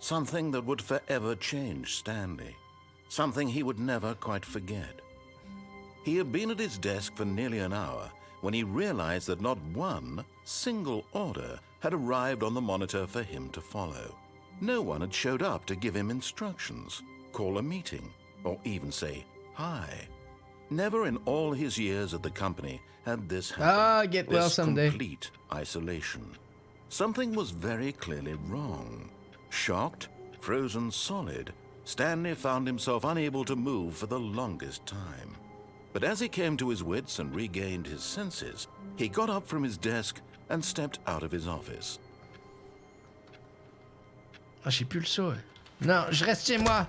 S2: Something that would forever change Stanley. Something he would never quite forget. He had been at his desk for nearly an hour when he realized that not one single order had arrived on the monitor for him to follow. No one had showed up to give him instructions, call a meeting, or even say hi. Never in all his years at the company had this happened.
S1: Get well someday.
S2: Complete isolation. Something was very clearly wrong. Shocked, frozen solid, Stanley found himself unable to move for the longest time. But as he came to his wits and regained his senses, he got up from his desk and stepped out of his office.
S1: Ah, j'ai plus le saut. Non, je reste chez moi.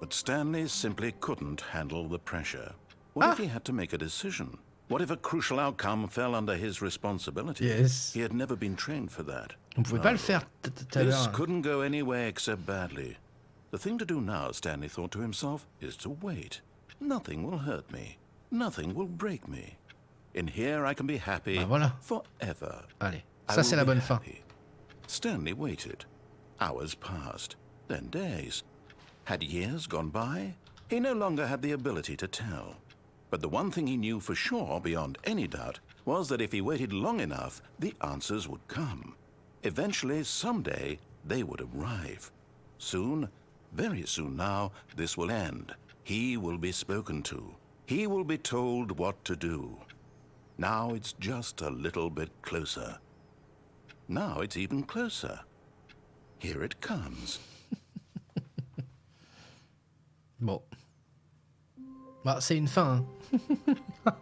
S3: But Stanley simply couldn't handle the pressure. What if he had to make a decision? What if a crucial outcome fell under his responsibility?
S1: Yes.
S3: He had never been trained for that.
S1: On pouvait pas le faire tout à
S3: This
S1: l'heure.
S3: couldn't go anywhere except badly. The thing to do now, Stanley thought to himself, is to wait. Nothing will hurt me. Nothing will break me. In here I can be happy
S1: voilà.
S3: forever.
S1: Allez,
S3: I
S1: ça
S3: will
S1: c'est la
S3: be
S1: bonne fin.
S3: happy. Stanley waited. Hours passed, then days. Had years gone by? He no longer had the ability to tell. But the one thing he knew for sure, beyond any doubt, was that if he waited long enough, the answers would come. Eventually, someday, they would arrive. Soon, very soon now, this will end. He will be spoken to. He will be told what to do. Now it's just a little bit closer. Now it's even closer. Here it comes.
S1: Bon. Bah, c'est une fin. Hein.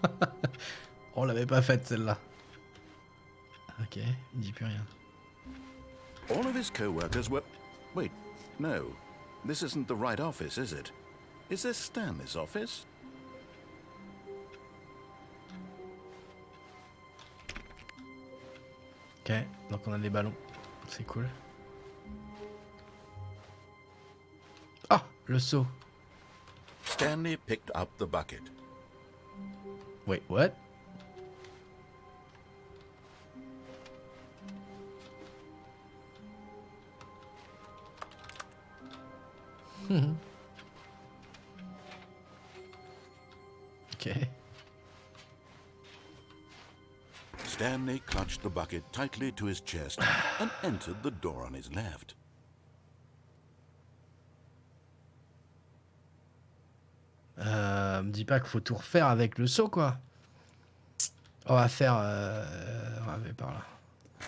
S1: On l'avait pas faite celle-là. Ok, il dit plus rien.
S3: All of his co-workers were... Wait, no. This isn't the right office, is it? Is this Stanley's office?
S1: Ok, donc on a des ballons. C'est cool. Ah, le seau.
S3: Stanley picked up the bucket.
S1: Wait, what? Okay.
S3: Stanley clutched the bucket tightly to his chest and entered the door on his left.
S1: Me dis pas qu'il faut tout refaire avec le seau, quoi. On va faire... on va aller par là.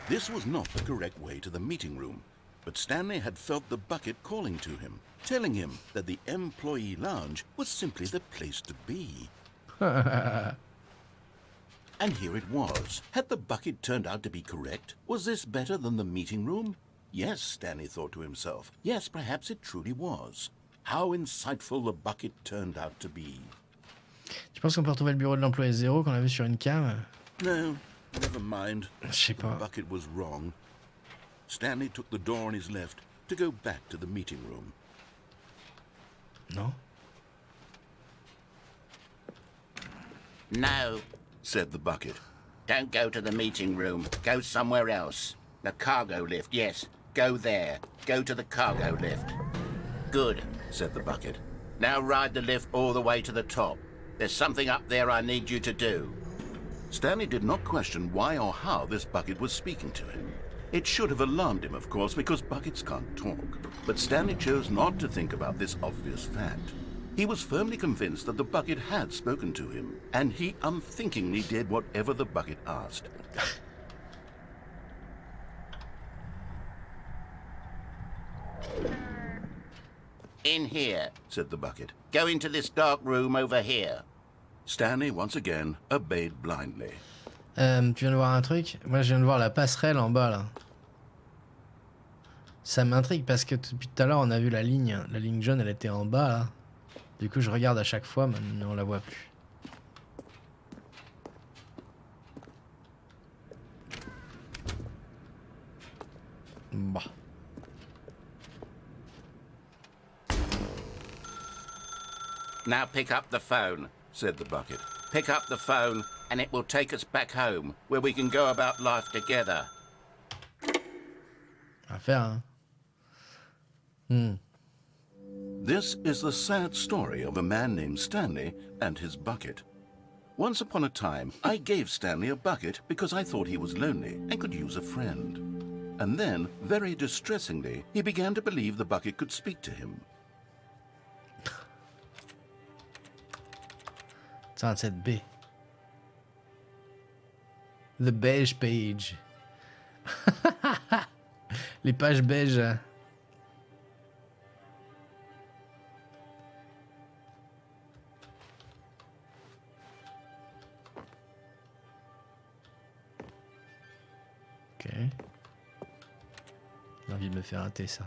S3: This was not the correct way to the meeting room, but Stanley had felt the bucket calling to him, telling him that the employee lounge was simply the place to be. And here it was. Had the bucket turned out to be correct? Was this better than the meeting room? Yes, Stanley thought to himself. Yes, perhaps it truly was. How insightful the bucket turned out to be.
S1: Tu penses qu'on peut retrouver le bureau de l'employé 0 qu'on a vu sur une cam?
S3: No, never mind.
S1: Je sais
S3: The
S1: pas.
S3: bucket was wrong. Stanley took the door on his left to go back to the meeting room.
S1: Non?
S4: No,
S3: Said the bucket.
S4: don't go to the meeting room. Go somewhere else. The cargo lift, yes. Go there. Go to the cargo lift. Good,
S3: Said the bucket.
S4: now ride the lift all the way to the top. There's something up there I need you to do.
S3: Stanley did not question why or how this bucket was speaking to him. It should have alarmed him, of course, because buckets can't talk. But Stanley chose not to think about this obvious fact. He was firmly convinced that the bucket had spoken to him, and he unthinkingly did whatever the bucket asked.
S4: In here.
S3: Said the bucket.
S4: Go into this dark room over here.
S3: Stanley, once again, obeyed blindly.
S1: Tu viens de voir un truc? Moi, je viens de voir la passerelle en bas, là. Ça m'intrigue parce que depuis tout à l'heure, on a vu la ligne jaune, elle était en bas, là. Du coup, je regarde à chaque fois, mais on la voit plus. Bah.
S4: Now pick up the phone.
S3: Said the bucket.
S4: Pick up the phone and it will take us back home, where we can go about life together.
S1: À faire, hein.
S3: This is the sad story of a man named Stanley and his bucket. Once upon a time, I gave Stanley a bucket because I thought he was lonely and could use a friend. And then, very distressingly, he began to believe the bucket could speak to him.
S1: Sunset B. The beige page. Les pages beiges. Ok. J'ai envie de me faire un thé, ça.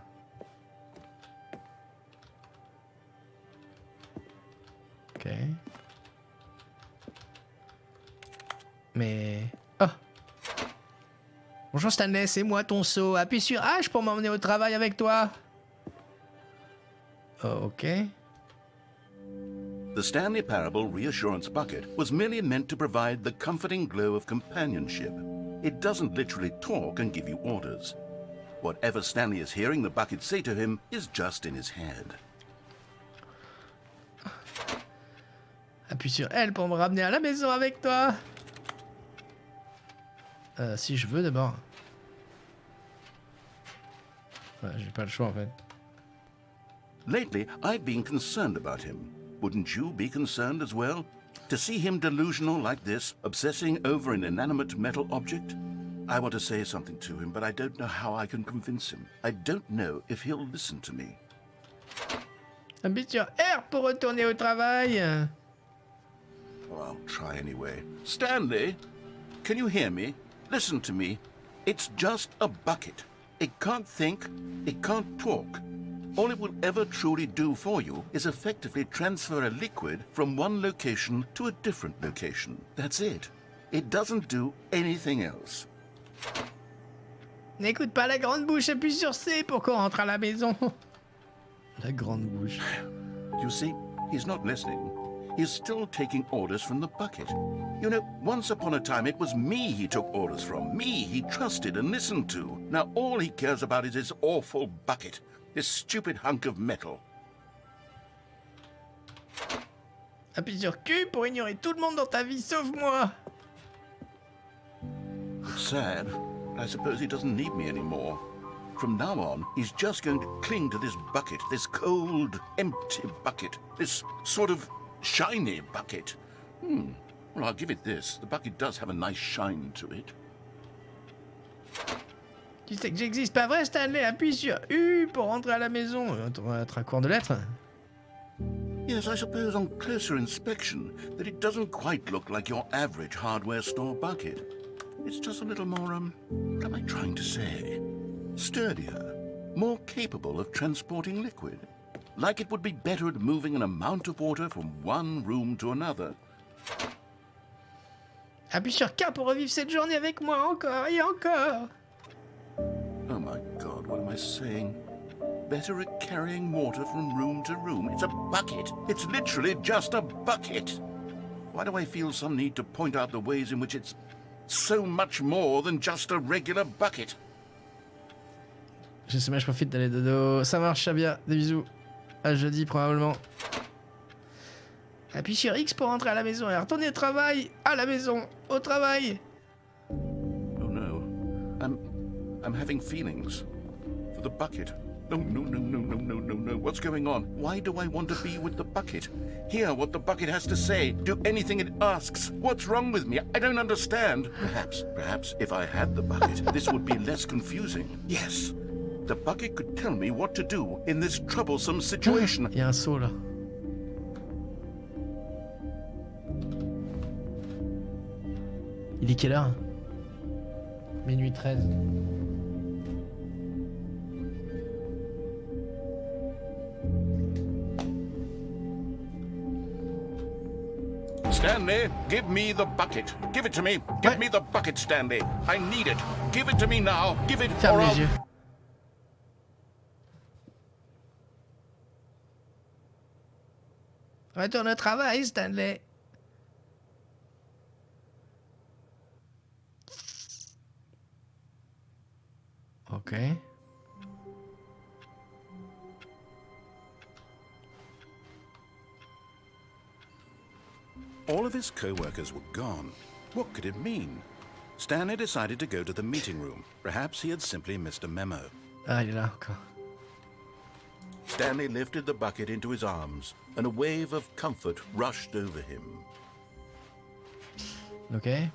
S1: Ok. Mais... Ah! Bonjour Stanley, c'est moi ton seau. Appuie sur H pour m'emmener au travail avec toi. Oh, ok.
S3: The Stanley Parable Reassurance Bucket was merely meant to provide the comforting glow of companionship. It doesn't literally talk and give you orders. Whatever Stanley is hearing the bucket say to him is just in his head.
S1: Appuie sur L pour me ramener à la maison avec toi. Si je veux d'abord. Ouais, j'ai pas le choix en fait.
S3: Lately, I've been concerned about him. Wouldn't you be concerned as well? To see him delusional like this, obsessing over an inanimate metal object? I want to say something to him, but I don't know how I can convince him. I don't know if he'll listen to me.
S1: Appuie sur R pour retourner au travail.
S3: Oh, I'll try anyway. Stanley, can you hear me? Listen to me. It's just a bucket. It can't think, it can't talk. All it will ever truly do for you is effectively transfer a liquid from one location to a different location. That's it. It doesn't do anything else.
S1: N'écoute pas la grande bouche, appuie sur C pour qu'on rentre à la maison. La grande bouche.
S3: You see, he's not listening. He's still taking orders from the bucket. You know, once upon a time it was me he took orders from. Me he trusted and listened to. Now all he cares about is his awful bucket. This stupid hunk of metal.
S1: Appuie sur Q pour ignorer tout le monde dans ta vie, sauf moi.
S3: It's sad, but I suppose he doesn't need me anymore. From now on, he's just going to cling to this bucket, this cold, empty bucket, this sort of shiny bucket. Well, I'll give it this. The bucket does have a nice shine to it.
S1: Tu sais que j'existe pas vrai, Stanley. Appuie sur U pour rentrer à la maison. On va être à court de lettres.
S3: Yes, I suppose on closer inspection that it doesn't quite look like your average hardware store bucket. It's just a little more, what am I trying to say? Sturdier, more capable of transporting liquid. Like it would be better at moving an amount of water from one room to another.
S1: Appuie sur K pour revivre cette journée avec moi encore et encore.
S3: Oh my God, what am I saying? Better at carrying water from room to room. It's a bucket. It's literally just a bucket. Why do I feel some need to point out the ways in which it's so much more than just a regular bucket?
S1: Je sais, mais je profite d'aller dodo. Ça marche, Shabia. Des bisous. À jeudi, probablement. Appuie sur X pour rentrer à la maison et retourner au travail. À la maison. Au travail.
S3: Oh no. I'm having feelings. For the bucket. No. What's going on? Why do I want to be with the bucket? Hear what the bucket has to say. Do anything it asks. What's wrong with me? I don't understand. Perhaps if I had the bucket, this would be less confusing. Yes. The bucket could tell me what to do in this troublesome situation.
S1: Il y a un saut là. Il est quelle heure? Minuit 13.
S3: Stanley, give me the bucket. Give it to me. Give me the bucket, Stanley. I need it. Give it to me now. Give it
S1: Ferme
S3: or
S1: les
S3: I'll...
S1: yeux. Retourne au travail, Stanley. Ok.
S2: All of his co-workers were gone. What could it mean? Stanley decided to go to the meeting room. Perhaps he had simply missed a memo.
S1: Ah, il est là encore.
S2: Stanley lifted the bucket into his arms, and a wave of comfort rushed over him.
S1: Ok.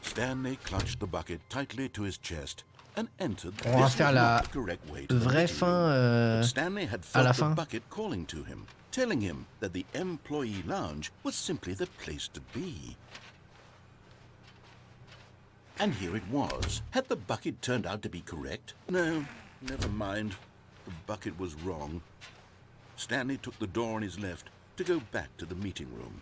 S2: Stanley clutched the bucket tightly to his chest and entered.
S1: On va
S2: This
S1: faire
S2: was
S1: la
S2: not the correct way to the
S1: vraie
S2: meeting
S1: fin
S2: room. But Stanley had
S1: à la
S2: felt the
S1: fin.
S2: bucket calling to him, telling him that the employee lounge was simply the place to be. And here it was. Had the bucket turned out to be correct? No, never mind. The bucket was wrong. Stanley took the door on his left to go back to the meeting room.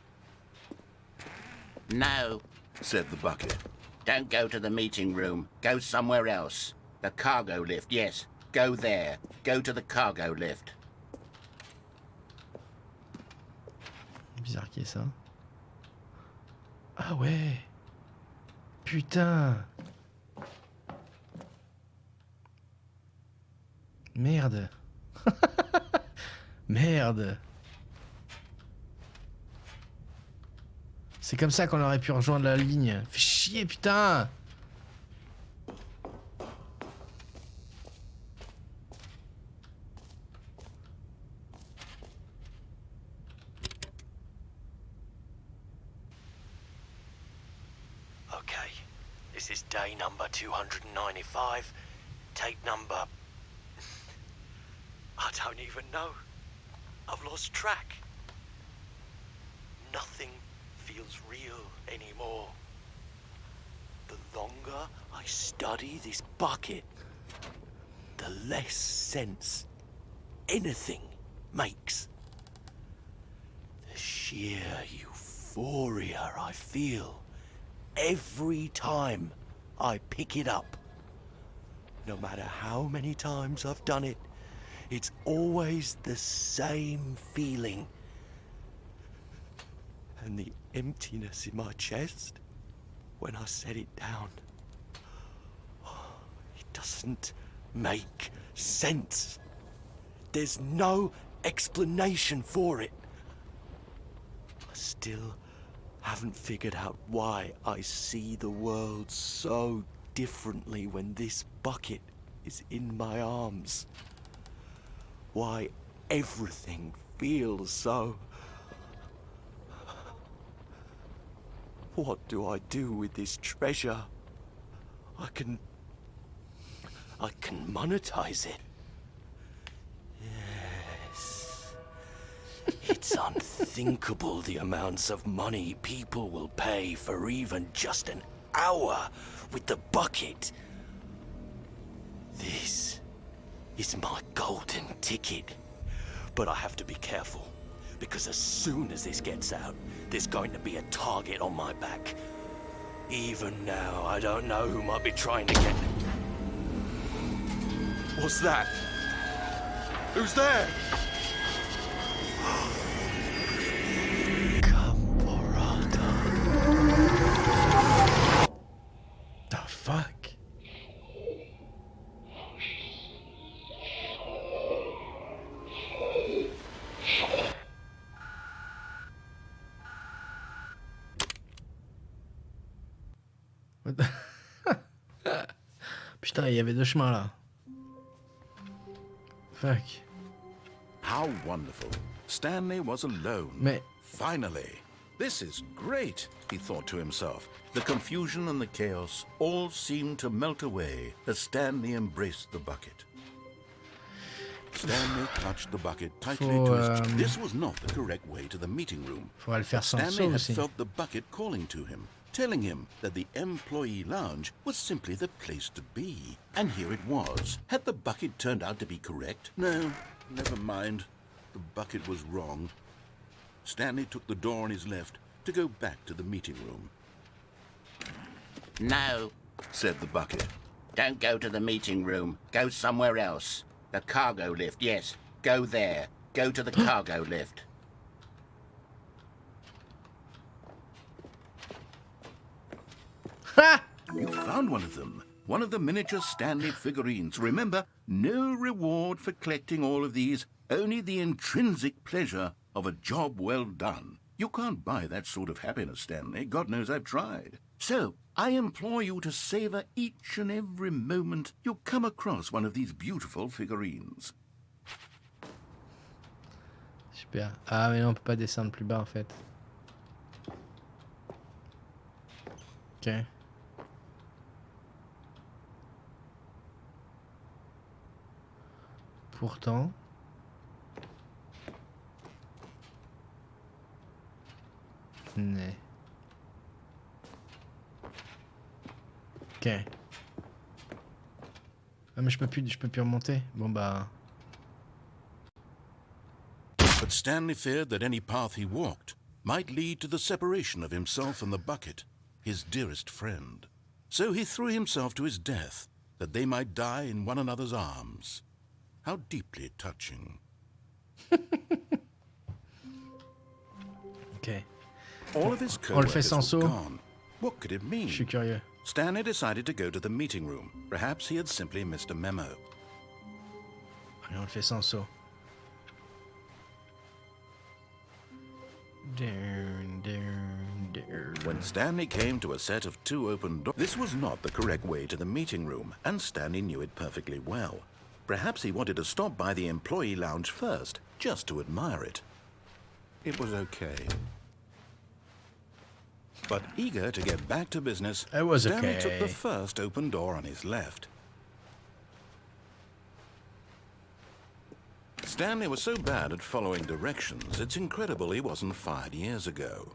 S4: No,
S3: said the bucket.
S4: don't go to the meeting room. Go somewhere else. The cargo lift, yes. Go there. Go to the cargo lift.
S1: Bizarre qui est ça. Ah ouais. Putain. Merde. Merde. C'est comme ça qu'on aurait pu rejoindre la ligne. Fais chier, putain!
S5: Okay, this is day number 295. Tape number... I don't even know. I've lost track. Nothing feels real anymore. The longer I study this bucket, the less sense anything makes. The sheer euphoria I feel every time I pick it up. No matter how many times I've done it, it's always the same feeling. And the emptiness in my chest when I set it down. It doesn't make sense. There's no explanation for it. I still haven't figured out why I see the world so differently when this bucket is in my arms. Why everything feels so... What do I do with this treasure? I can monetize it. Yes. It's unthinkable the amounts of money people will pay for even just an hour with the bucket. This is my golden ticket. But I have to be careful, because as soon as this gets out, there's going to be a target on my back. Even now, I don't know who might be trying to get... What's that? Who's there? Caporata.
S1: The fuck? What the- Putain, il y avait deux chemins là. Fuck.
S3: How wonderful. Stanley was alone.
S1: Mais
S3: Finally. This is great, he thought to himself. The confusion and the chaos all seemed to melt away as Stanley embraced the bucket. Stanley clutched the bucket tightly to his chest. This was not the correct way to the meeting room.
S1: faudra le faire sans
S3: Stanley
S1: saut
S3: had
S1: aussi.
S3: felt the bucket calling to him, telling him that the employee lounge was simply the place to be. And here it was. Had the bucket turned out to be correct? No, never mind. The bucket was wrong. Stanley took the door on his left to go back to the meeting room.
S4: No,
S3: Said the bucket.
S4: don't go to the meeting room. Go somewhere else. The cargo lift, yes. Go there. Go to the cargo lift.
S1: Ha!
S3: You found one of them. One of the miniature Stanley figurines. Remember, no reward for collecting all of these, only the intrinsic pleasure of a job well done. You can't buy that sort of happiness, Stanley. God knows I've tried. So, I implore you to savor each and every moment you come across one of these beautiful figurines.
S1: Super. Ah mais non, on peut pas descendre plus bas en fait. Ok. Pourtant... Mais... Ok. Ah mais je peux plus remonter. Bon bah...
S3: But Stanley feared that any path he walked might lead to the separation of himself and the bucket, his dearest friend. So he threw himself to his death, that they might die in one another's arms. How deeply touching.
S1: Ok.
S3: All of his
S1: On le fait
S3: co-workers
S1: sans
S3: were
S1: saut.
S3: gone. What could it mean?
S1: Je suis curieux.
S3: Stanley decided to go to the meeting room. Perhaps he had simply missed a memo.
S1: Allez, on le fait sans saut. Down, down, down.
S3: When Stanley came to a set of 2 open doors, this was not the correct way to the meeting room, and Stanley knew it perfectly well. Perhaps he wanted to stop by the employee lounge first, just to admire it. It was okay. But eager to get back to business,
S1: It was
S3: Stanley
S1: okay.
S3: took the first open door on his left. Stanley was so bad at following directions, it's incredible he wasn't fired years ago.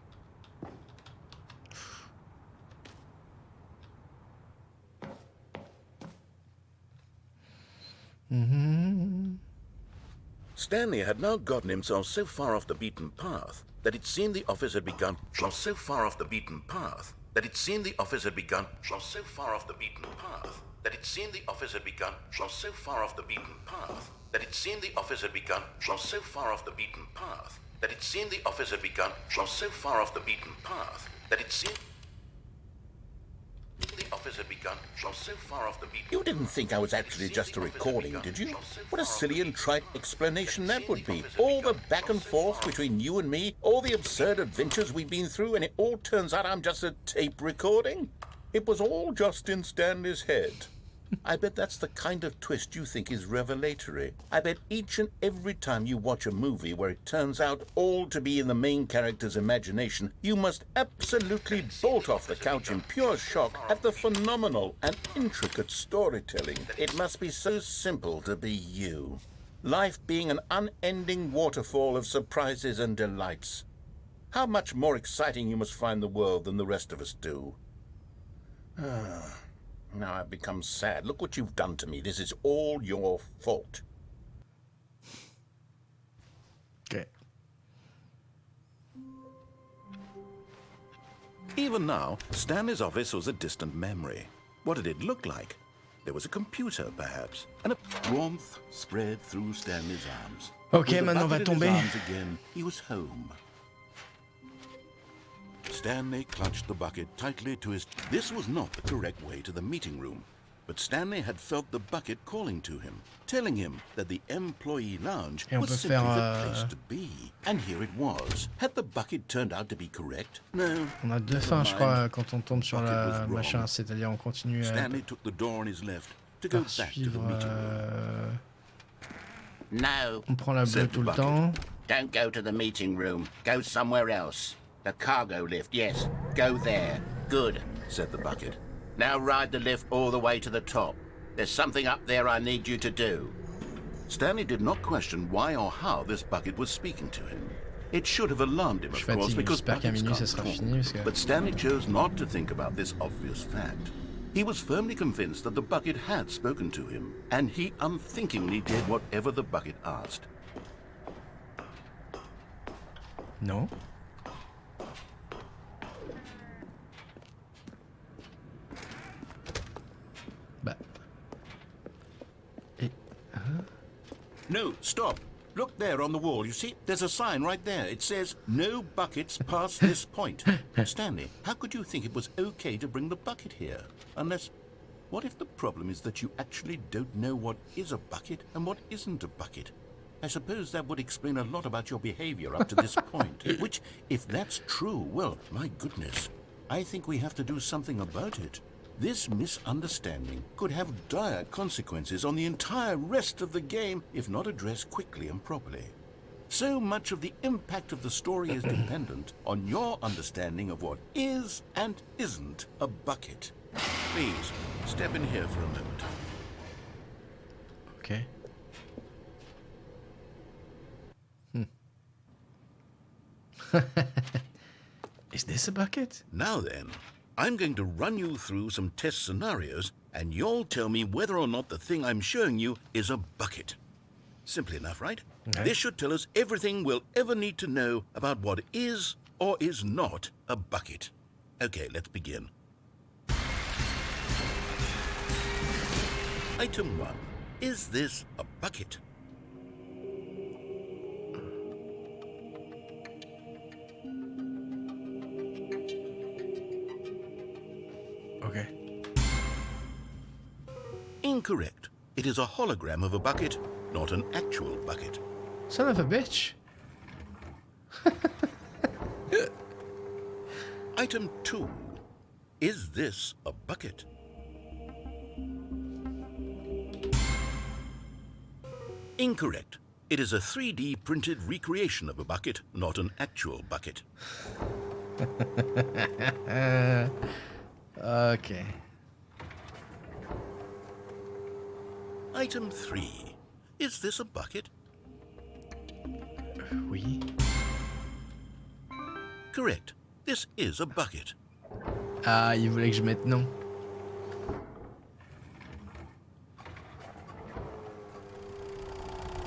S3: Stanley had now gotten himself so far off the beaten path that it seemed the office had begun. So far off the beaten path that it seemed the office had begun. So far off the beaten path that it seemed the office had begun. So far off the beaten path that it seemed the office had begun. So far off the beaten path that it seemed the office had begun. So far off the beaten path that it seemed the office had begun. So far off the beaten.
S4: You didn't think I was actually just a recording, did you? What a silly and trite explanation that would be. All the back and forth between you and me, all the absurd adventures we've been through, and it all turns out I'm just a tape recording? It was all just in Stanley's head. I bet that's the kind of twist you think is revelatory. I bet each and every time you watch a movie where it turns out all to be in the main character's imagination, you must absolutely bolt off the couch in pure shock at the phenomenal and intricate storytelling. It must be so simple to be you. Life being an unending waterfall of surprises and delights. How much more exciting you must find the world than the rest of us do. Now I've become sad. Look what you've done to me. This is all your fault.
S1: Okay.
S3: Even now, Stanley's office was a distant memory. What did it look like? There was a computer, perhaps, and a warmth spread through Stanley's arms.
S1: Ok,
S3: With the
S1: maintenant on va
S3: bucket in his
S1: tomber.
S3: arms again, he was home. Stanley clutched the bucket tightly to his... This was not the correct way to the meeting room, but Stanley had felt the bucket calling to him, telling him that the employee lounge
S1: Et on
S3: was
S1: peut
S3: simply
S1: faire,
S3: the place to be. And here it was. Had the bucket turned out to be correct? No.
S1: On a deux fins, je crois, quand on tombe sur la machin, c'est-à-dire on continue
S3: Stanley took the door on his left to go
S1: par
S3: back to the
S1: suivre.
S3: meeting room.
S4: No,
S1: On prend la bleue
S3: Said
S1: tout le
S3: bucket.
S1: temps.
S4: don't go to the meeting room. Go somewhere else. The cargo lift, yes. Go there. Good.
S3: Said the bucket.
S4: Now ride the lift all the way to the top. There's something up there I need you to do.
S3: Stanley did not question why or how this bucket was speaking to him. It should have alarmed him,
S1: Je
S3: of
S1: suis
S3: course,
S1: fatigué.
S3: because
S1: J'espère qu'à
S3: buckets
S1: minuit, ça
S3: can't
S1: sera
S3: talk.
S1: fini, parce que-
S3: But Stanley chose not to think about this obvious fact. He was firmly convinced that the bucket had spoken to him, and he unthinkingly did whatever the bucket asked.
S1: Non. Bah. Et...
S3: No, stop. Look there on the wall, you see? There's a sign right there. It says, no buckets past this point. Stanley, how could you think it was okay to bring the bucket here? Unless, what if the problem is that you actually don't know what is a bucket and what isn't a bucket? I suppose that would explain a lot about your behavior up to this point. Which, if that's true, well, my goodness, I think we have to do something about it. This misunderstanding could have dire consequences on the entire rest of the game if not addressed quickly and properly. So much of the impact of the story is dependent on your understanding of what is and isn't a bucket. Please, step in here for a moment.
S1: Ok. Is this a bucket?
S3: Now then, I'm going to run you through some test scenarios, and you'll tell me whether or not the thing I'm showing you is a bucket. Simple enough, right?
S1: Okay.
S3: This should tell us everything we'll ever need to know about what is or is not a bucket. Okay, let's begin. Item 1. Is this a bucket?
S1: Ok.
S3: Incorrect. It is a hologram of a bucket, not an actual bucket.
S1: Son of a bitch.
S3: Item 2. Is this a bucket? Incorrect. It is a 3D printed recreation of a bucket, not an actual bucket.
S1: Ok.
S3: Item 3. Is this a bucket?
S1: Oui.
S3: Correct. This is a bucket.
S1: Ah, il voulait que je mette non.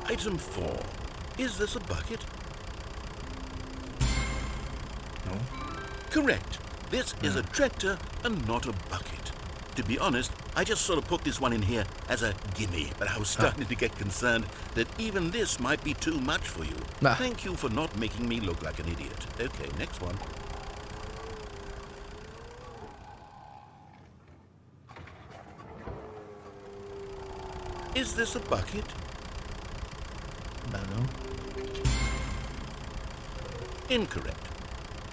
S3: Item 4. Is this a bucket?
S1: No.
S3: Correct. This is a tractor and not a bucket. To be honest, I just sort of put this one in here as a gimme, but I was starting to get concerned that even this might be too much for you.
S1: Bah.
S3: Thank you for not making me look like an idiot. Okay, next one. Is this a bucket?
S1: Bah non.
S3: Incorrect.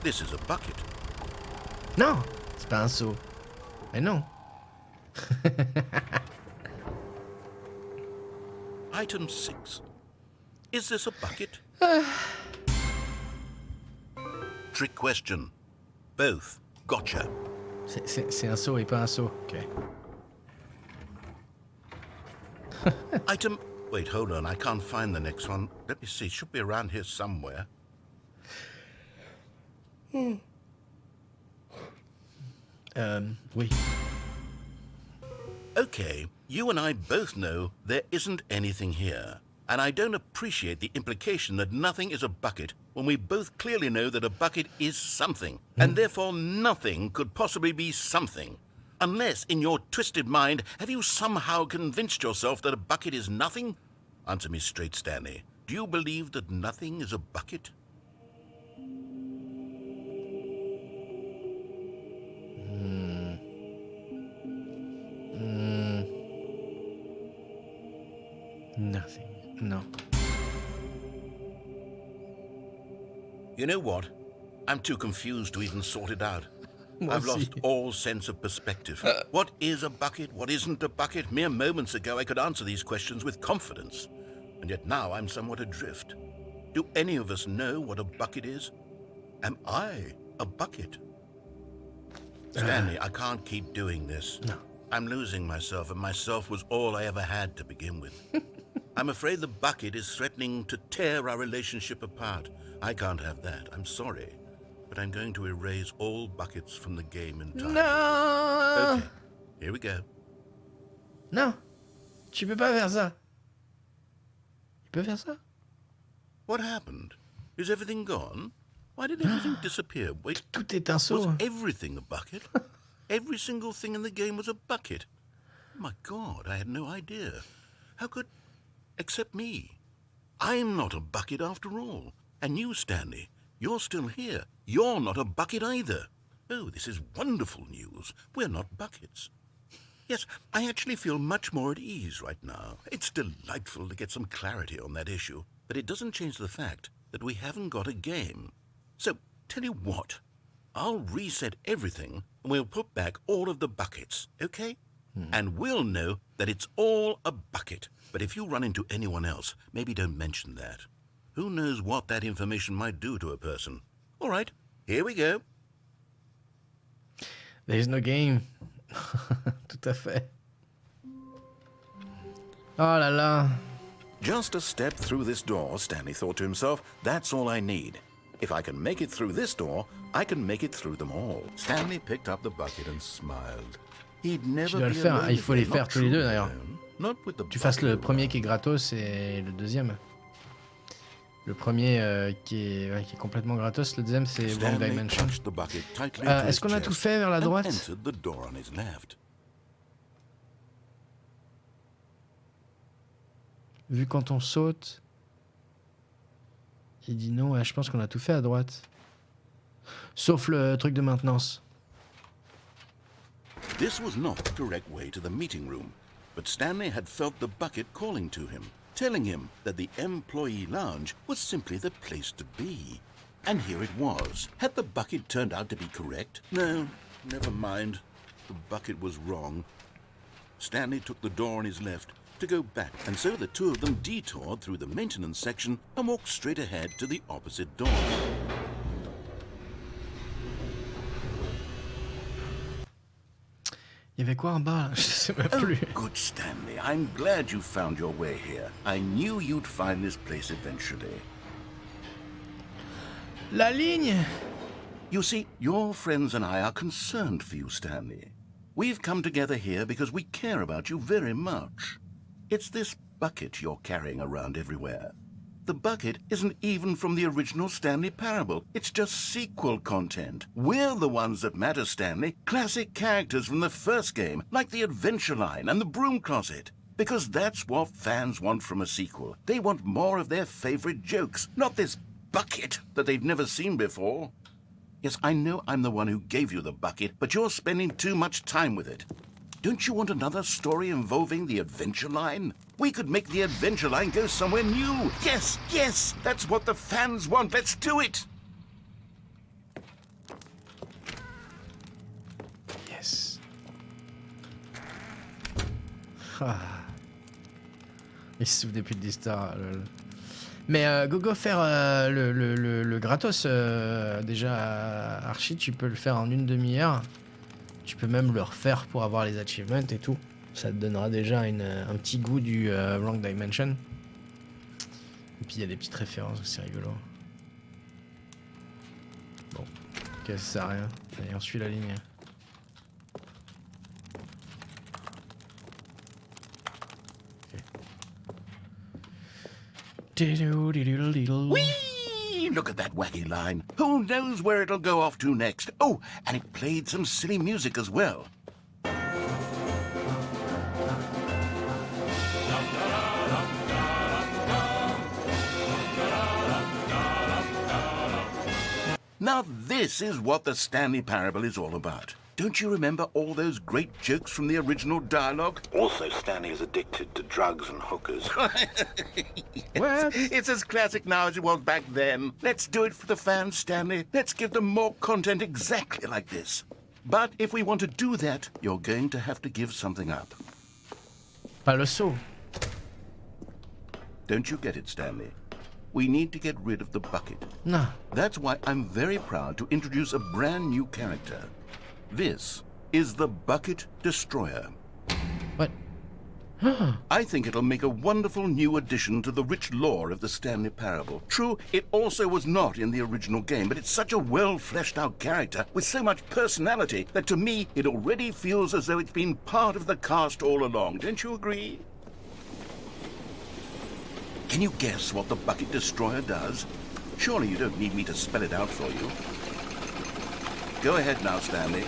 S3: This is a bucket.
S1: Non, c'est pas un seau. Mais non.
S3: Item 6. Is this a bucket? Trick question. Both. Gotcha.
S1: C'est un seau et pas un seau. Ok.
S3: Item... Wait, hold on. I can't find the next one. Let me see. It should be around here somewhere.
S1: Oui.
S3: Okay, you and I both know there isn't anything here. And I don't appreciate the implication that nothing is a bucket when we both clearly know that a bucket is something. And therefore nothing could possibly be something. Unless, in your twisted mind, have you somehow convinced yourself that a bucket is nothing? Answer me straight, Stanley. Do you believe that nothing is a bucket?
S1: Nothing. No.
S3: You know what? I'm too confused to even sort it out.
S1: Moi
S3: I've
S1: aussi.
S3: lost all sense of perspective. What is a bucket? What isn't a bucket? Mere moments ago I could answer these questions with confidence. And yet now I'm somewhat adrift. Do any of us know what a bucket is? Am I a bucket? Stanley, I can't keep doing this.
S1: No.
S3: I'm losing myself, and myself was all I ever had to begin with. I'm afraid the bucket is threatening to tear our relationship apart. I can't have that. I'm sorry. But I'm going to erase all buckets from the game entirely.
S1: Non.
S3: Okay, here we go.
S1: Non. Tu peux pas faire ça. Il peut faire ça?
S3: What happened? Is everything gone? Why did everything disappear? Wait,
S1: Tout est un seau.
S3: was everything a bucket? Every single thing in the game was a bucket. My God, I had no idea. How could... Except me. I'm not a bucket after all. And you, Stanley, you're still here. You're not a bucket either. Oh, this is wonderful news. We're not buckets. Yes, I actually feel much more at ease right now. It's delightful to get some clarity on that issue. But it doesn't change the fact that we haven't got a game. So, tell you what. I'll reset everything and we'll put back all of the buckets, okay? And we'll know that it's all a bucket. But if you run into anyone else, maybe don't mention that. Who knows what that information might do to a person? All right, here we go.
S1: There's no game. Tout à fait. Oh là là.
S3: Just a step through this door, Stanley thought to himself. That's all I need. If I can make it through this door, I can make it through them all. Stanley picked up the bucket and smiled. He'd never
S1: Tu dois le
S3: be
S1: faire.
S3: alone
S1: Il faut
S3: again,
S1: les faire
S3: not
S1: tous les deux
S3: truly
S1: d'ailleurs.
S3: alone. Not with the
S1: Tu fasses le
S3: bucket
S1: premier
S3: alone.
S1: qui est gratos et le deuxième. Le premier qui est complètement gratos, le deuxième c'est Wrong
S3: Stanley
S1: Dimension.
S3: clutched the bucket tightly to
S1: Est-ce
S3: his
S1: qu'on a tout
S3: chest
S1: fait vers la
S3: and
S1: droite?
S3: entered the door on his left.
S1: Vu quand on saute, il dit non, je pense qu'on a tout fait à droite. Sauf le truc de maintenance.
S3: This was not the correct way to the meeting room, but Stanley had felt the bucket calling to him, telling him that the employee lounge was simply the place to be. And here it was. Had the bucket turned out to be correct? No, never mind. The bucket was wrong. Stanley took the door on his left to go back, and so the two of them detoured through the maintenance section and walked straight ahead to the opposite door.
S1: Il y avait quoi en bas? Je sais même plus.
S3: Good Stanley, I'm glad you found your way here. I knew you'd find this place eventually.
S1: La ligne.
S3: You see, your friends and I are concerned for you, Stanley. We've come together here because we care about you very much. It's this bucket you're carrying around everywhere. The bucket isn't even from the original Stanley Parable. It's just sequel content. We're the ones that matter, Stanley. Classic characters from the first game, like the Adventure Line and the Broom Closet. Because that's what fans want from a sequel. They want more of their favorite jokes, not this bucket that they've never seen before. Yes, I know I'm the one who gave you the bucket, but you're spending too much time with it. Don't you want another story involving the Adventure Line? We could make the Adventure Line go somewhere new. Yes, yes, that's what the fans want. Let's do it.
S1: Yes. Ah. Il se souvenait plus de l'histoire. Mais go faire le gratos. Déjà, Archie, tu peux le faire en une demi-heure. Tu peux même le refaire pour avoir les achievements et tout. Ça te donnera déjà un petit goût du Wrong Dimension. Et puis il y a des petites références, c'est rigolo. Bon, ok, ça sert à rien. Allez, on suit la ligne. Okay.
S3: Whee! Look at that wacky line. Who knows where it'll go off to next? Oh, and it played some silly music as well. Now this is what the Stanley Parable is all about. Don't you remember all those great jokes from the original dialogue?
S4: Also, Stanley is addicted to drugs and hookers.
S3: Well, it's as classic now as it was back then. Let's do it for the fans, Stanley. Let's give them more content exactly like this. But if we want to do that, you're going to have to give something up.
S1: Pas le saut.
S3: Don't you get it, Stanley? We need to get rid of the bucket.
S1: Non.
S3: That's why I'm very proud to introduce a brand new character. This is the Bucket Destroyer.
S1: What?
S3: I think it'll make a wonderful new addition to the rich lore of the Stanley Parable. True, it also was not in the original game, but it's such a well-fleshed-out character with so much personality that to me it already feels as though it's been part of the cast all along. Don't you agree? Can you guess what the Bucket Destroyer does? Surely you don't need me to spell it out for you. Go ahead now, Stanley.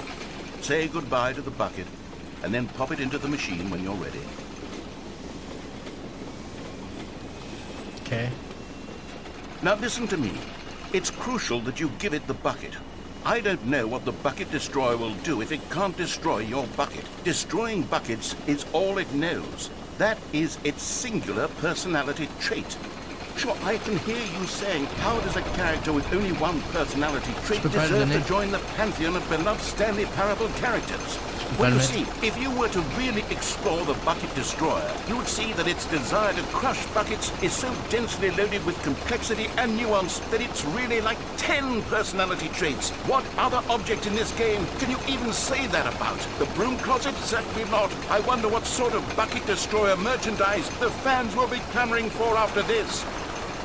S3: Say goodbye to the bucket, and then pop it into the machine when you're ready.
S1: Okay.
S3: Now listen to me. It's crucial that you give it the bucket. I don't know what the Bucket Destroyer will do if it can't destroy your bucket. Destroying buckets is all it knows. That is its singular personality trait. Sure, I can hear you saying, how does a character with only one personality trait deserve to join the pantheon of beloved Stanley Parable characters? Well, you see, if you were to really explore the Bucket Destroyer, you would see that its desire to crush buckets is so densely loaded with complexity and nuance that it's really like 10 personality traits. What other object in this game can you even say that about? The Broom Closet? Certainly not. I wonder what sort of Bucket Destroyer merchandise the fans will be clamoring for after this.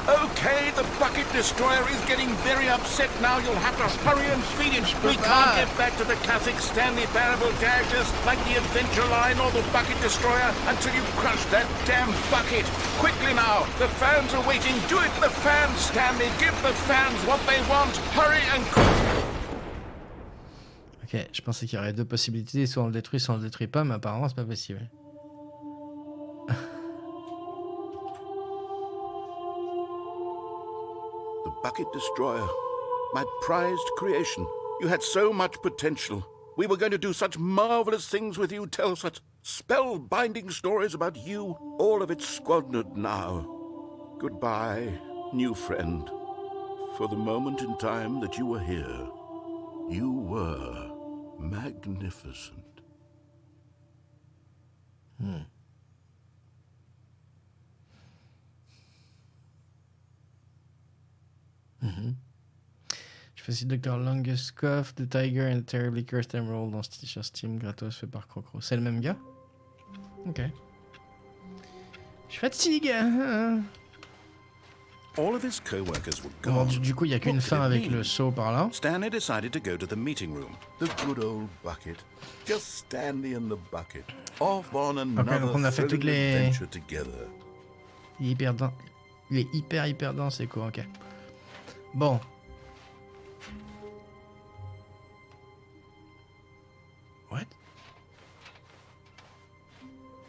S3: Okay, the Bucket Destroyer is getting very upset now. You'll have to hurry and feed him. We can't get back to the classic Stanley Parable characters like the Adventure Line or the Bucket Destroyer until you crush that damn bucket. Quickly now, the fans are waiting. Do it for the fans, Stanley. Give the fans what they want. Hurry and...
S1: Ok, je pensais qu'il y aurait deux possibilités, soit on le détruit, soit on le détruit pas, mais apparemment c'est pas possible.
S3: Bucket Destroyer, my prized creation. You had so much potential. We were going to do such marvelous things with you, tell such spellbinding stories about you. All of it squandered now. Goodbye, new friend. For the moment in time that you were here, you were magnificent.
S1: Je fais aussi Dr. Longest Cough, The Tiger and the Terribly Cursed Emerald sur Steam, gratos, fait par Crocro. C'est le même gars? Ok. Je fatigue.
S3: All of his co-workers were
S1: Bon,
S3: gone.
S1: du coup, il n'y a qu'une
S3: What
S1: fin
S3: did it
S1: avec
S3: mean?
S1: le saut par là.
S3: Stanley decided to go to the meeting room. The good old bucket. Just Stanley and the bucket. Off on another
S1: donc on a fait
S3: thrilling
S1: toutes les-
S3: adventure together.
S1: Il est hyper dense. Il est hyper dense, c'est quoi, ok. Bon. What?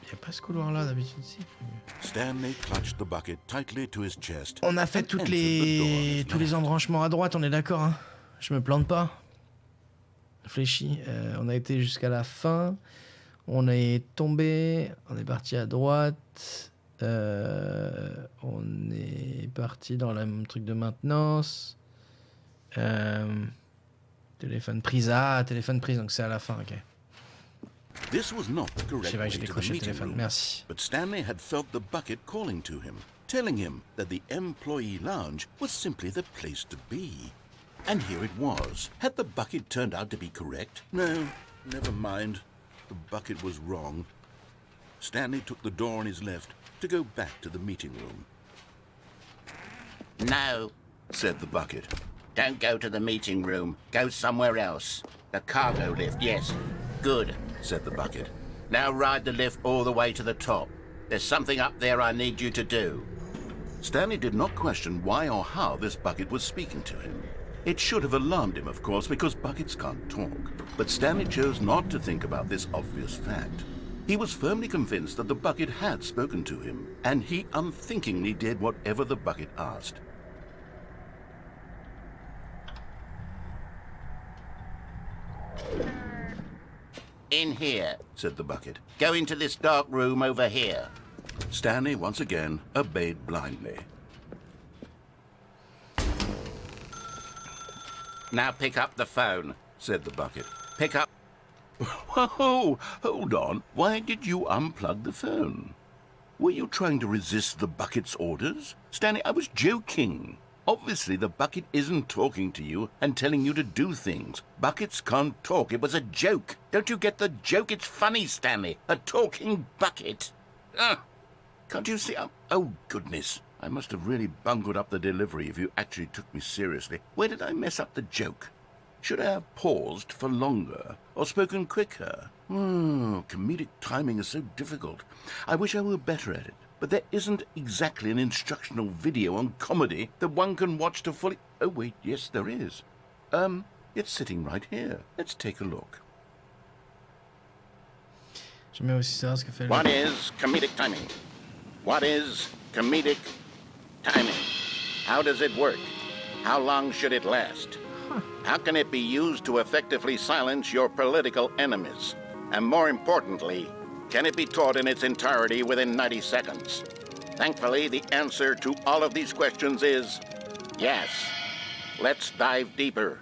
S1: Il n'y a pas ce couloir-là d'habitude ici.
S3: Stanley clutched the bucket tightly to his chest.
S1: On a fait
S3: and
S1: toutes
S3: entered the door on his
S1: tous les
S3: left.
S1: embranchements à droite, on est d'accord, hein. Je me plante pas. Fléchi. On a été jusqu'à la fin. On est tombé. On est parti à droite. On est parti dans le même truc de maintenance. Téléphone prise. Ah, téléphone prise, donc c'est à la fin, ok.
S3: This was not the
S1: Je
S3: correct
S1: sais pas,
S3: way
S1: j'ai
S3: to the
S1: décroché le
S3: meeting
S1: téléphone,
S3: room.
S1: merci.
S3: But Stanley had felt the bucket calling to him, telling him that the employee lounge was simply the place to be. And here it was. Had the bucket turned out to be correct? No, never mind. The bucket was wrong. Stanley took the door on his left to go back to the meeting room.
S4: No,
S3: Said the bucket.
S4: don't go to the meeting room. Go somewhere else. The cargo lift, yes. Good.
S3: Said the bucket.
S4: Now ride the lift all the way to the top. There's something up there I need you to do.
S3: Stanley did not question why or how this bucket was speaking to him. It should have alarmed him, of course, because buckets can't talk. But Stanley chose not to think about this obvious fact. He was firmly convinced that the bucket had spoken to him, and he unthinkingly did whatever the bucket asked.
S4: In here.
S3: Said the bucket.
S4: Go into this dark room over here.
S3: Stanley, once again, obeyed blindly.
S4: Now pick up the phone.
S3: Said the bucket.
S4: Pick up.
S3: Whoa, hold on. Why did you unplug the phone? Were you trying to resist the bucket's orders? Stanley, I was joking. Obviously, the bucket isn't talking to you and telling you to do things. Buckets can't talk. It was a joke.
S4: Don't you get the joke? It's funny, Stanley. A talking bucket.
S3: Can't you see? Oh, goodness. I must have really bungled up the delivery if you actually took me seriously. Where did I mess up the joke? Should I have paused for longer or spoken quicker? Comedic timing is so difficult. I wish I were better at it. But there isn't exactly an instructional video on comedy that one can watch to fully... Oh, wait, yes, there is. It's sitting right here. Let's take a look.
S1: J'aimerais aussi savoir ce que fait
S4: What is comedic timing? What is comedic timing? How does it work? How long should it last? How can it be used to effectively silence your political enemies? And more importantly, can it be taught in its entirety within 90 seconds? Thankfully, the answer to all of these questions is yes. Let's dive deeper.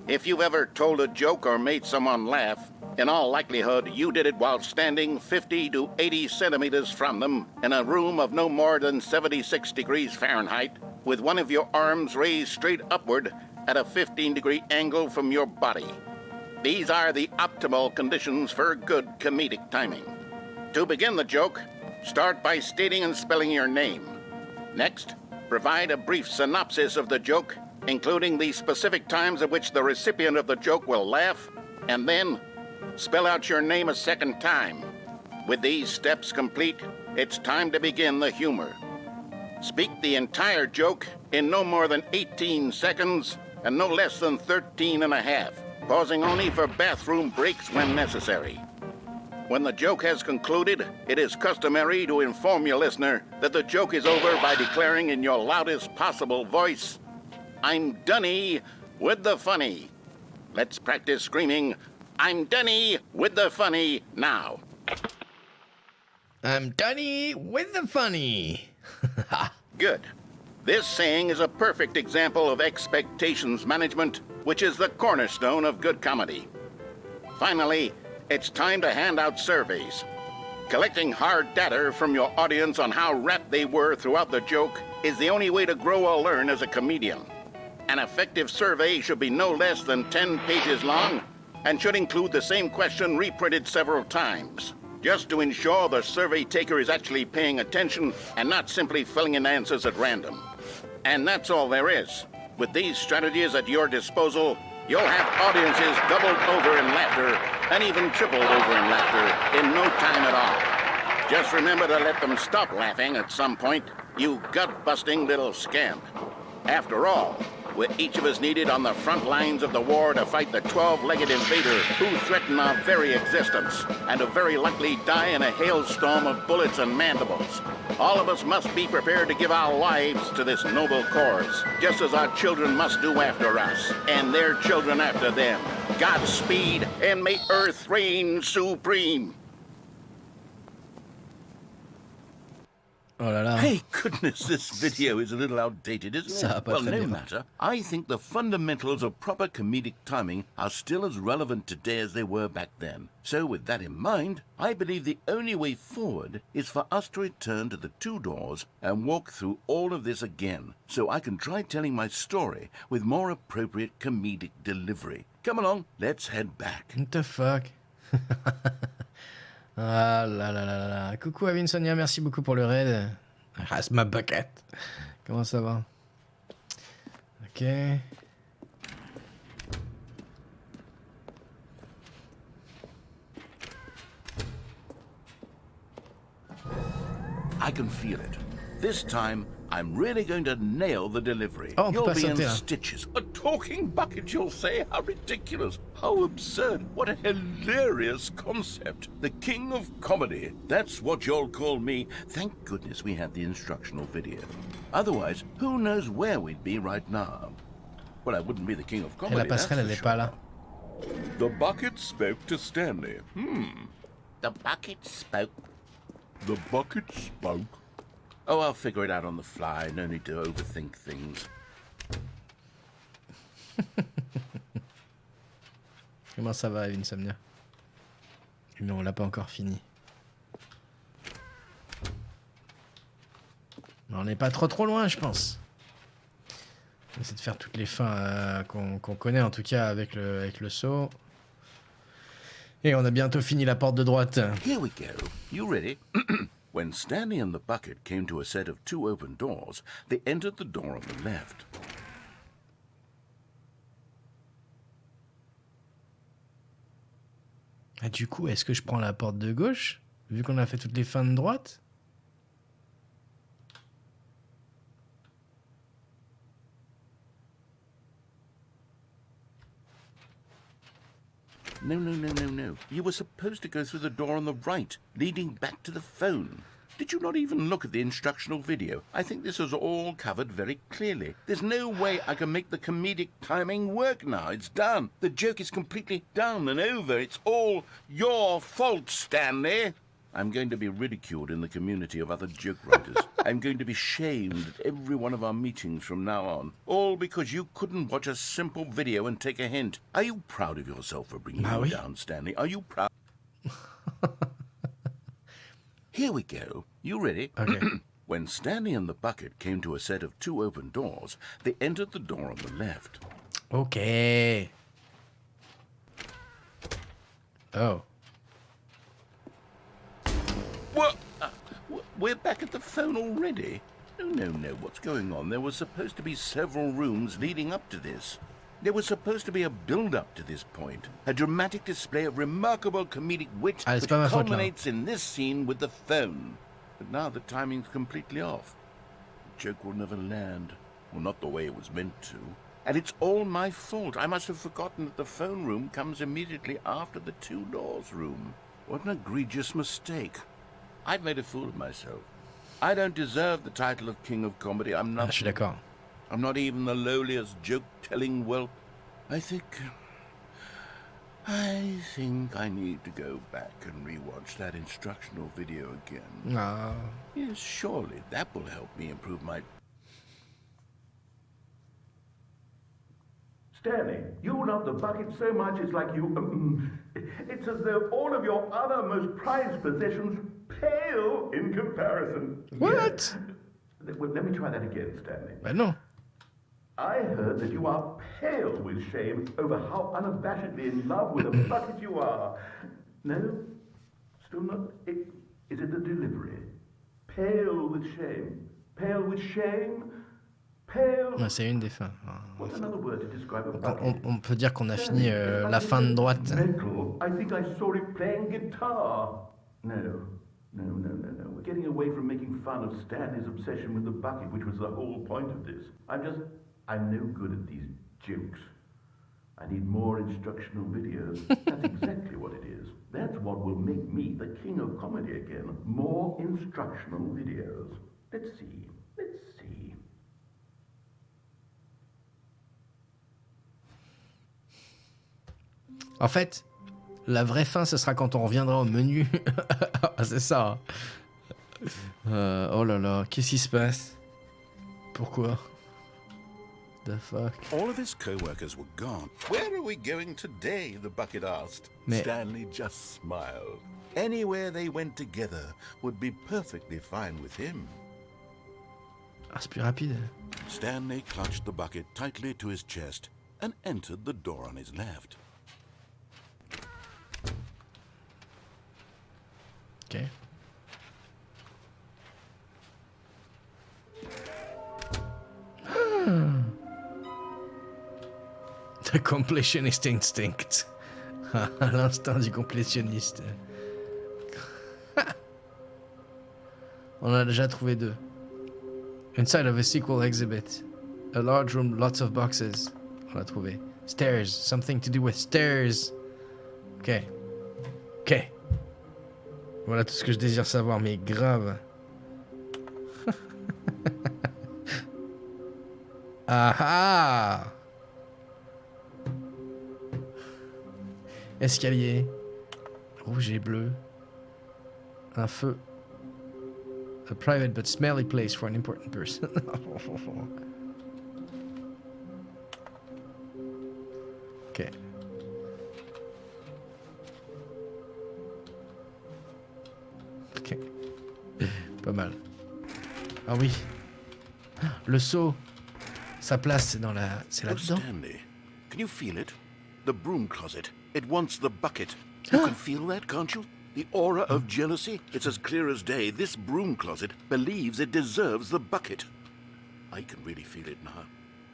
S4: If you've ever told a joke or made someone laugh, in all likelihood, you did it while standing 50 to 80 centimeters from them in a room of no more than 76 degrees Fahrenheit, with one of your arms raised straight upward at a 15-degree angle from your body. These are the optimal conditions for good comedic timing. To begin the joke, start by stating and spelling your name. Next, provide a brief synopsis of the joke, including the specific times at which the recipient of the joke will laugh, and then spell out your name a second time. With these steps complete, it's time to begin the humor. Speak the entire joke in no more than 18 seconds and no less than 13 and a half, pausing only for bathroom breaks when necessary. When the joke has concluded, it is customary to inform your listener that the joke is over by declaring in your loudest possible voice, "I'm Dunny with the funny." Let's practice screaming, "I'm Dunny with the funny" now.
S1: I'm Dunny with the funny.
S4: Good. This saying is a perfect example of expectations management, which is the cornerstone of good comedy. Finally, it's time to hand out surveys. Collecting hard data from your audience on how rapt they were throughout the joke is the only way to grow or learn as a comedian. An effective survey should be no less than 10 pages long and should include the same question reprinted several times, just to ensure the survey taker is actually paying attention and not simply filling in answers at random. And that's all there is. With these strategies at your disposal, you'll have audiences doubled over in laughter and even tripled over in laughter in no time at all. Just remember to let them stop laughing at some point, you gut-busting little scamp. After all, we're each of us needed on the front lines of the war to fight the 12-legged invader who threaten our very existence and who very likely die in a hailstorm of bullets and mandibles. All of us must be prepared to give our lives to this noble cause, just as our children must do after us, and their children after them. Godspeed, and may Earth reign supreme.
S1: Oh là là.
S3: Hey, goodness, this video is a little outdated, isn't
S1: Ça va
S3: it?
S1: pas
S3: Well,
S1: très
S3: no
S1: bien.
S3: matter. I think the fundamentals of proper comedic timing are still as relevant today as they were back then. So with that in mind, I believe the only way forward is for us to return to the two doors and walk through all of this again, so I can try telling my story with more appropriate comedic delivery. Come along, let's head back.
S1: What the fuck? Ah là là là là. Coucou Avin Sonia, merci beaucoup pour le raid. Ah, c'est ma bucket. Comment ça va? Ok.
S3: I can feel it. This time, I'm really going to nail the delivery.
S1: Oh, on peut
S3: You'll
S1: pas
S3: be in
S1: sauter, là.
S3: stitches. A talking bucket, you'll say? How ridiculous. How absurd. What a hilarious concept. The king of comedy. That's what you'll call me. Thank goodness we had the instructional video. Otherwise, who knows where we'd be right now. Well, I wouldn't be the king of
S1: Et
S3: comedy,
S1: la
S3: that's
S1: passerelle,
S3: for
S1: elle est
S3: sure.
S1: pas là.
S3: The bucket spoke to Stanley.
S4: The bucket spoke.
S3: The bucket spoke. Oh, I'll figure it out on the fly. No need to overthink things.
S1: Comment ça va, Avin Sonia? Mais on l'a pas encore fini. Mais on n'est pas trop loin, je pense. On essaie de faire toutes les fins qu'on connaît, en tout cas avec le saut. Et on a bientôt fini la porte de droite.
S3: Here we go. You ready? When Stanley and the bucket came to a set of two open doors, they entered the door on the left.
S1: Ah, du coup, est-ce que je prends la porte de gauche, vu qu'on a fait toutes les fins de droite?
S3: No. You were supposed to go through the door on the right, leading back to the phone. Did you not even look at the instructional video? I think this is all covered very clearly. There's no way I can make the comedic timing work now. It's done. The joke is completely done and over. It's all your fault, Stanley. I'm going to be ridiculed in the community of other joke writers. I'm going to be shamed at every one of our meetings from now on. All because you couldn't watch a simple video and take a hint. Are you proud of yourself for bringing me down, Stanley? Are you proud? Here we go. You ready?
S1: Okay.
S3: When Stanley and the bucket came to a set of two open doors, they entered the door on the left.
S1: Ok. Oh.
S3: What? We're back at the phone already? No. What's going on? There was supposed to be several rooms leading up to this. There was supposed to be a build-up to this point. A dramatic display of remarkable comedic wit
S1: Ah,
S3: which
S1: c'est pas ma faute, là.
S3: culminates in this scene with the phone. But now the timing's completely off. The joke will never land. Well, not the way it was meant to. And it's all my fault. I must have forgotten that the phone room comes immediately after the two doors room. What an egregious mistake. I've made a fool of myself. I don't deserve the title of King of Comedy. I'm
S1: Ah,
S3: not.
S1: je suis d'accord.
S3: I'm not even the lowliest joke-telling whelp. I think I need to go back and rewatch that instructional video again.
S1: Ah.
S3: Yes, surely that will help me improve my...
S6: Stanley, you love the bucket so much it's like you... it's as though all of your other most prized possessions pale in comparison.
S1: What?
S6: Well, let me try that again, Stanley.
S1: Bah non.
S6: I heard that you are pale with shame over how unabashedly in love with a bucket you are. No? Still not? Is it the delivery? Pale with shame. Pale with shame. Pale...
S1: Ouais, c'est une des fins.
S6: What's another word to describe a bucket?
S1: On peut dire qu'on a fini la fin de droite.
S6: Metal. I think I saw it playing guitar. No. We're getting away from making fun of Stanley's obsession with the bucket, which was the whole point of this. I'm no good at these jokes. I need more instructional videos. That's exactly what it is. That's what will make me the king of comedy again. More instructional videos. Let's see.
S1: En fait, la vraie fin, ce sera quand on reviendra au menu. C'est ça. Oh là là, qu'est-ce qui se passe? Pourquoi? The fuck?
S3: All of his co-workers were gone.
S4: Where are we going today? The bucket asked.
S1: Mais
S3: Stanley just smiled.
S4: Anywhere they went together would be perfectly fine with him.
S1: ah, c'est plus rapide.
S3: Stanley clutched the bucket tightly to his chest and entered the door on his left.
S1: Ok. The completionist instinct. L'instinct du complétionniste. On a déjà trouvé deux. Inside of a sequel exhibit. A large room, lots of boxes. On l'a trouvé. Stairs. Something to do with stairs. Ok. Ok. Voilà tout ce que je désire savoir, mais grave. Ah ah! Escalier. Rouge et bleu. Un feu. A private but smelly place for an important person. Ok. Ok. Pas mal. Ah oui. Le seau. Sa place, c'est dans la... C'est
S3: Oh,
S1: là-dedans.
S3: Stanley, can you feel it? The broom closet. It wants the bucket. You can feel that, can't you? The aura of jealousy. It's as clear as day. This broom closet believes it deserves the bucket. I can really feel it now.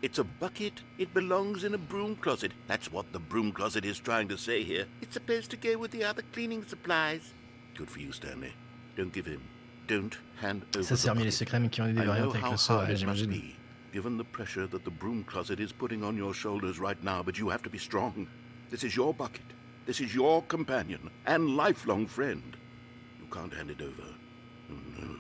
S3: It's a bucket. It belongs in a broom closet. That's what the broom closet is trying to say here. It's supposed to go with the other cleaning supplies. Good for you, Stanley. Don't give in. Don't hand over
S1: Ça, c'est
S3: the
S1: remis les
S3: bucket.
S1: secrets, mais qui ont des
S3: I know
S1: variantes avec
S3: how
S1: le seau,
S3: hard it must
S1: j'imagine.
S3: be, given the pressure that the broom closet is putting on your shoulders right now, but you have to be strong. This is your bucket. This is your companion and lifelong friend. You can't hand it over. Oh no.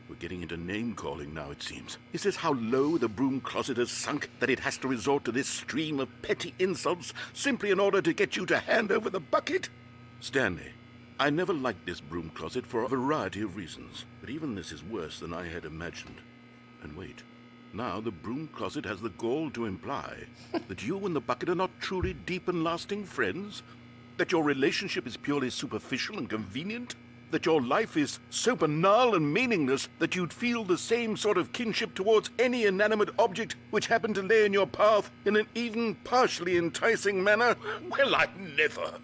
S3: We're getting into name-calling now, it seems. Is this how low the broom closet has sunk, that it has to resort to this stream of petty insults simply in order to get you to hand over the bucket? Stanley, I never liked this broom closet for a variety of reasons, but even this is worse than I had imagined. And wait, now the broom closet has the gall to imply that you and the bucket are not truly deep and lasting friends? That your relationship is purely superficial and convenient? That your life is so banal and meaningless that you'd feel the same sort of kinship towards any inanimate object which happened to lay in your path in an even partially enticing manner? Well, I never.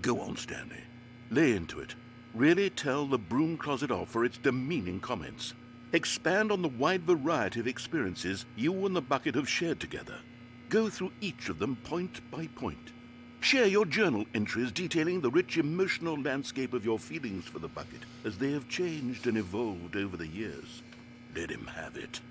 S3: Go on, Stanley. Lay into it. Really tell the broom closet off for its demeaning comments. Expand on the wide variety of experiences you and the bucket have shared together. Go through each of them point by point. Share your journal entries detailing the rich emotional landscape of your feelings for the bucket as they have changed and evolved over the years. Let him have it.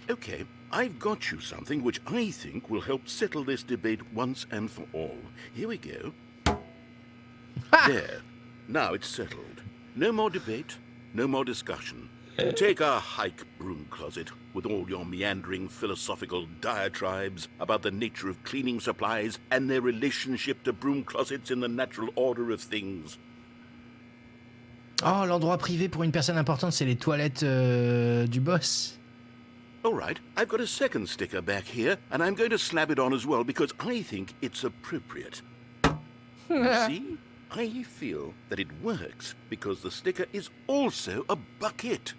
S3: Okay, I've got you something which I think will help settle this debate once and for all. Here we go. There. Now it's settled. No more debate, no more discussion. Take a hike, broom closet, with all your meandering philosophical diatribes about the nature of cleaning supplies and their relationship to broom closets in the natural order of things.
S1: Oh, l'endroit privé pour une personne importante, c'est les toilettes du boss.
S3: All right, I've got a second sticker back here, and I'm going to slap it on as well because I think it's appropriate. You see? I feel that it works because the sticker is also a bucket.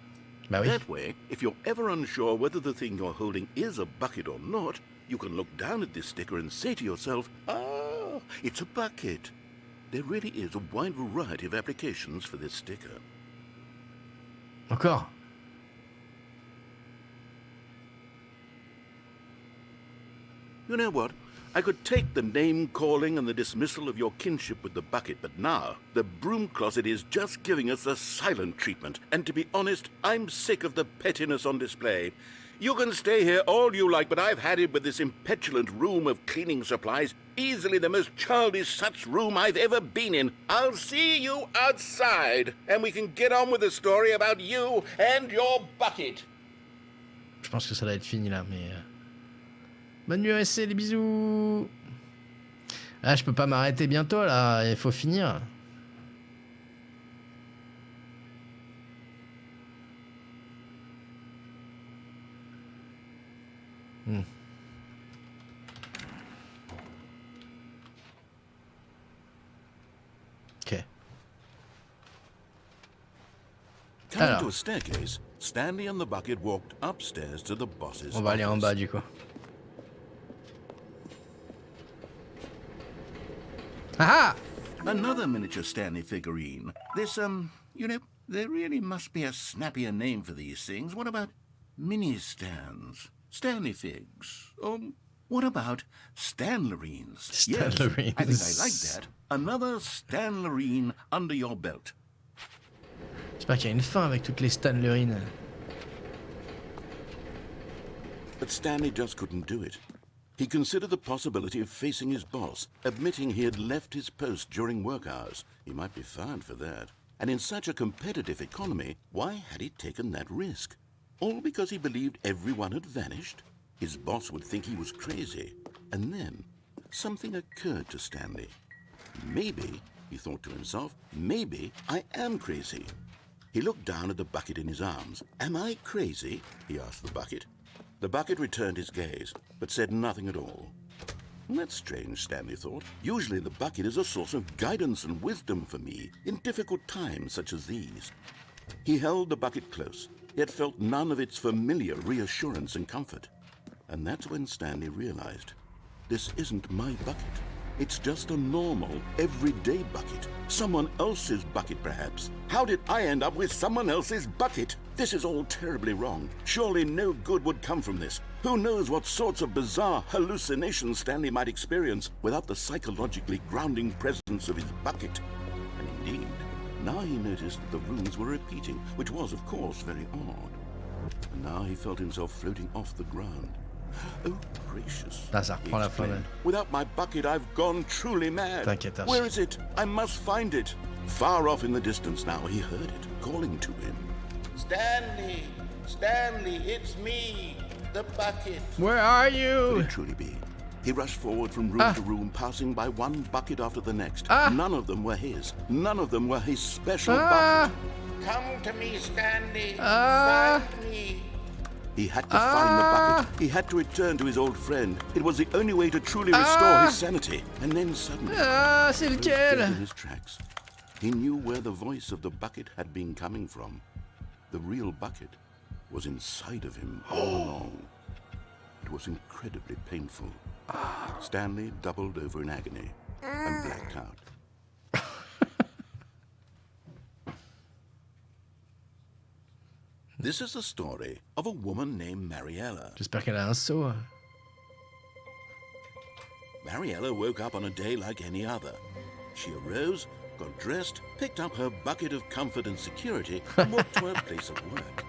S1: Bah oui.
S3: That way, if you're ever unsure whether the thing you're holding is a bucket or not, you can look down at this sticker and say to yourself, ah, it's a bucket. There really is a wide variety of applications for this sticker.
S1: Encore.
S3: You know what? I could take the name-calling and the dismissal of your kinship with the bucket, but now the broom closet is just giving us the silent treatment. And to be honest, I'm sick of the pettiness on display. You can stay here all you like, but I've had it with this impetulant room of cleaning supplies. Easily the most childish such room I've ever been in. I'll see you outside, and we can get on with the story about you and your bucket.
S1: Je pense que ça doit être fini là, mais... Bonne nuit, SC, les bisous. Ah, je peux pas m'arrêter bientôt là, il faut finir. Ok.
S3: Coming to a staircase, Stanley and the bucket walked upstairs to the boss's
S1: On va aller en
S3: office.
S1: bas du coup. Ah!
S3: Another miniature Stanley figurine. This, you know, there really must be a snappier name for these things. What about mini stands? Stanley figs? Or what about Stanlerines? Yes,
S1: Stanlerines.
S3: I think I like that. Another Stanlerine under your belt.
S1: J'espère qu'il y a une fin avec toutes les Stanlerines.
S3: But Stanley just couldn't do it. He considered the possibility of facing his boss, admitting he had left his post during work hours. He might be fired for that. And in such a competitive economy, why had he taken that risk? All because he believed everyone had vanished? His boss would think he was crazy. And then, something occurred to Stanley. Maybe, he thought to himself, maybe I am crazy. He looked down at the bucket in his arms. Am I crazy? He asked the bucket. The bucket returned his gaze, but said nothing at all. That's strange, Stanley thought. Usually the bucket is a source of guidance and wisdom for me in difficult times such as these. He held the bucket close, yet felt none of its familiar reassurance and comfort. And that's when Stanley realized, this isn't my bucket. It's just a normal, everyday bucket. Someone else's bucket, perhaps. How did I end up with someone else's bucket? This is all terribly wrong. Surely no good would come from this. Who knows what sorts of bizarre hallucinations Stanley might experience without the psychologically grounding presence of his bucket. And indeed, now he noticed that the runes were repeating, which was, of course, very odd. And now he felt himself floating off the ground. Oh, gracious.
S1: Là, ça
S3: he
S1: reprend la fin.
S3: exclaimed. Without my bucket, I've gone truly mad.
S1: T'inquiète, Archie.
S3: Where is it? I must find it. Far off in the distance now, he heard it, calling to him.
S4: Stanley! Stanley, it's me, the bucket.
S1: Where are
S3: Could
S1: you?
S3: it truly be? He rushed forward from room to room, passing by one bucket after the next.
S1: Ah.
S3: None of them were his. None of them were his special
S1: Ah.
S3: bucket.
S4: Come to me, Stanley.
S1: Ah.
S4: Find me.
S3: He had to find the bucket. He had to return to his old friend. It was the only way to truly restore his sanity. And then suddenly,
S1: Ah, c'est
S3: he froze dead in
S1: lequel?
S3: his tracks. He knew where the voice of the bucket had been coming from. The real bucket was inside of him all along. It was incredibly painful. Stanley doubled over in agony and blacked out. This is the story of a woman named Mariella.
S1: J'espère qu'elle a un seau.
S3: Mariella woke up on a day like any other. She arose, got dressed, picked up her bucket of comfort and security, and walked to her place of work.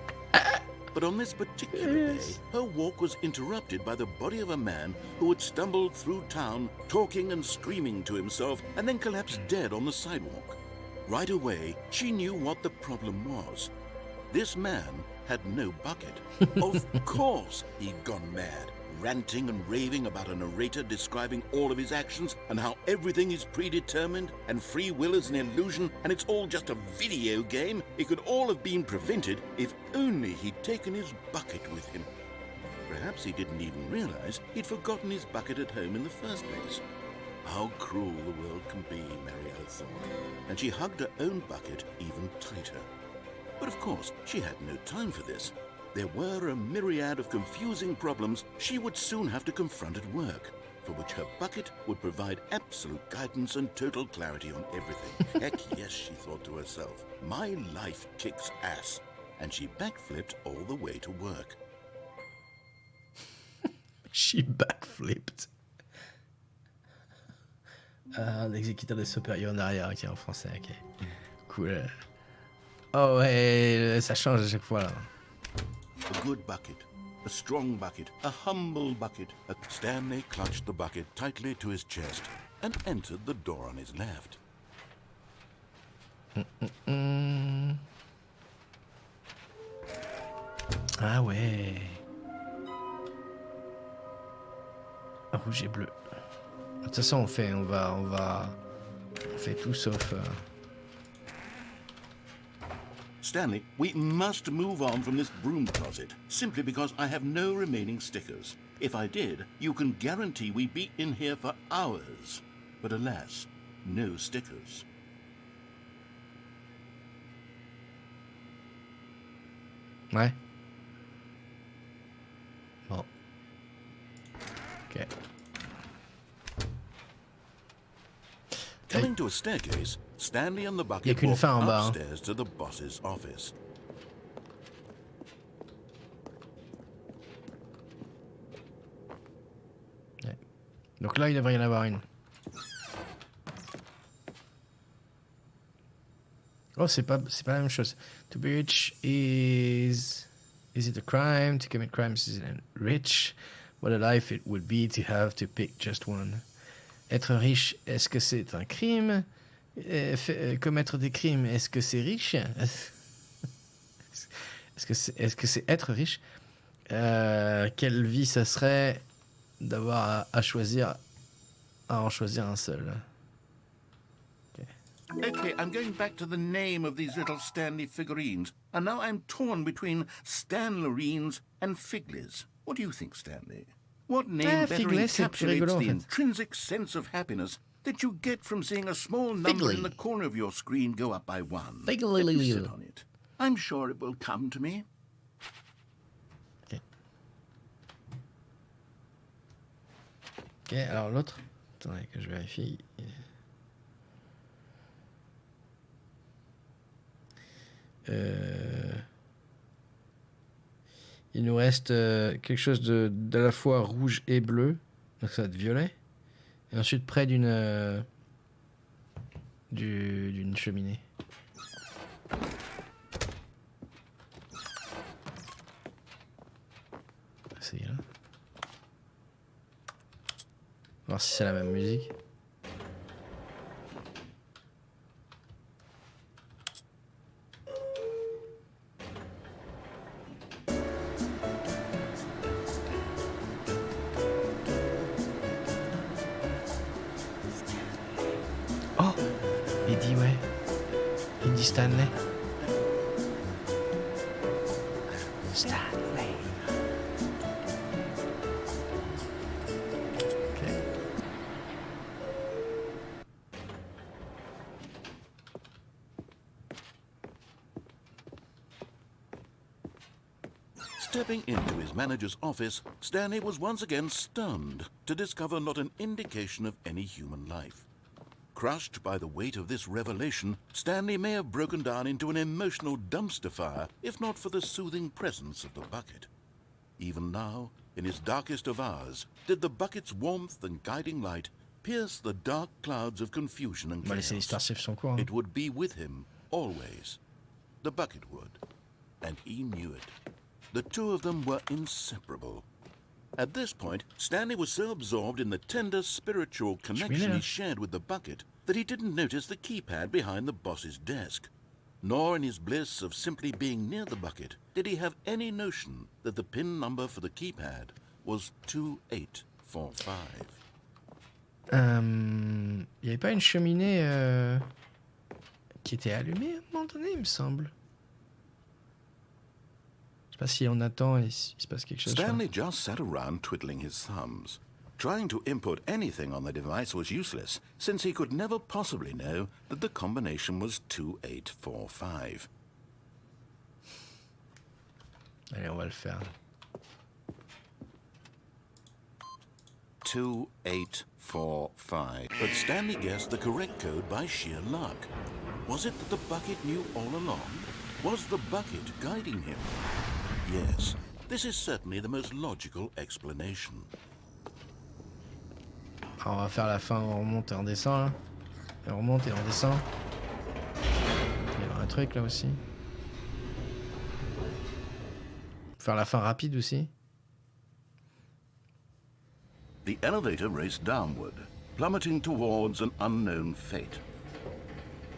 S3: But on this particular day, her walk was interrupted by the body of a man who had stumbled through town, talking and screaming to himself, and then collapsed dead on the sidewalk. Right away, she knew what the problem was. This man had no bucket. Of course he'd gone mad. ranting and raving about a narrator describing all of his actions and how everything is predetermined and free will is an illusion and it's all just a video game, it could all have been prevented if only he'd taken his bucket with him. Perhaps he didn't even realize he'd forgotten his bucket at home in the first place. How cruel the world can be, Mariella thought, and she hugged her own bucket even tighter. But of course, she had no time for this. There were a myriad of confusing problems she would soon have to confront at work, for which her bucket would provide absolute guidance and total clarity on everything. Heck yes, she thought to herself, my life kicks ass. And she backflipped all the way to work.
S1: She backflipped. L'exécuteur des supérieurs en arrière, ok, en français, ok. Cool. Oh ouais, ça change à chaque fois là.
S3: A good bucket, a strong bucket, a humble bucket. Stanley clutched the bucket tightly to his chest and entered the door on his left.
S1: Ah ouais. Rouge et bleu. De toute façon, on fait tout sauf.
S3: Stanley, we must move on from this broom closet, simply because I have no remaining stickers. If I did, you can guarantee we'd be in here for hours. But alas, no stickers.
S1: Ouais. Bon. Ok.
S3: Coming to a staircase, Stanley and the
S1: Y a
S3: bucket
S1: qu'une
S3: walked
S1: fin en bas, hein.
S3: upstairs to the boss's office.
S1: Ouais. Donc là, il devrait y en avoir une. Oh, c'est pas la même chose. To be rich is it a crime? To commit crimes is it rich? What a life it would be to have to pick just one. Être riche, est-ce que c'est un crime? Commettre des crimes, est-ce que c'est riche? Est-ce que c'est être riche? Quelle vie ça serait d'avoir à en choisir un seul?
S3: Okay, I'm going back to the name of these little Stanley figurines, and now I'm torn between Stanlerines and Figlies. What do you think, Stanley? What name better
S1: Figley, c'est plus rigolo,
S3: encapsulates
S1: en
S3: the
S1: fait.
S3: intrinsic sense of happiness that you get from seeing a small number in the corner of your screen go up by one?
S1: Figley.
S3: Let me sit on it. I'm sure it will come to me.
S1: Ok. Ok, alors l'autre. Attendez que je vérifie. Il nous reste quelque chose de la fois rouge et bleu. Donc ça va être violet. Et ensuite près d'une cheminée. C'est là. Voir si c'est la même musique. Oh, il dit ouais. Il dit Stanley. Stanley. Ok.
S3: Stepping into his manager's office, Stanley was once again stunned to discover not an indication of any human life. Crushed by the weight of this revelation, Stanley may have broken down into an emotional dumpster fire if not for the soothing presence of the bucket. Even now, in his darkest of hours, did the bucket's warmth and guiding light pierce the dark clouds of confusion and
S1: On va laisser l'histoire
S3: chaos.
S1: suivre son cours. Hein.
S3: It would be with him, always. The bucket would. And he knew it. The two of them were inseparable. At this point, Stanley was so absorbed in the tender spiritual connection he shared with the bucket that he didn't notice the keypad behind the boss's desk. Nor in his bliss of simply being near the bucket did he have any notion that the PIN number for the keypad was 2845.
S1: Il n'y avait pas une cheminée qui était allumée à un moment donné, il me semble. Je sais pas si on attend et il se passe quelque chose.
S3: Stanley just sat around twiddling his thumbs. Trying to input anything on the device was useless, since he could never possibly know that the combination was 2845.
S1: Allez, on va le faire.
S3: 2845. But Stanley guessed the correct code by sheer luck. Was it that the bucket knew all along? Was the bucket guiding him? Yes, this is certainly the most logical explanation.
S1: Alors, on va faire la fin, on remonte et on descend là. Et on remonte et on descend. Il y a un truc là aussi. Faire la fin rapide aussi.
S3: The elevator raced downward, plummeting towards an unknown fate.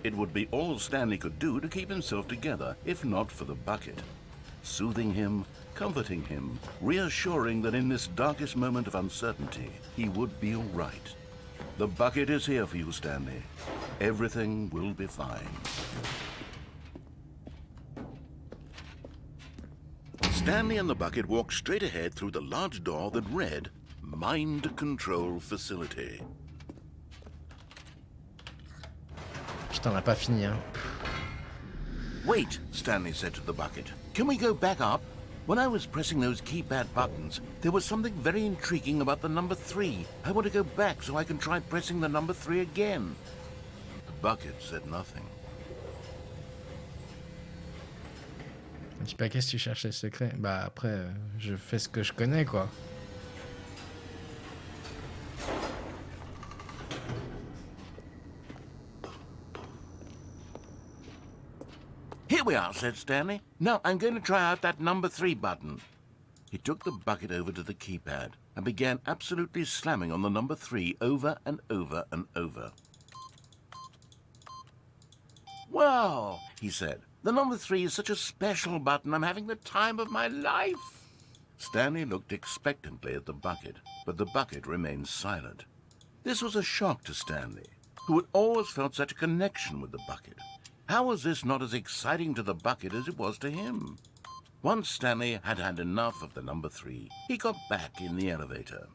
S3: It would be all Stanley could do to keep himself together, if not for the bucket. Soothing him, comforting him, reassuring that in this darkest moment of uncertainty, he would be all right. The bucket is here for you, Stanley. Everything will be fine. Stanley and the bucket walked straight ahead through the large door that read, Mind Control Facility.
S1: Putain, on n'a pas fini, hein.
S3: Wait, Stanley said to the bucket. Can we go back up? When I was pressing those keypad buttons, there was something very intriguing about the number 3. I want to go back so I can try pressing the number 3 again. The bucket said nothing.
S1: Je dis pas qu'est-ce que tu cherches les secrets. Bah après, je fais ce que je connais, quoi.
S3: Here we are, said Stanley. Now I'm going to try out that number 3 button. He took the bucket over to the keypad and began absolutely slamming on the number 3 over and over and over. Wow, he said. The number 3 is such a special button. I'm having the time of my life. Stanley looked expectantly at the bucket, but the bucket remained silent. This was a shock to Stanley, who had always felt such a connection with the bucket. How was this not as exciting to the bucket as it was to him? Once Stanley had had enough of the number 3, he got back in the elevator.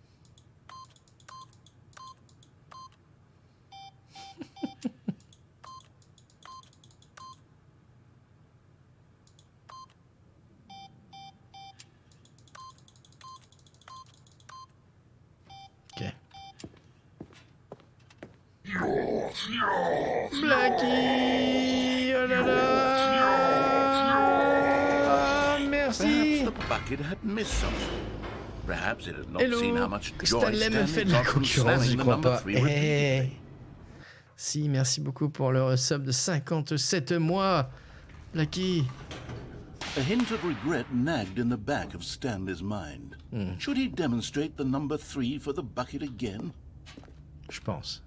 S1: Ok. Blackie! Oh là là! Merci!
S3: Perhaps the bucket had missed something. Perhaps it had not
S1: Hello.
S3: seen how much joy
S1: Stanley me fait de la
S3: got from
S1: concurrence, j'y
S3: slamming the
S1: crois
S3: number
S1: pas.
S3: 3 repeatedly.
S1: Si, merci beaucoup pour le resub de 57 mois, Blackie.
S3: A hint of regret nagged in the back of Stanley's mind. Should he demonstrate the number 3 for the bucket again?
S1: Je pense.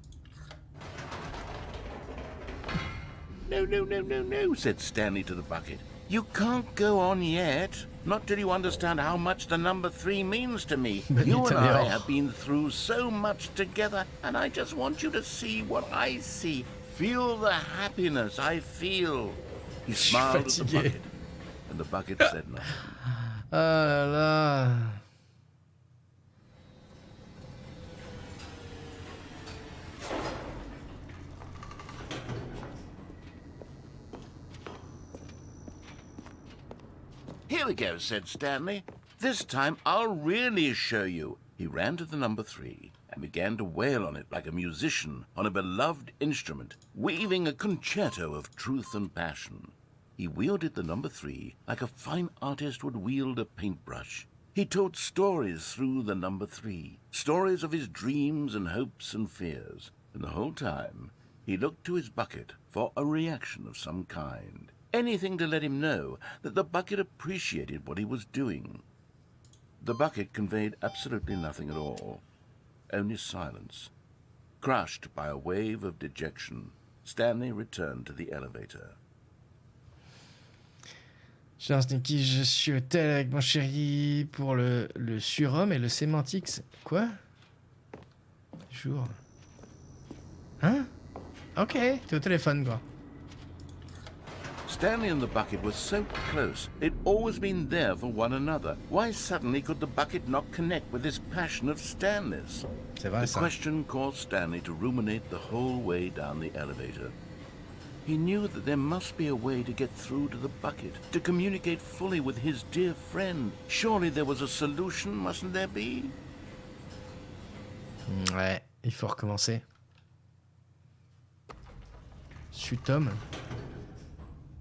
S3: No, said Stanley to the bucket. You can't go on yet. Not till you understand how much the number 3 means to me. You and I have been through so much together, and I just want you to see what I see. Feel the happiness I feel. He smiled at the bucket, and the bucket said nothing.
S1: Ah là là.
S3: Here we go, said Stanley. This time I'll really show you. He ran to the number 3 and began to wail on it like a musician on a beloved instrument, weaving a concerto of truth and passion. He wielded the number 3 like a fine artist would wield a paintbrush. He told stories through the number 3, stories of his dreams and hopes and fears. And the whole time, he looked to his bucket for a reaction of some kind. Anything to let him know that the bucket appreciated what he was doing. The bucket conveyed absolutely nothing at all, only silence. Crushed by a wave of dejection, Stanley returned to the elevator.
S1: Je lance Nicky, je suis au tel avec mon chéri pour le surhomme et le sémantics. Quoi? Jour. Hein? Ok, t'es au téléphone, quoi.
S3: Stanley and the bucket were so close. They'd always been there for one another. Why suddenly could the bucket not connect with this passion of Stanley's?
S1: C'est vrai,
S3: The
S1: ça.
S3: question caused Stanley to ruminate the whole way down the elevator. He knew that there must be a way to get through to the bucket, to communicate fully with his dear friend. Surely there was a solution, mustn't there be?
S1: Ouais, il faut recommencer. Chut-homme.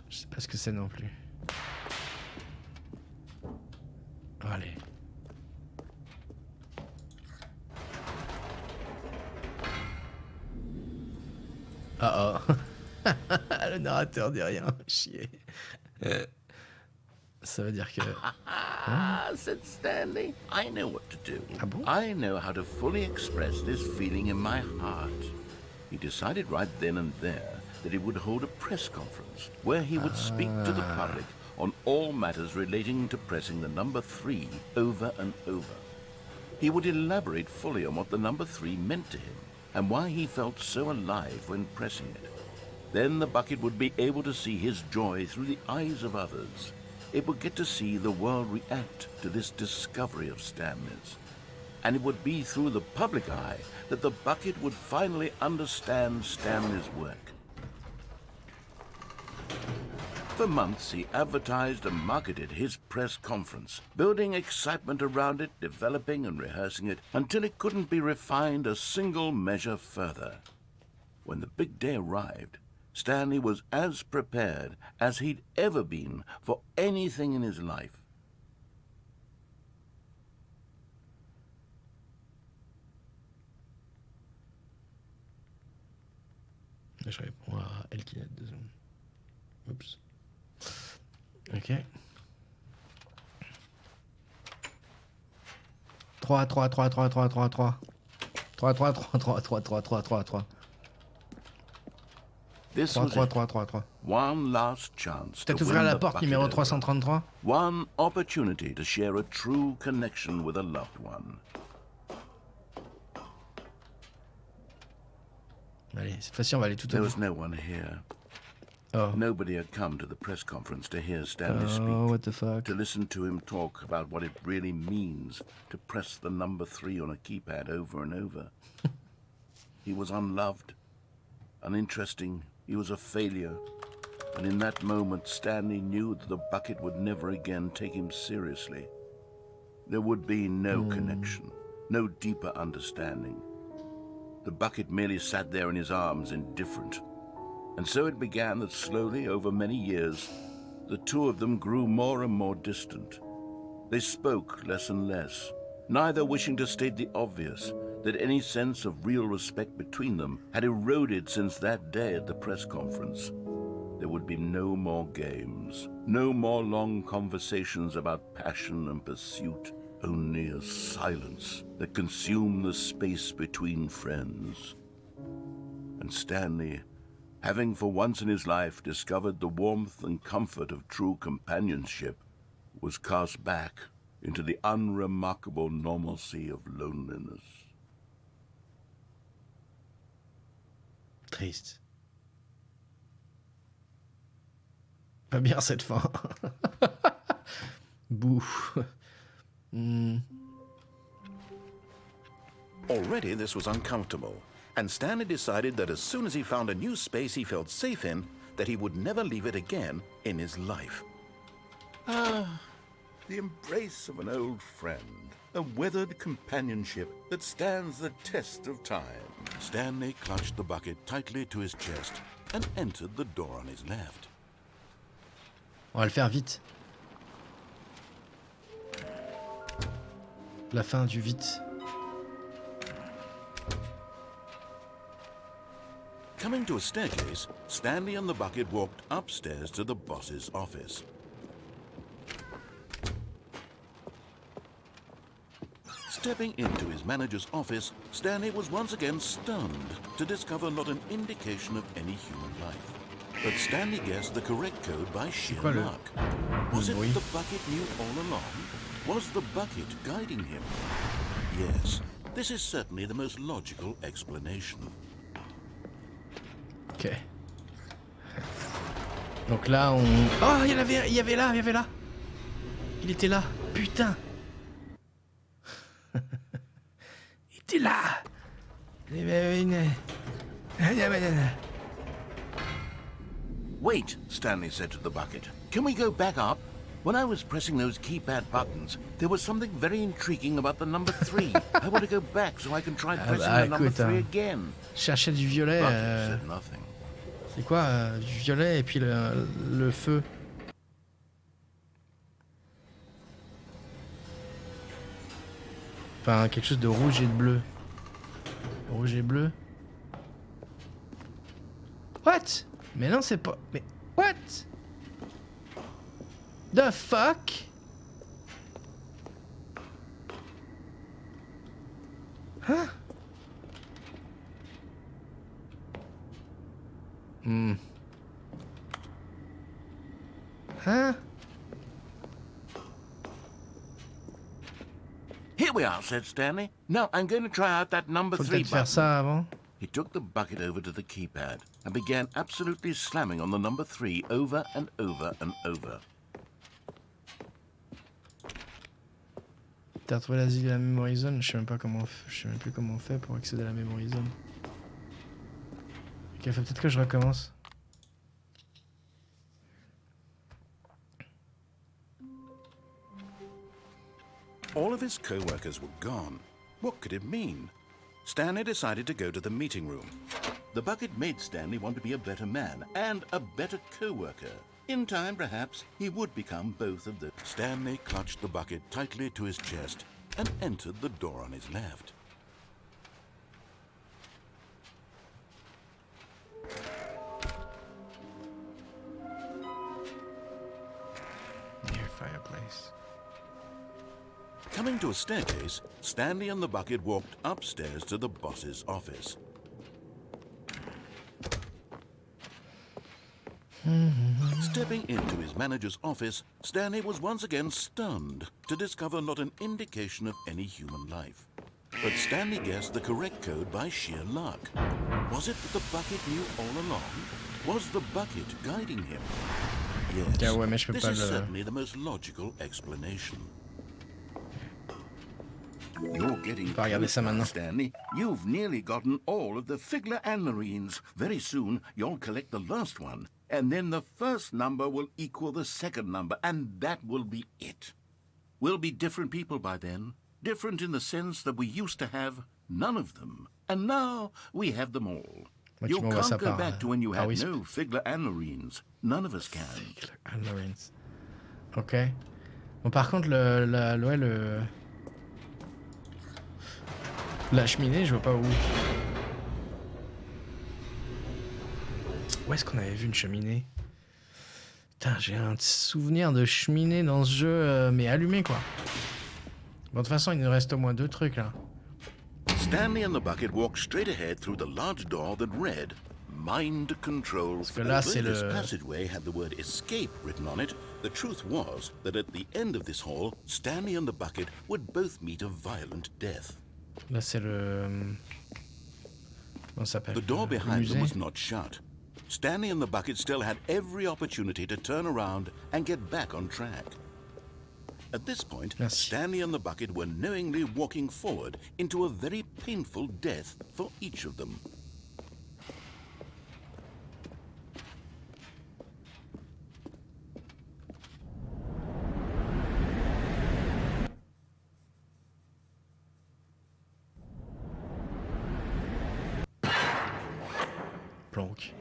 S1: Je sais pas ce que c'est non plus. Allez. Ah oh. Le narrateur dit rien. Chier. Ça veut dire que...
S3: Ah, said Stanley. I know what to do.
S1: Ah bon?
S3: I know how to fully express this feeling in my heart. He decided right then and there that he would hold a press conference where he would speak to the public on all matters relating to pressing the number 3 over and over. He would elaborate fully on what the number 3 meant to him and why he felt so alive when pressing it. Then the bucket would be able to see his joy through the eyes of others. It would get to see the world react to this discovery of Stanley's. And it would be through the public eye that the bucket would finally understand Stanley's work. For months, he advertised and marketed his press conference, building excitement around it, developing and rehearsing it, until it couldn't be refined a single measure further. When the big day arrived, Stanley was as prepared as he'd ever been for anything in his life.
S1: Je réponds à Elkinet 2 secondes. Oups. Ok. 3, 3, 3, 3, 3, 3, 3. 3, 3, 3, 3, 3, 3, 3, 3, 3.
S3: This
S1: 3,
S3: was
S1: 3,
S3: it.
S1: 3, 3, 3.
S3: One last chance to
S1: Peut-être ouvrir
S3: win
S1: la
S3: the
S1: porte
S3: bucket
S1: numéro
S3: over.
S1: 333.
S3: One opportunity to share a true connection with a loved one.
S1: Allez, cette fois-ci, on va aller tout au
S3: There
S1: bout.
S3: was no one here.
S1: Oh.
S3: Nobody had come to the press conference to hear Stanley speak,
S1: Oh, what the fuck.
S3: to listen to him talk about what it really means to press the number 3 on a keypad over and over. He was unloved, uninteresting, he was a failure. And in that moment, Stanley knew that the bucket would never again take him seriously. There would be no connection, no deeper understanding. The bucket merely sat there in his arms, indifferent. And so it began that slowly, over many years, the two of them grew more and more distant. They spoke less and less, neither wishing to state the obvious, that any sense of real respect between them had eroded since that day at the press conference. There would be no more games, no more long conversations about passion and pursuit, only a silence that consumed the space between friends. And Stanley, having for once in his life discovered the warmth and comfort of true companionship, was cast back into the unremarkable normalcy of loneliness.
S1: Triste. Pas bien cette fin. Bouh.
S4: Already this was uncomfortable, and Stanley decided that as soon as he found a new space he felt safe in, that he would never leave it again in his life.
S3: Ah, the embrace of an old friend, a weathered companionship that stands the test of time. Stanley clutched the bucket tightly to his chest and entered the door on his left.
S1: On va le faire vite. La fin du vite.
S3: Coming to a staircase, Stanley and the bucket walked upstairs to the boss's office. Stepping into his manager's office, Stanley was once again stunned to discover not an indication of any human life. But Stanley guessed the correct code by sheer
S1: quoi, le
S3: luck. Was it
S1: bruit?
S3: the bucket knew all along? Was the bucket guiding him? Yes, this is certainly the most logical explanation.
S1: Ok. Donc là, on... Oh, il y avait là. Il était là. Putain. Il était là.
S3: Wait, Stanley said to the bucket. Can we go back up? When I was pressing those keypad buttons, there was something very intriguing about the number 3. I want to go back so I can try pressing the number 3 again.
S1: Cherchais du violet.
S3: Bucket said nothing.
S1: C'est quoi du violet et puis le feu. Enfin, quelque chose de rouge et de bleu. Rouge et bleu. What? Mais non, c'est pas... Mais... What? The fuck? Hein? Hein?
S3: Here we are, said Stanley. Now I'm going to try out that number
S1: Faut
S3: 3
S1: peut-être faire
S3: button.
S1: ça avant.
S3: He took the bucket over to the keypad and began absolutely slamming on the number 3 over and over and over.
S1: T'as retrouvé l'asile de la memory zone? Je sais même plus comment on fait pour accéder à la memory zone. Ok, faut peut-être que je recommence.
S3: All of his co-workers were gone. What could it mean? Stanley decided to go to the meeting room. The bucket made Stanley want to be a better man and a better co-worker. In time, perhaps, he would become both of them. Stanley clutched the bucket tightly to his chest and entered the door on his left.
S1: Near fireplace.
S3: Coming to a staircase, Stanley and the bucket walked upstairs to the boss's office. Stepping into his manager's office, Stanley was once again stunned to discover not an indication of any human life. But Stanley guessed the correct code by sheer luck. Was it that the bucket knew all along? Was the bucket guiding him? Yes,
S1: Yeah, ouais, mais je peux
S3: this
S1: pas
S3: is
S1: le...
S3: certainly the most logical explanation. You're getting
S1: Pas regarder ça maintenant.
S3: Stanley. You've nearly gotten all of the Figler and Marines. Very soon, you'll collect the last one. And then the first number will equal the second number, and that will be it. We'll be different people by then. Different in the sense that we used to have none of them. And now we have them all.
S1: Moi,
S3: You
S1: tu m'envoies ça
S3: can't go
S1: par...
S3: back to when you
S1: par
S3: had
S1: Wisp.
S3: no Figler and Marines. None of us can.
S1: Figler and Marines. Ok. Bon, par contre, la cheminée, je vois pas où. Où est-ce qu'on avait vu une cheminée? Putain, j'ai un souvenir de cheminée dans ce jeu, mais allumé quoi. Bon, de toute façon, il nous reste au moins 2 trucs là.
S3: Stanley and the bucket walked straight ahead through the large door that read Mind Control.
S1: Parce que là, c'est
S3: Although this
S1: le...
S3: passageway had the word escape written on it, the truth was that at the end of this hall, Stanley and the bucket would both meet a violent death.
S1: Là, c'est le... Comment ça s'appelle?
S3: The door
S1: Le
S3: behind them
S1: musée.
S3: was not shut. Stanley and the bucket still had every opportunity to turn around and get back on track. At this point,
S1: Merci.
S3: Stanley and the bucket were knowingly walking forward into a very painful death for each of them.
S1: Planque.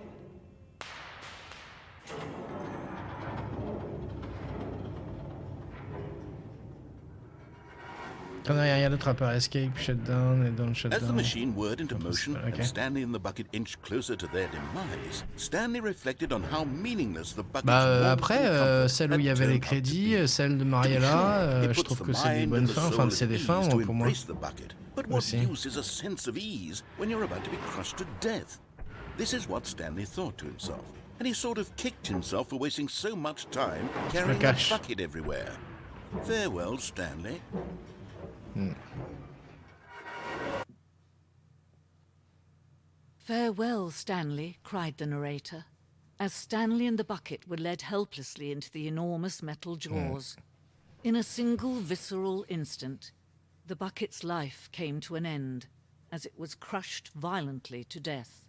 S1: Quand il n'y a rien d'autre à part escape, shutdown et don't
S3: As the
S1: shutdown.
S3: machine whirred into motion
S1: Okay.
S3: and Stanley and the bucket inched closer to their demise, Stanley reflected on how meaningless the bucket's
S1: Bah
S3: warmth
S1: après,
S3: and comfort
S1: celle où il y
S3: had
S1: avait les
S3: turned out to
S1: crédits,
S3: be.
S1: celle de Mariella,
S3: It
S1: je
S3: puts
S1: trouve
S3: the
S1: que c'est des
S3: mind
S1: bonnes
S3: and the
S1: fins,
S3: soul
S1: enfin
S3: at
S1: c'est des fins
S3: ease to
S1: pour moi.
S3: embrace the bucket. But what
S1: Aussi.
S3: use is a sense of ease when you're about to be crushed to death? This is what Stanley thought to himself. and he sort of kicked himself for wasting so much time carrying a
S1: cache.
S3: bucket everywhere. Farewell, Stanley.
S7: Farewell, Stanley, cried the narrator, as Stanley and the bucket were led helplessly into the enormous metal jaws. In a single visceral instant, the bucket's life came to an end, as it was crushed violently to death.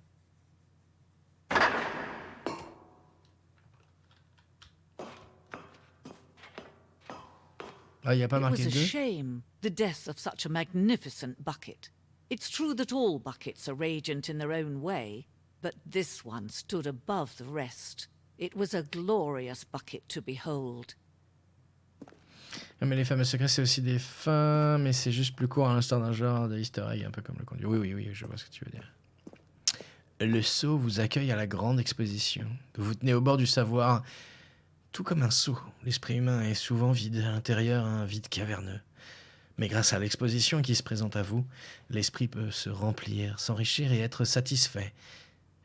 S1: Ah, il n'y a pas
S7: It was
S1: marqué
S7: a
S1: 2.
S7: shame, the death of such a magnificent bucket. It's true that all buckets are radiant in their own way, but this one stood above the rest. It was a glorious bucket to behold.
S1: Ah, mais les fameux secrets, c'est aussi des fins, mais c'est juste plus court à l'instar d'un genre de easter egg, un peu comme le conduit. Oui, je vois ce que tu veux dire. Le sceau vous accueille à la grande exposition. Vous vous tenez au bord du savoir, tout comme un sceau. L'esprit humain est souvent vide, à l'intérieur un vide caverneux. Mais grâce à l'exposition qui se présente à vous, l'esprit peut se remplir, s'enrichir et être satisfait.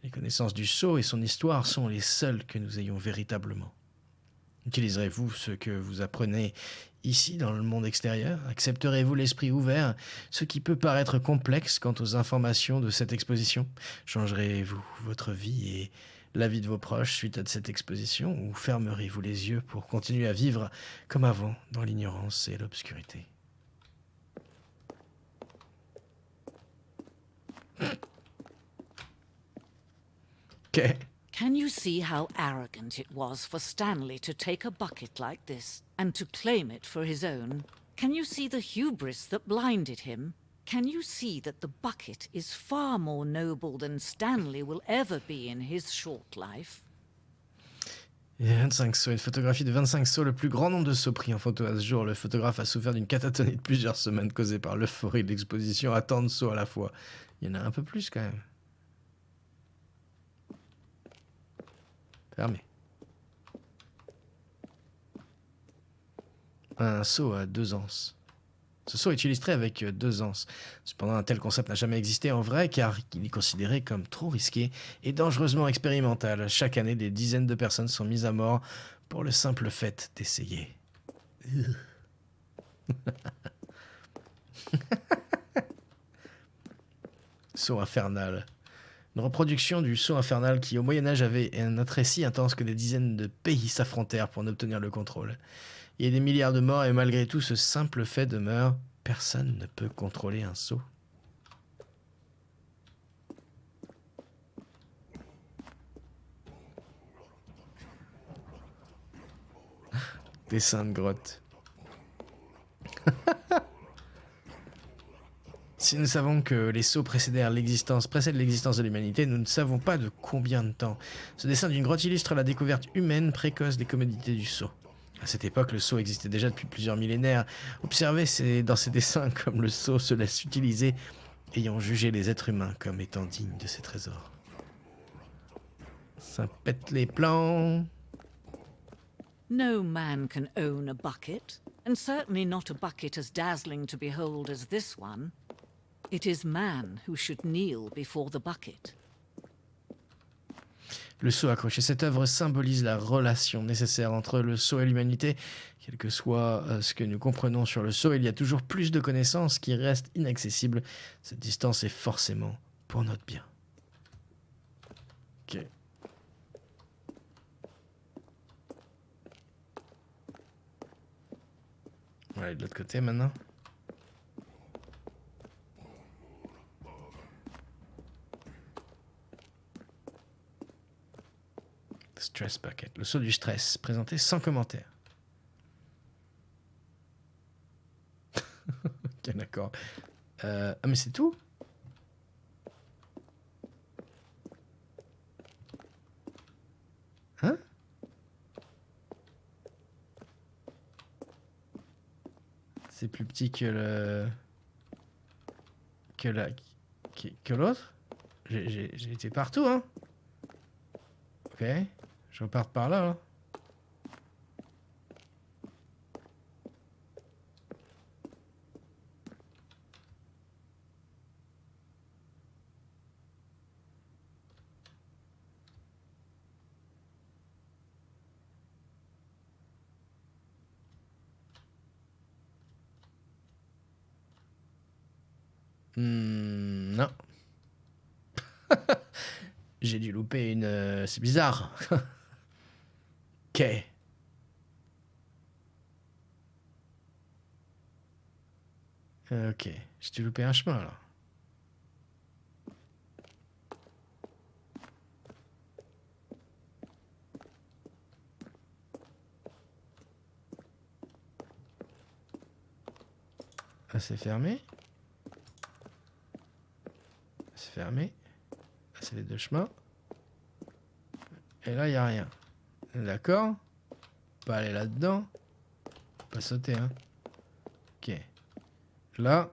S1: Les connaissances du sceau et son histoire sont les seules que nous ayons véritablement. Utiliserez-vous ce que vous apprenez ici dans le monde extérieur? Accepterez-vous l'esprit ouvert, ce qui peut paraître complexe quant aux informations de cette exposition? Changerez-vous votre vie et la vie de vos proches suite à cette exposition, ou fermerez-vous les yeux pour continuer à vivre comme avant dans l'ignorance et l'obscurité? Ok.
S7: Can you see how arrogant it was for Stanley to take a bucket like this and to claim it for his own? Can you see the hubris that blinded him? Can you see that the bucket is far more noble than Stanley will ever be in his short life?
S1: Il y a 25 sauts, une photographie de 25 sauts, le plus grand nombre de sauts pris en photo à ce jour. Le photographe a souffert d'une catatonie de plusieurs semaines causée par l'euphorie de l'exposition à tant de sauts à la fois. Il y en a un peu plus quand même. Fermé. Un seau à 2 anses. Ce seau est illustré avec 2 anses. Cependant, un tel concept n'a jamais existé en vrai car il est considéré comme trop risqué et dangereusement expérimental. Chaque année, des dizaines de personnes sont mises à mort pour le simple fait d'essayer. Seau infernal. Une reproduction du seau infernal qui, au Moyen-Âge, avait un attrait si intense que des dizaines de pays s'affrontèrent pour en obtenir le contrôle. Il y a des milliards de morts et malgré tout, ce simple fait demeure. Personne ne peut contrôler un seau. Dessin de grotte. Si nous savons que les sceaux précèdent l'existence de l'humanité, nous ne savons pas de combien de temps. Ce dessin d'une grotte illustre la découverte humaine précoce des commodités du sceau. À cette époque, le sceau existait déjà depuis plusieurs millénaires. Observez dans ces dessins comme le sceau se laisse utiliser, ayant jugé les êtres humains comme étant dignes de ces trésors. Ça pète les plans.
S7: No man can own a bucket, and certainly not a bucket as dazzling to behold as this one. It is man who should kneel before the bucket.
S1: Le sceau accroché. Cette œuvre symbolise la relation nécessaire entre le sceau et l'humanité. Quel que soit ce que nous comprenons sur le sceau, il y a toujours plus de connaissances qui restent inaccessibles. Cette distance est forcément pour notre bien. Ok. On va aller de l'autre côté maintenant. Stress Bucket, le saut du stress, présenté sans commentaire. Ok, d'accord. Ah, mais c'est tout? Hein? C'est plus petit que le... que l'autre? J'ai été partout, hein? Ok. Je repars par là, hein. Non. J'ai dû louper une... C'est bizarre. Ok. Ok. J'ai dû louper un chemin, là. Ah, c'est fermé. C'est fermé. Là, c'est les deux chemins. Et là, il n'y a rien. D'accord. Pas aller là-dedans. Pas sauter, hein. Ok. Là,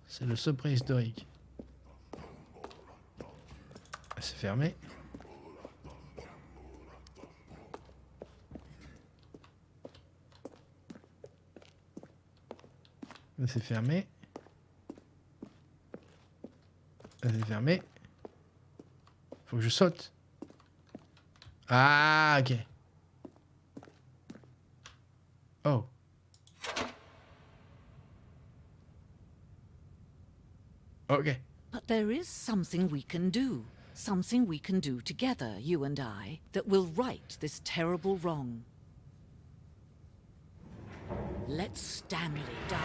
S1: c'est le saut préhistorique. C'est fermé. C'est fermé. C'est fermé. Faut que je saute. Ah, ok. Oh. Ok.
S7: But there is something we can do. Something we can do together, you and I, that will right this terrible wrong. Let Stanley die.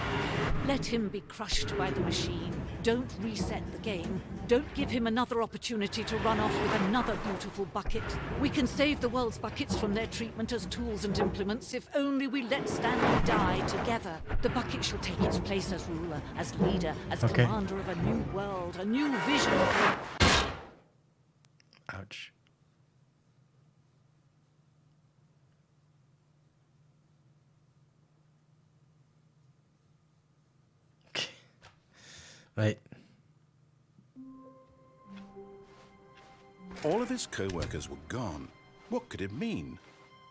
S7: Let him be crushed by the machine. Don't reset the game. Don't give him another opportunity to run off with another beautiful bucket. We can save the world's buckets from their treatment as tools and implements if only we let Stanley die together. The bucket shall take its place as ruler, as leader, as commander of a new world, a new vision.
S1: Ouch. Right.
S3: All of his co-workers were gone. What could it mean?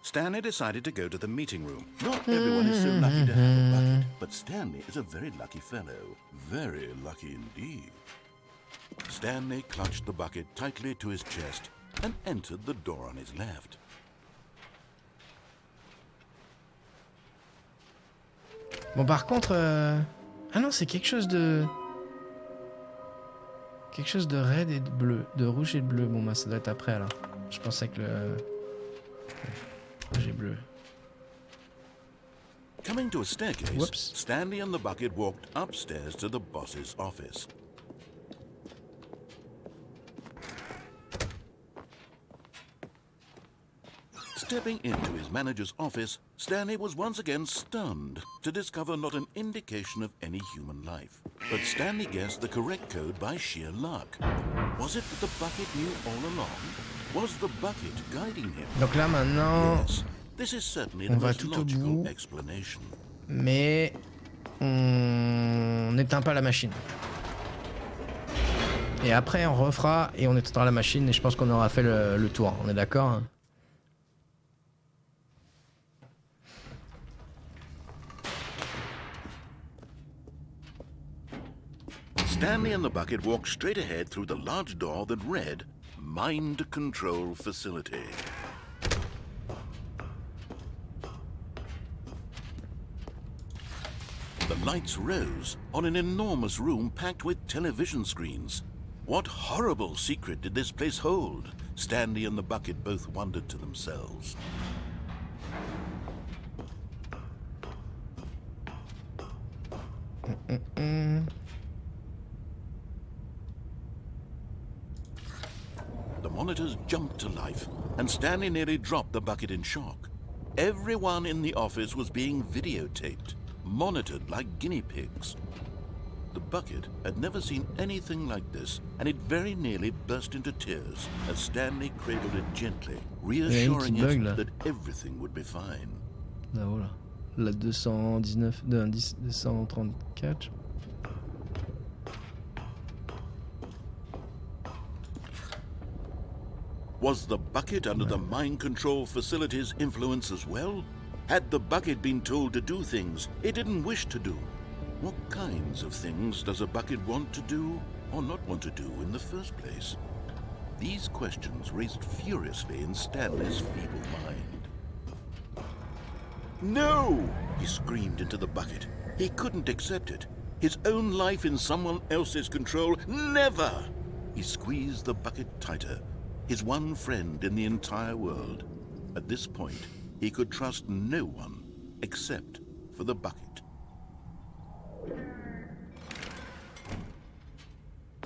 S3: Stanley decided to go to the meeting room. Not everyone is so lucky to have a bucket, but Stanley is a very lucky fellow. Very lucky indeed. Stanley clutched the bucket tightly to his chest and entered the door on his left.
S1: Bon, par contre... Ah non, c'est quelque chose de... Quelque chose de raide et de bleu. De rouge et de bleu. Bon, bah, ça doit être après, alors. Je pensais que le... Rouge et bleu.
S3: Coming to a staircase,
S1: Whoops.
S3: Stanley and the bucket walked upstairs to the boss's office. Stepping into his manager's office, Stanley was once again stunned to discover not an indication of any human life. But Stanley guessed the correct code by sheer luck. Was it that the bucket knew all along? Was the bucket guiding him?
S1: Donc là, maintenant...
S3: Yes, this is certainly
S1: On
S3: the
S1: va
S3: most
S1: tout au
S3: logical
S1: bout.
S3: explanation.
S1: Mais... On n'éteint pas la machine. Et après, on refera et on éteindra la machine et je pense qu'on aura fait le tour. On est d'accord, hein?
S3: Stanley and the bucket walked straight ahead through the large door that read, Mind Control Facility. The lights rose on an enormous room packed with television screens. What horrible secret did this place hold? Stanley and the bucket both wondered to themselves. The monitors jumped to life, and Stanley nearly dropped the bucket in shock. Everyone in the office was being videotaped, monitored like guinea pigs. The bucket had never seen anything like this, and it very nearly burst into tears as Stanley cradled it gently, reassuring it that everything would be fine.
S1: Ah, voilà. La 219... 234...
S3: Was the bucket under the mind control facility's influence as well? Had the bucket been told to do things it didn't wish to do? What kinds of things does a bucket want to do or not want to do in the first place? These questions raced furiously in Stanley's feeble mind. No! He screamed into the bucket. He couldn't accept it. His own life in someone else's control? Never! He squeezed the bucket tighter. His one friend in the entire world. At this point, he could trust no one except for the bucket.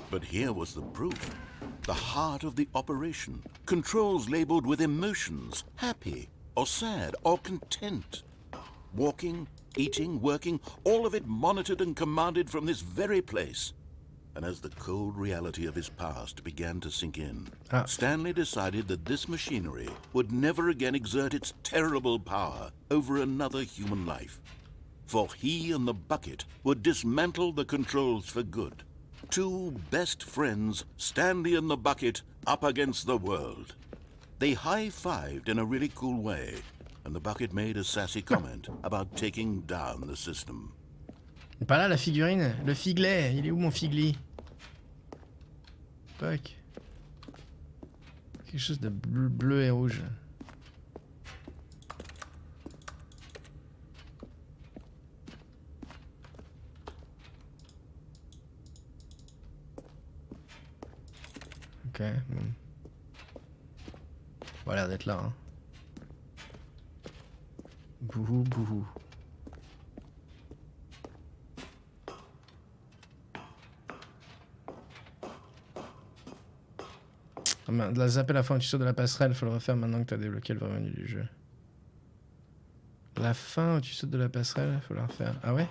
S3: But here was the proof. The heart of the operation. Controls labeled with emotions, happy or sad or content. Walking, eating, working, all of it monitored and commanded from this very place. And as the cold reality of his past began to sink in, Stanley decided that this machinery would never again exert its terrible power over another human life. For he and the bucket would dismantle the controls for good. Two best friends, Stanley and the bucket, up against the world. They high-fived in a really cool way, and the bucket made a sassy comment about taking down the system.
S1: Pas là la figurine, le figlet, il est où mon figli? Fuck. Quelque chose de bleu et rouge. Ok, bon. Ça a l'air d'être là, hein. Bouhou, bouhou. De la zapper la fin du saut de la passerelle, faut le refaire maintenant que tu as débloqué le vrai menu du jeu. La fin où tu sautes de la passerelle, faut la refaire. Ah ouais?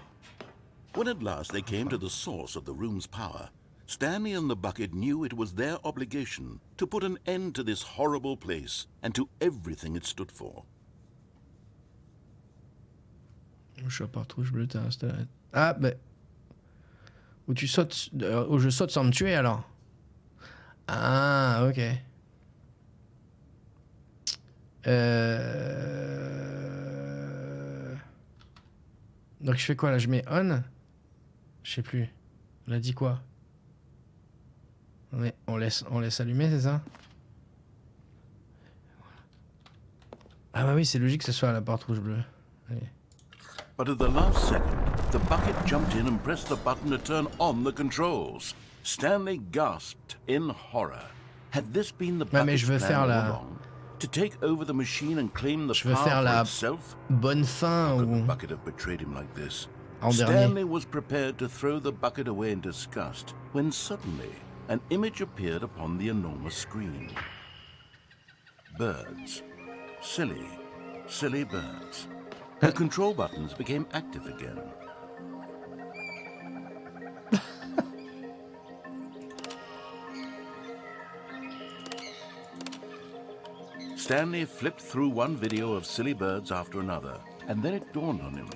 S3: When at last they came to the source of the room's power, Stanley and the bucket knew it was their obligation to put an end to this horrible place and to everything it stood for.
S1: Je suis pas rouge bleu, t'as installé. Ah, bah. Où tu sautes. Où je saute sans me tuer alors. Ah, ok. Donc je fais quoi là? Je mets on? Je sais plus. On a dit quoi? On laisse allumer, c'est ça? Ah bah oui, c'est logique que ce soit à la porte rouge bleue. Allez.
S3: But at the last second, the bucket jumped in and pressed the button to turn on the controls. Stanley gasped in horror. Had this been the bucket's plan all along? To take over the machine and claim the power for itself?
S1: Bonne fin
S3: How could
S1: ou...
S3: the bucket have betrayed him like this?
S1: En
S3: Stanley
S1: dernier.
S3: was prepared to throw the bucket away in disgust when suddenly an image appeared upon the enormous screen. Birds. Silly, silly birds. The control buttons became active again. Stanley flipped through one video of silly birds after another, and then it dawned on him.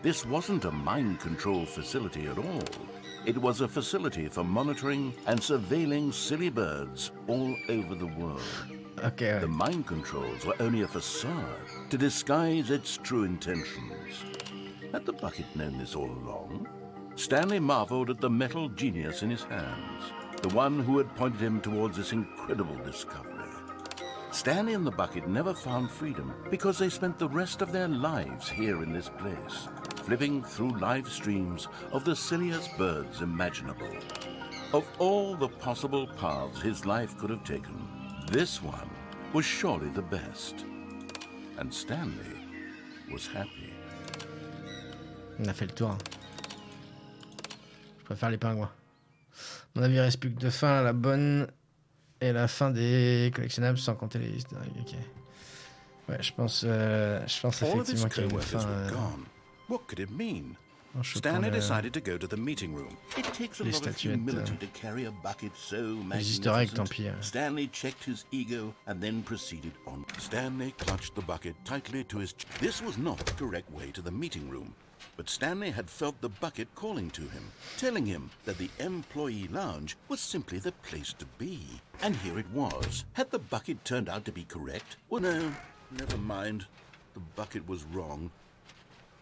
S3: This wasn't a mind control facility at all. It was a facility for monitoring and surveilling silly birds all over the world.
S1: Okay.
S3: The mind controls were only a facade to disguise its true intentions. Had the bucket known this all along? Stanley marveled at the metal genius in his hands, the one who had pointed him towards this incredible discovery. Stanley and the bucket never found freedom because they spent the rest of their lives here in this place, flipping through live streams of the silliest birds imaginable. Of all the possible paths his life could have taken, this one was surely the best. And Stanley was happy.
S1: On a fait le tour. Je préfère les pingouins. À mon avis, il reste plus que deux fins, la bonne et la fin des collectionnables sans compter les easter eggs. Ok. Ouais, je pense effectivement qu'il y a une fin.
S3: What could it mean? Stanley decided to go to the meeting room. It takes a lot of humility to carry a bucket so magnificent. Stanley checked his ego and then proceeded on. Stanley clutched the bucket tightly to his chest. This was not the correct way to the meeting room, but Stanley had felt the bucket calling to him, telling him that the employee lounge was simply the place to be. And here it was. Had the bucket turned out to be correct? Well, no, never mind. The bucket was wrong.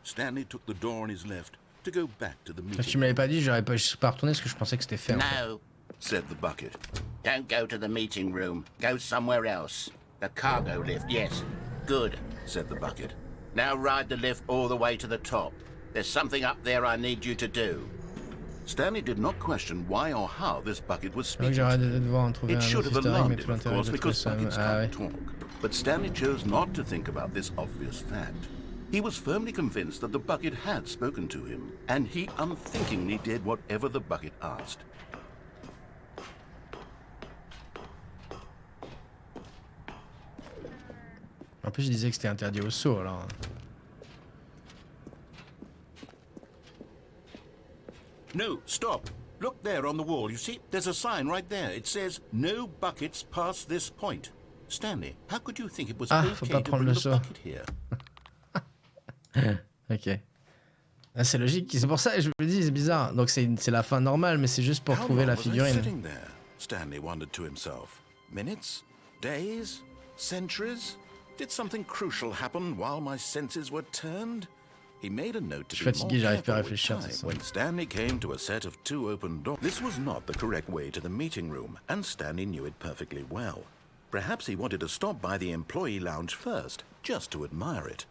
S3: Stanley took the door on his left to go back to the meeting.
S1: Si tu me l'avais pas dit, j'aurais pas retourné parce que je pensais que c'était fait.
S4: No,
S3: said the bucket.
S4: Don't go to the meeting room. Go somewhere else. The cargo lift, yes. Good,
S3: said the bucket.
S4: Now ride the lift all the way to the top. There's something up there I need you to do.
S3: Stanley did not question why or how this bucket was
S1: Donc
S3: speaking
S1: j'aurais
S3: to
S1: de
S3: him.
S1: devoir en trouver
S3: It
S1: un
S3: should
S1: autre
S3: have
S1: easter egg, mais
S3: alarmed
S1: tout
S3: him, of
S1: l'intérêt
S3: course,
S1: de
S3: because
S1: trouver
S3: buckets
S1: ça. Ah ouais.
S3: can't talk. But Stanley chose not to think about this obvious fact. He was firmly convinced that the bucket had spoken to him, and he unthinkingly did whatever the bucket asked.
S1: En plus, je disais que c'était interdit au saut, alors.
S3: No, stop. Look there on the wall, you see? There's a sign right there. It says, no buckets past this point. Stanley, how could you think it was
S1: faut
S3: okay
S1: pas
S3: to
S1: prendre
S3: bring
S1: le
S3: the
S1: saut.
S3: bucket here?
S1: Ok. Ah, c'est logique, c'est pour ça que je me dis, c'est bizarre. Donc c'est la fin normale, mais c'est juste pour
S3: How
S1: trouver
S3: long
S1: la
S3: was I
S1: figurine.
S3: sitting there? Stanley wondered to himself. Minutes? Days? Centuries? Did something crucial happen while my senses were turned? He made a note to
S1: Je suis
S3: be more
S1: fatigué, j'arrive pas à
S3: careful with
S1: réfléchir,
S3: time.
S1: c'est ça.
S3: When Stanley came to a set of 2 open doors, this was not the correct way to the meeting room, and Stanley knew it perfectly well. Perhaps he wanted to stop by the employee lounge first, just to admire it.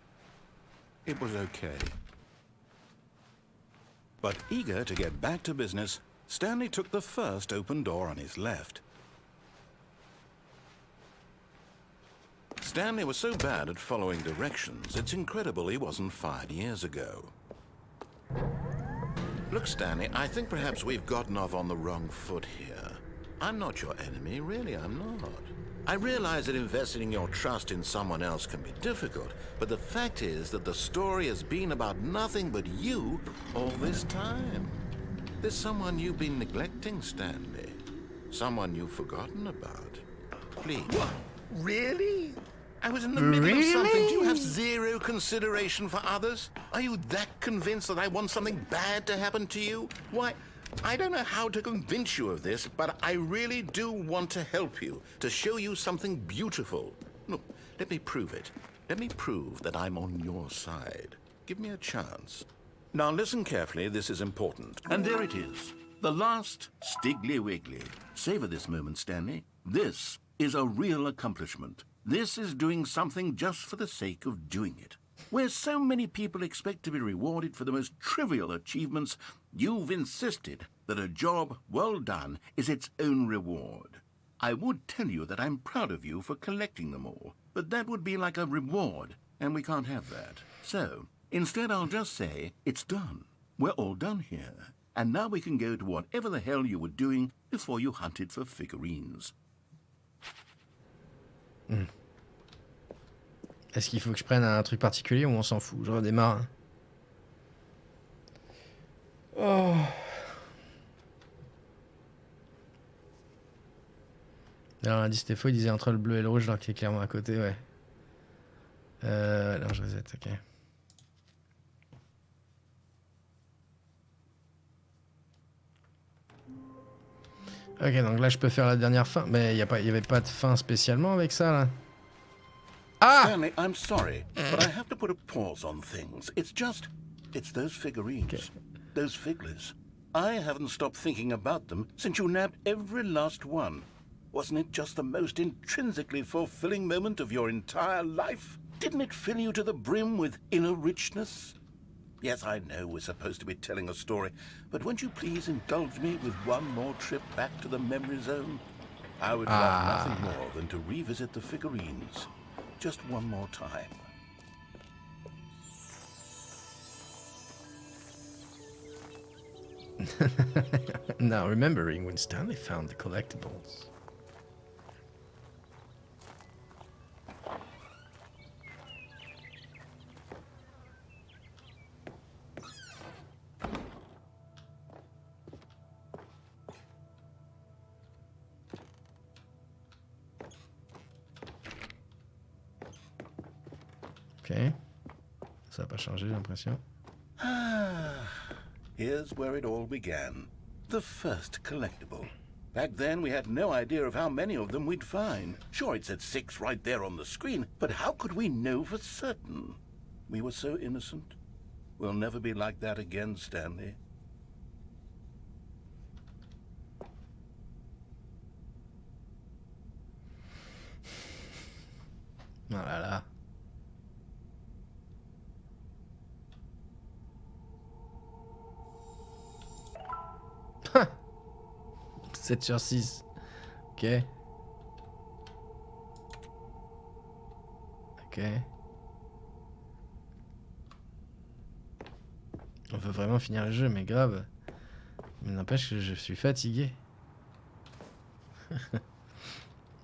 S3: It was okay. But eager to get back to business, Stanley took the first open door on his left. Stanley was so bad at following directions, it's incredible he wasn't fired years ago. Look, Stanley, I think perhaps we've gotten off on the wrong foot here. I'm not your enemy, really, I'm not. I realize that investing your trust in someone else can be difficult, but the fact is that the story has been about nothing but you all this time. There's someone you've been neglecting, Stanley. Someone you've forgotten about. Please. What? Really? I was in the middle of something. Do you have zero consideration for others? Are you that convinced that I want something bad to happen to you? Why, I don't know how to convince you of this, but I really do want to help you, to show you something beautiful. Look, let me prove it. Let me prove that I'm on your side. Give me a chance. Now listen carefully, this is important. And there it is. The last Stiggly Wiggly. Savor this moment, Stanley. This is a real accomplishment. This is doing something just for the sake of doing it. Where so many people expect to be rewarded for the most trivial achievements, you've insisted that a job well done is its own reward. I would tell you that I'm proud of you for collecting them all, but that would be like a reward, and we can't have that. So, instead I'll just say, it's done. We're all done here. And now we can go to whatever the hell you were doing before you hunted for figurines.
S1: Est-ce qu'il faut que je prenne un truc particulier ou on s'en fout? Je redémarre. Oh. Alors, l'indice c'était faux, il disait entre le bleu et le rouge, alors qu'il est clairement à côté, ouais. Alors, je reset, ok. Ok, donc là, je peux faire la dernière fin. Mais il y avait pas de fin spécialement avec ça, là. Ah!
S3: Stanley, I'm sorry, but I have to put a pause on things. It's those figurines.
S1: Okay.
S3: Those figglers. I haven't stopped thinking about them since you nabbed every last one. Wasn't it just the most intrinsically fulfilling moment of your entire life? Didn't it fill you to the brim with inner richness? Yes, I know we're supposed to be telling a story, but won't you please indulge me with one more trip back to the memory zone? I would love nothing more than to revisit the figurines. Just one more time.
S1: Now remembering when Stanley found the collectibles. Ok. Ça n'a pas changé, j'ai l'impression.
S3: Here's where it all began. The first collectible. Back then, we had no idea of how many of them we'd find. Sure, it said 6 right there on the screen, but how could we know for certain? We were so innocent. We'll never be like that again, Stanley.
S1: Oh là là. 7 sur 6. Ok. Ok. On veut vraiment finir le jeu, mais grave. Mais n'empêche que je suis fatigué.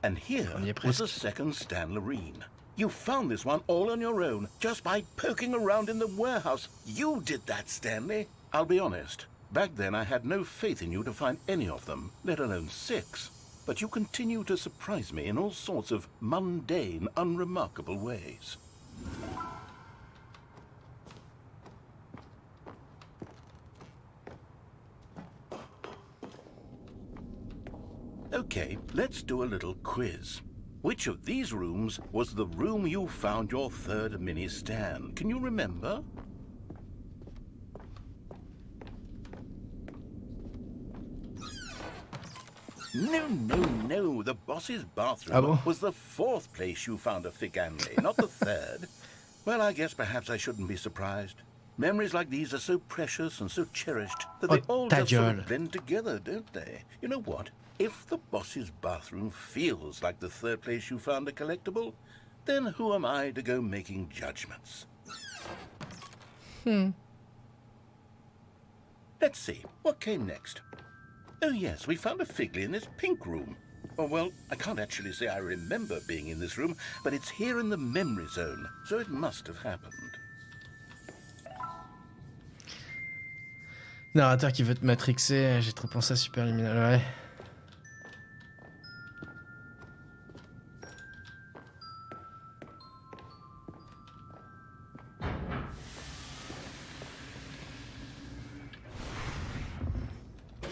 S3: And here
S1: On y est
S3: was
S1: presque.
S3: the second Stanley. You found this one all on your own, just by poking around in the warehouse. You did that, Stanley. I'll be honest. Back then I had no faith in you to find any of them, let alone 6. But you continue to surprise me in all sorts of mundane, unremarkable ways. Okay, let's do a little quiz. Which of these rooms was the room you found your third mini Stan? Can you remember? No. The boss's bathroom
S1: Ah bon?
S3: was the 4th place you found a Stanley, not the 3rd. Well, I guess perhaps I shouldn't be surprised. Memories like these are so precious and so cherished that they all
S1: ta
S3: just sort
S1: gueule.
S3: of blend together, don't they? You know what? If the boss's bathroom feels like the 3rd place you found a collectible, then who am I to go making judgments? Let's see, what came next? Oh yes, we found a Figley in this pink room. Oh well, I can't actually say I remember being in this room, but it's here in the memory zone, so it must have happened.
S1: Narrateur qui veut te matrixer, j'ai trop pensé à Superliminal, ouais.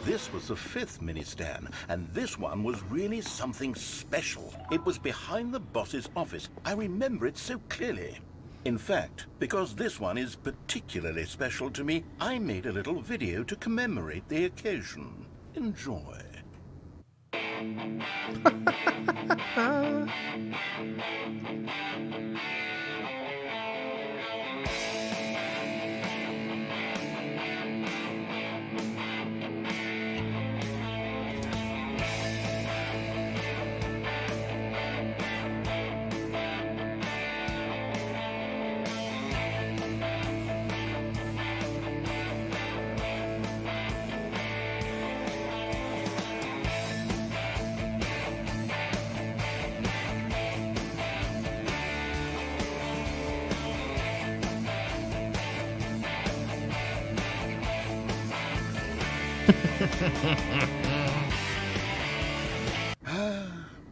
S3: This was the 5th mini Stan, and this one was really something special. It was behind the boss's office. I remember it so clearly. In fact, because this one is particularly special to me, I made a little video to commemorate the occasion. Enjoy.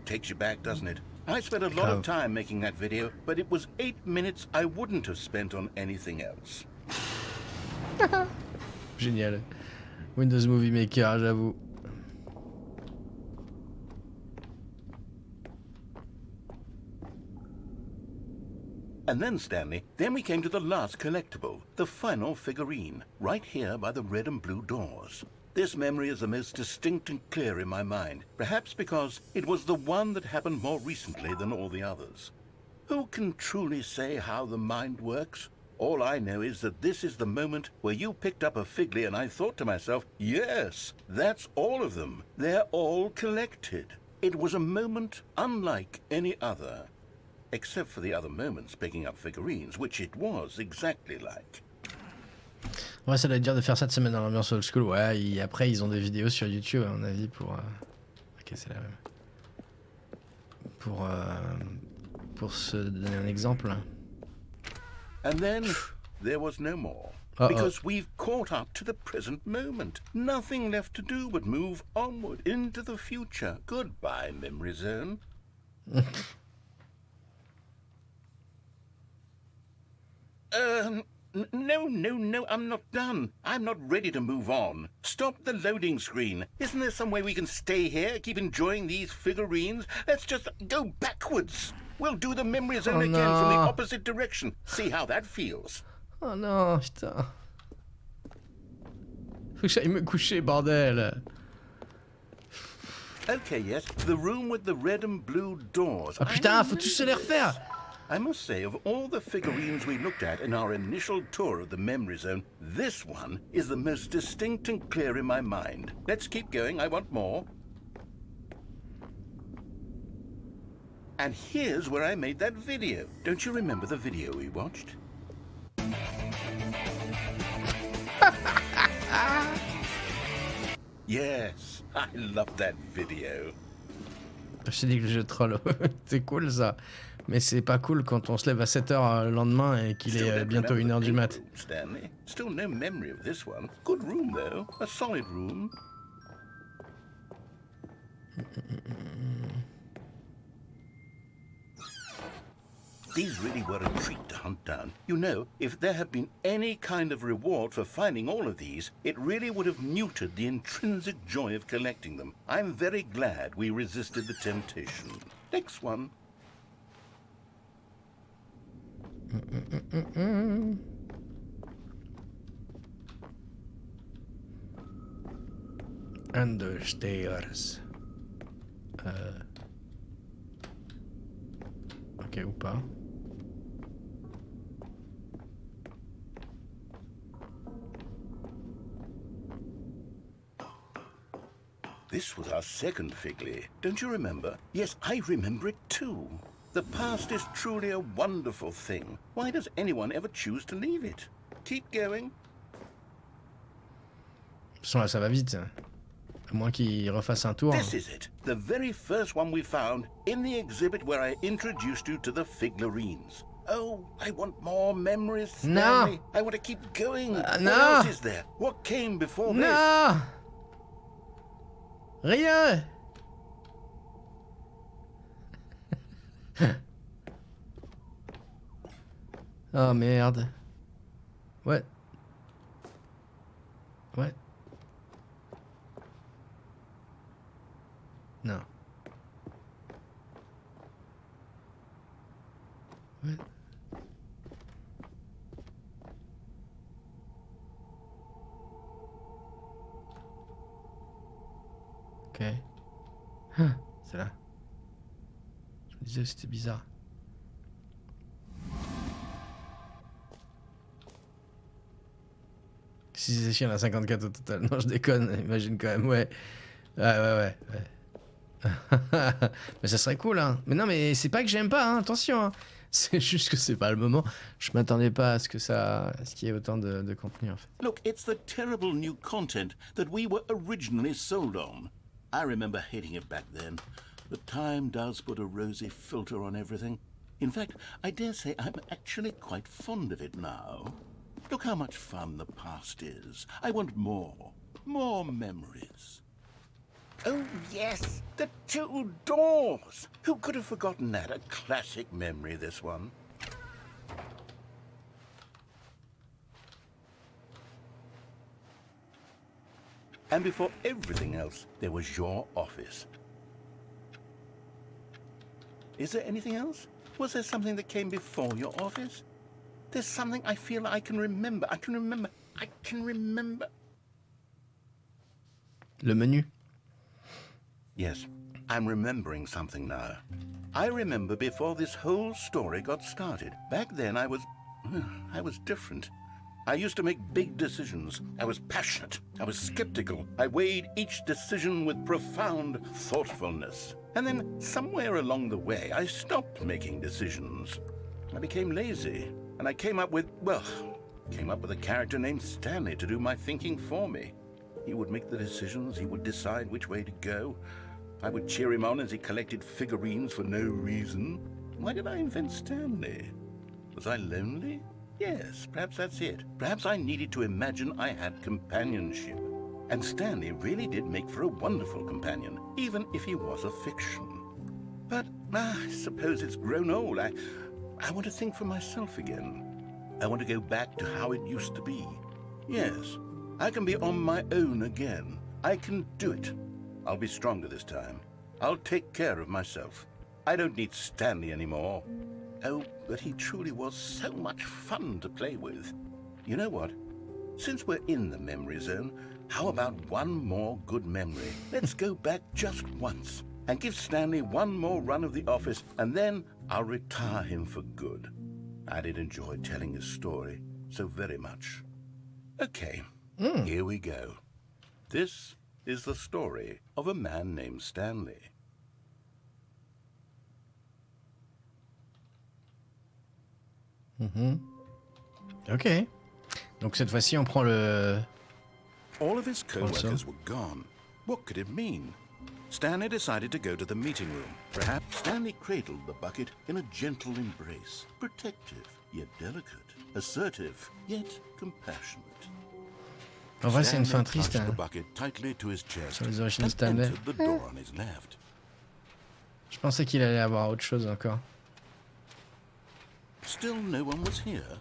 S3: Takes you back, doesn't it? I spent a lot of time making that video, but it was 8 minutes I wouldn't have spent on anything else.
S1: Génial. Windows Movie Maker, j'avoue.
S3: And then, Stanley, then we came to the last collectible, the final figurine, right here by the red and blue doors. This memory is the most distinct and clear in my mind, perhaps because it was the one that happened more recently than all the others. Who can truly say how the mind works? All I know is that this is the moment where you picked up a Figley and I thought to myself, yes, that's all of them. They're all collected. It was a moment unlike any other, except for the other moments picking up figurines, which it was exactly like.
S1: Ouais, ça doit être dur de faire ça de se mettre dans l'ambiance old school. Ouais, et après, ils ont des vidéos sur YouTube, à mon avis, pour... Ok, c'est la même. Pour se donner un exemple.
S3: And then there was no more. Because we've caught up to the present moment. Nothing left to do but move onward into the future. Goodbye, memory zone. No, I'm not done. I'm not ready to move on. Stop the loading screen. Isn't there some way we can stay here, keep enjoying these figurines? Let's just go backwards. We'll do the memory zone again from the opposite direction. See how that feels.
S1: Oh non, putain. Faut que j'aille me coucher, bordel.
S3: Okay, yes, the room with the red and blue doors.
S1: Oh putain, faut tous se les refaire.
S3: I must say, of all the figurines we looked at in our initial tour of the memory zone, this one is the most distinct and clear in my mind. Let's keep going, I want more. And here's where I made that video. Don't you remember the video we watched? Yes, I love that video.
S1: Je t'ai dit que le jeu troll, c'est cool ça. Mais c'est pas cool quand on se lève à 7h le lendemain et qu'il est bientôt 1h du mat.
S3: Stanley, still no memory of this one. Good room though, a solid room. These really were a treat to hunt down. You know, if there had been any kind of reward for finding all of these, it really would have muted the intrinsic joy of collecting them. I'm very glad we resisted the temptation. Next one.
S1: Understairs. Ok, ou pas.
S3: This was our second Figley. Don't you remember? Yes, I remember it too. The past is truly a wonderful thing. Why does anyone ever choose to leave it? Keep going.
S1: Là, ça va vite. À moins qu'il refasse un tour.
S3: This is it. The very first one we found in the exhibit where I introduced you to the figurines. Oh, I want more memories, Stanley.
S1: No.
S3: I want to keep going. What
S1: no.
S3: else is there? What came before this?
S1: Non! Rien! Oh merde. What? What? No. What? Ok. C'est là. Je me disais c'était bizarre. Si c'est chiant, il y en a 54 au total. Non, je déconne, imagine quand même, ouais. Ouais. Mais ça serait cool, hein. Mais non, mais c'est pas que j'aime pas, hein. Attention, hein. C'est juste que c'est pas le moment. Je m'attendais pas à ce qu'il y ait autant de contenu, en fait.
S3: Look, it's the terrible new content that we were originally sold on. I remember hating it back then. The time does put a rosy filter on everything. In fact, I dare say I'm actually quite fond of it now. Look how much fun the past is. I want more memories. Oh, yes, the two doors. Who could have forgotten that? A classic memory, this one. And before everything else, there was your office. Is there anything else? Was there something that came before your office? There's something I feel I can remember. I can remember.
S1: Le menu.
S3: Yes, I'm remembering something now. I remember before this whole story got started. Back then I was different. I used to make big decisions. I was passionate. I was skeptical. I weighed each decision with profound thoughtfulness. And then somewhere along the way, I stopped making decisions. I became lazy. And I came up with a character named Stanley to do my thinking for me. He would make the decisions. He would decide which way to go. I would cheer him on as he collected figurines for no reason. Why did I invent Stanley? Was I lonely? Yes, perhaps that's it. Perhaps I needed to imagine I had companionship. And Stanley really did make for a wonderful companion, even if he was a fiction. But I suppose it's grown old. I want to think for myself again. I want to go back to how it used to be. Yes, I can be on my own again. I can do it. I'll be stronger this time. I'll take care of myself. I don't need Stanley anymore. Oh, but he truly was so much fun to play with. You know what? Since we're in the memory zone, how about one more good memory? Let's go back just once and give Stanley one more run of the office, and then I'll retire him for good. I did enjoy telling his story so very much. Okay, Here we go. This is the story of a man named Stanley.
S1: Ok. Donc cette fois-ci, on prend le...
S3: All of his co-workers were gone. What could it mean? Stanley decided to go to the meeting room. Perhaps Stanley cradled the bucket in a gentle embrace, protective yet delicate, assertive yet compassionate.
S1: En vrai, c'est une fin
S3: Stanley
S1: triste
S3: clutched the
S1: hein,
S3: bucket tightly to his chest
S1: sur les origines de
S3: and
S1: Stanley.
S3: entered the door on his left.
S1: Je pensais qu'il allait avoir autre chose encore.
S3: Still no one was here.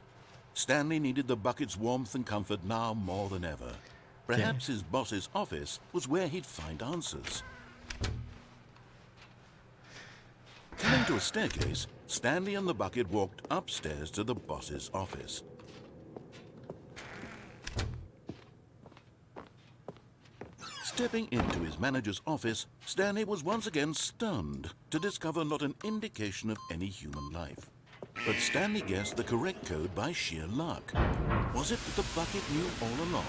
S3: Stanley needed the bucket's warmth and comfort now more than ever. Perhaps his boss's office was where he'd find answers. Coming to a staircase, Stanley and the bucket walked upstairs to the boss's office. Stepping into his manager's office, Stanley was once again stunned to discover not an indication of any human life. But Stanley guessed the correct code by sheer luck. Was it that the bucket knew all along?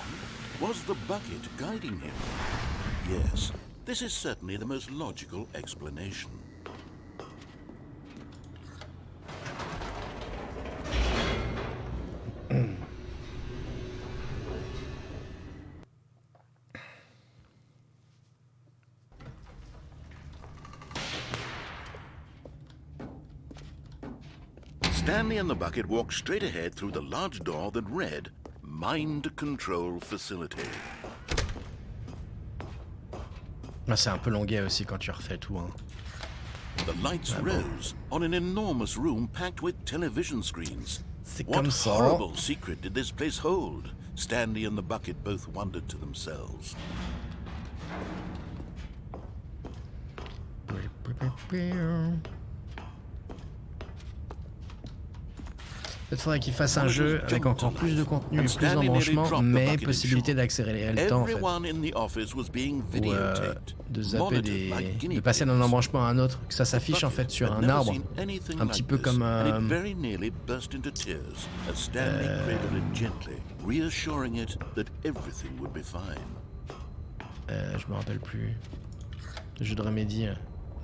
S3: Was the bucket guiding him? Yes, this is certainly the most logical explanation. Stanley and the bucket walked straight ahead through the large door that read, Mind Control Facility.
S1: Ah, c'est un peu longuet aussi quand tu refais tout. Hein.
S3: The lights rose on an enormous room packed with television screens.
S1: C'est
S3: What
S1: comme ça.
S3: horrible secret did this place hold? Stanley and the bucket both wondered to themselves.
S1: Peut-être faudrait qu'il fasse un jeu avec encore plus de contenu et plus d'embranchements, mais possibilité d'accélérer le temps en fait. Ou de zapper de passer d'un embranchement à un autre, que ça s'affiche en fait sur un arbre, un petit peu comme je me rappelle plus. Le jeu de Remedy.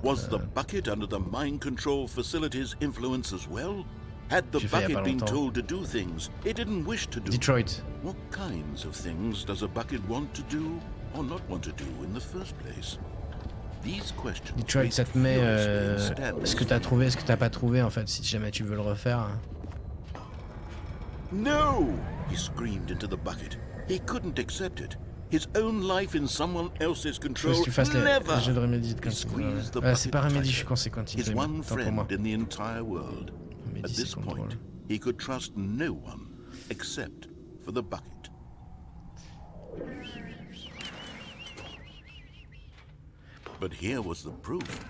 S3: Was the bucket under the mind control facility's influence as well? Had the bucket been told to do things it didn't wish to do?
S1: Detroit.
S3: What kinds of things does a bucket want to do or not want to do in the first place? These questions.
S1: Detroit, ça te met ce que t'as trouvé, ce que t'as pas trouvé en fait, si jamais tu veux le refaire.
S3: No! He screamed into the bucket. He couldn't accept it. His own life in someone else's control.
S1: Faut que tu fasses
S3: never.
S1: Les jeux de Remedy de c'est pas Remedy, je suis conséquent.
S3: His one friend in the entire world. At this point, he could trust no one except for the bucket. But here was the proof.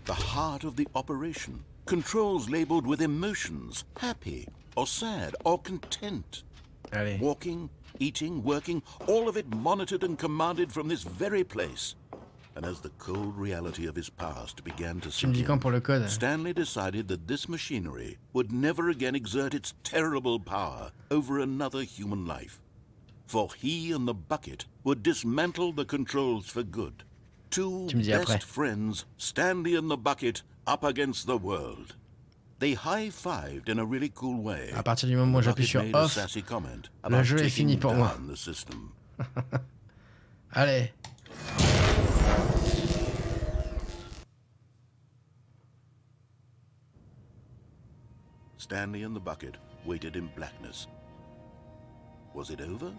S3: The heart of the operation. Controls labeled with emotions, happy or sad or content.
S1: Allez.
S3: Walking, eating, working, all of it monitored and commanded from this very place. And as the cold reality of his past began to sink in, Stanley decided that this machinery would never again exert its terrible power over another human life. For he and the bucket would dismantle the controls for good. Two best friends, Stanley and the bucket, up against the world. They high-fived in a really cool way.
S1: À partir du moment où j'appuie sur off, le jeu est fini pour moi. Allez.
S3: Stanley and the bucket waited in blackness. Was it over?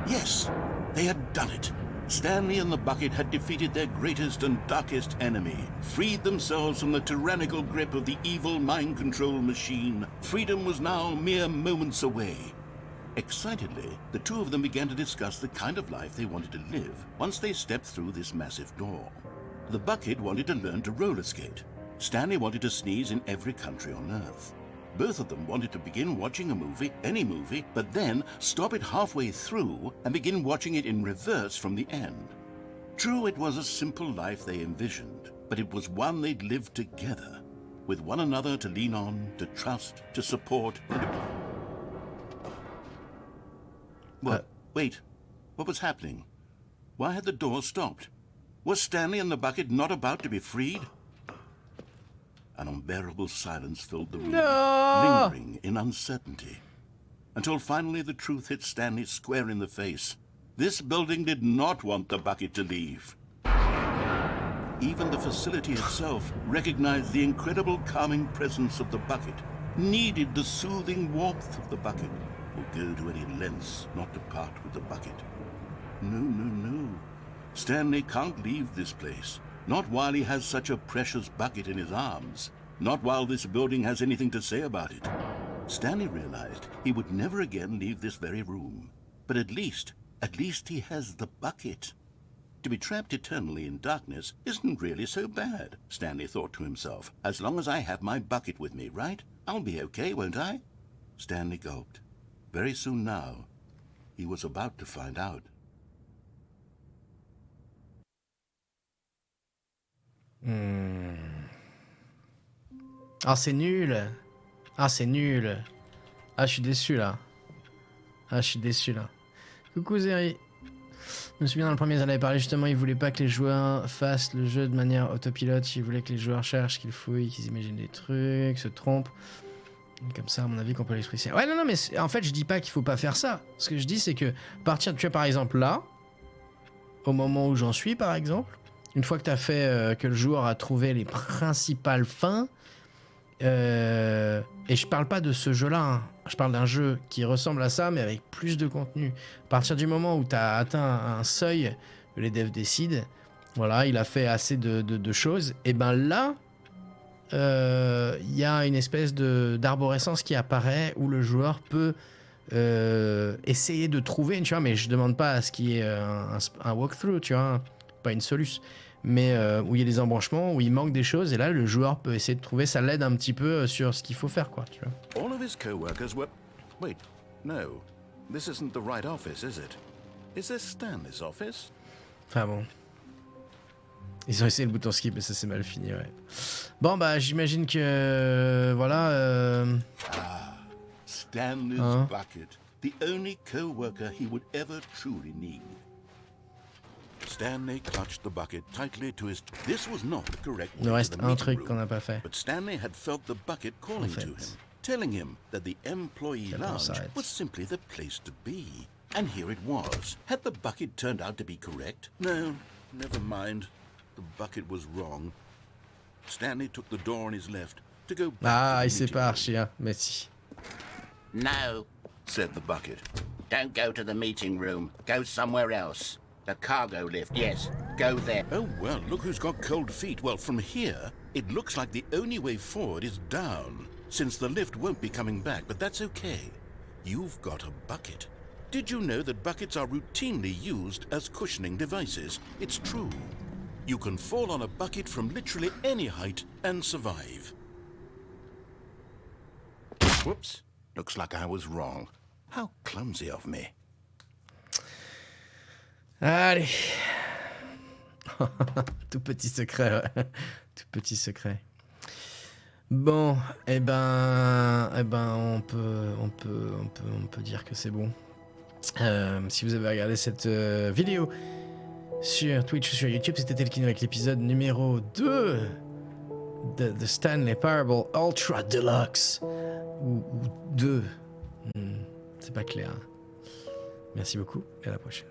S3: Yes, they had done it. Stanley and the bucket had defeated their greatest and darkest enemy, freed themselves from the tyrannical grip of the evil mind control machine. Freedom was now mere moments away. Excitedly, the two of them began to discuss the kind of life they wanted to live once they stepped through this massive door. The bucket wanted to learn to roller skate. Stanley wanted to sneeze in every country on Earth. Both of them wanted to begin watching a movie, any movie, but then stop it halfway through and begin watching it in reverse from the end. True, it was a simple life they envisioned, but it was one they'd lived together, with one another to lean on, to trust, to support, and to... What? Wait, what was happening? Why had the door stopped? Was Stanley and the bucket not about to be freed? An unbearable silence filled the room,
S1: No!
S3: lingering in uncertainty. Until finally the truth hit Stanley square in the face. This building did not want the bucket to leave. Even the facility itself recognized the incredible calming presence of the bucket, needed the soothing warmth of the bucket, would go to any lengths not to part with the bucket. No, no, no. Stanley can't leave this place. Not while he has such a precious bucket in his arms. Not while this building has anything to say about it. Stanley realized he would never again leave this very room. But at least he has the bucket. To be trapped eternally in darkness isn't really so bad, Stanley thought to himself. As long as I have my bucket with me, right? I'll be okay, won't I? Stanley gulped. Very soon now, he was about to find out.
S1: Ah, c'est nul. Ah, c'est nul. Ah, je suis déçu là. Ah, je suis déçu là. Coucou Zeri. Je me souviens dans le premier, ils en avaient parlé justement, ils voulaient pas que les joueurs fassent le jeu de manière autopilote, ils voulaient que les joueurs cherchent, qu'ils fouillent, qu'ils imaginent des trucs, se trompent. Comme ça, à mon avis, qu'on peut l'exprimer. Ouais, non, mais en fait, je dis pas qu'il faut pas faire ça. Ce que je dis, c'est que partir, tu vois, par exemple, là, au moment où j'en suis, par exemple, une fois que t'as fait, que le joueur a trouvé les principales fins, et je parle pas de ce jeu-là, hein. Je parle d'un jeu qui ressemble à ça, mais avec plus de contenu. À partir du moment où t'as atteint un seuil, que les devs décident, voilà, il a fait assez de choses, et ben là, y a une espèce d'arborescence qui apparaît où le joueur peut essayer de trouver, tu vois, mais je demande pas à ce qu'il y ait un walkthrough, tu vois, pas une soluce, mais où il y a des embranchements, où il manque des choses, et là le joueur peut essayer de trouver, ça l'aide un petit peu sur ce qu'il faut faire, quoi, tu vois.
S3: All of his co-workers were... Wait, no. This isn't the right office, is it? Is this Stanley's office?
S1: Enfin bon. Ils ont essayé le bouton skip, mais ça c'est mal fini, ouais. Bon, bah j'imagine que... voilà...
S3: Stanley's bucket. The only co-worker he would ever truly need. Stanley clutched the bucket tightly to his... This was not the correct way
S1: Il nous
S3: to
S1: reste
S3: the
S1: un
S3: meeting
S1: truc
S3: room,
S1: qu'on n'a pas fait.
S3: but Stanley had felt the bucket calling to him, telling him that the employee lounge was simply the place to be. And here it was. Had the bucket turned out to be correct? No, never mind. The bucket was wrong. Stanley took the door on his left to go back to the
S1: il sait
S3: meeting
S1: pas,
S3: room.
S1: Archie, mais si.
S4: No,
S3: Said the bucket.
S4: don't go to the meeting room. Go somewhere else. The cargo lift, yes. Go there.
S3: Oh, well, look who's got cold feet. Well, from here, it looks like the only way forward is down, since the lift won't be coming back, but that's okay. You've got a bucket. Did you know that buckets are routinely used as cushioning devices? It's true. You can fall on a bucket from literally any height and survive. Whoops. Looks like I was wrong. How clumsy of me.
S1: Allez. Tout petit secret, ouais. Tout petit secret. Bon, eh ben, on peut dire que c'est bon. Si vous avez regardé cette vidéo sur Twitch ou sur YouTube, c'était Telkino avec l'épisode numéro 2 de The Stanley Parable Ultra Deluxe. Ou 2. C'est pas clair. Merci beaucoup et à la prochaine.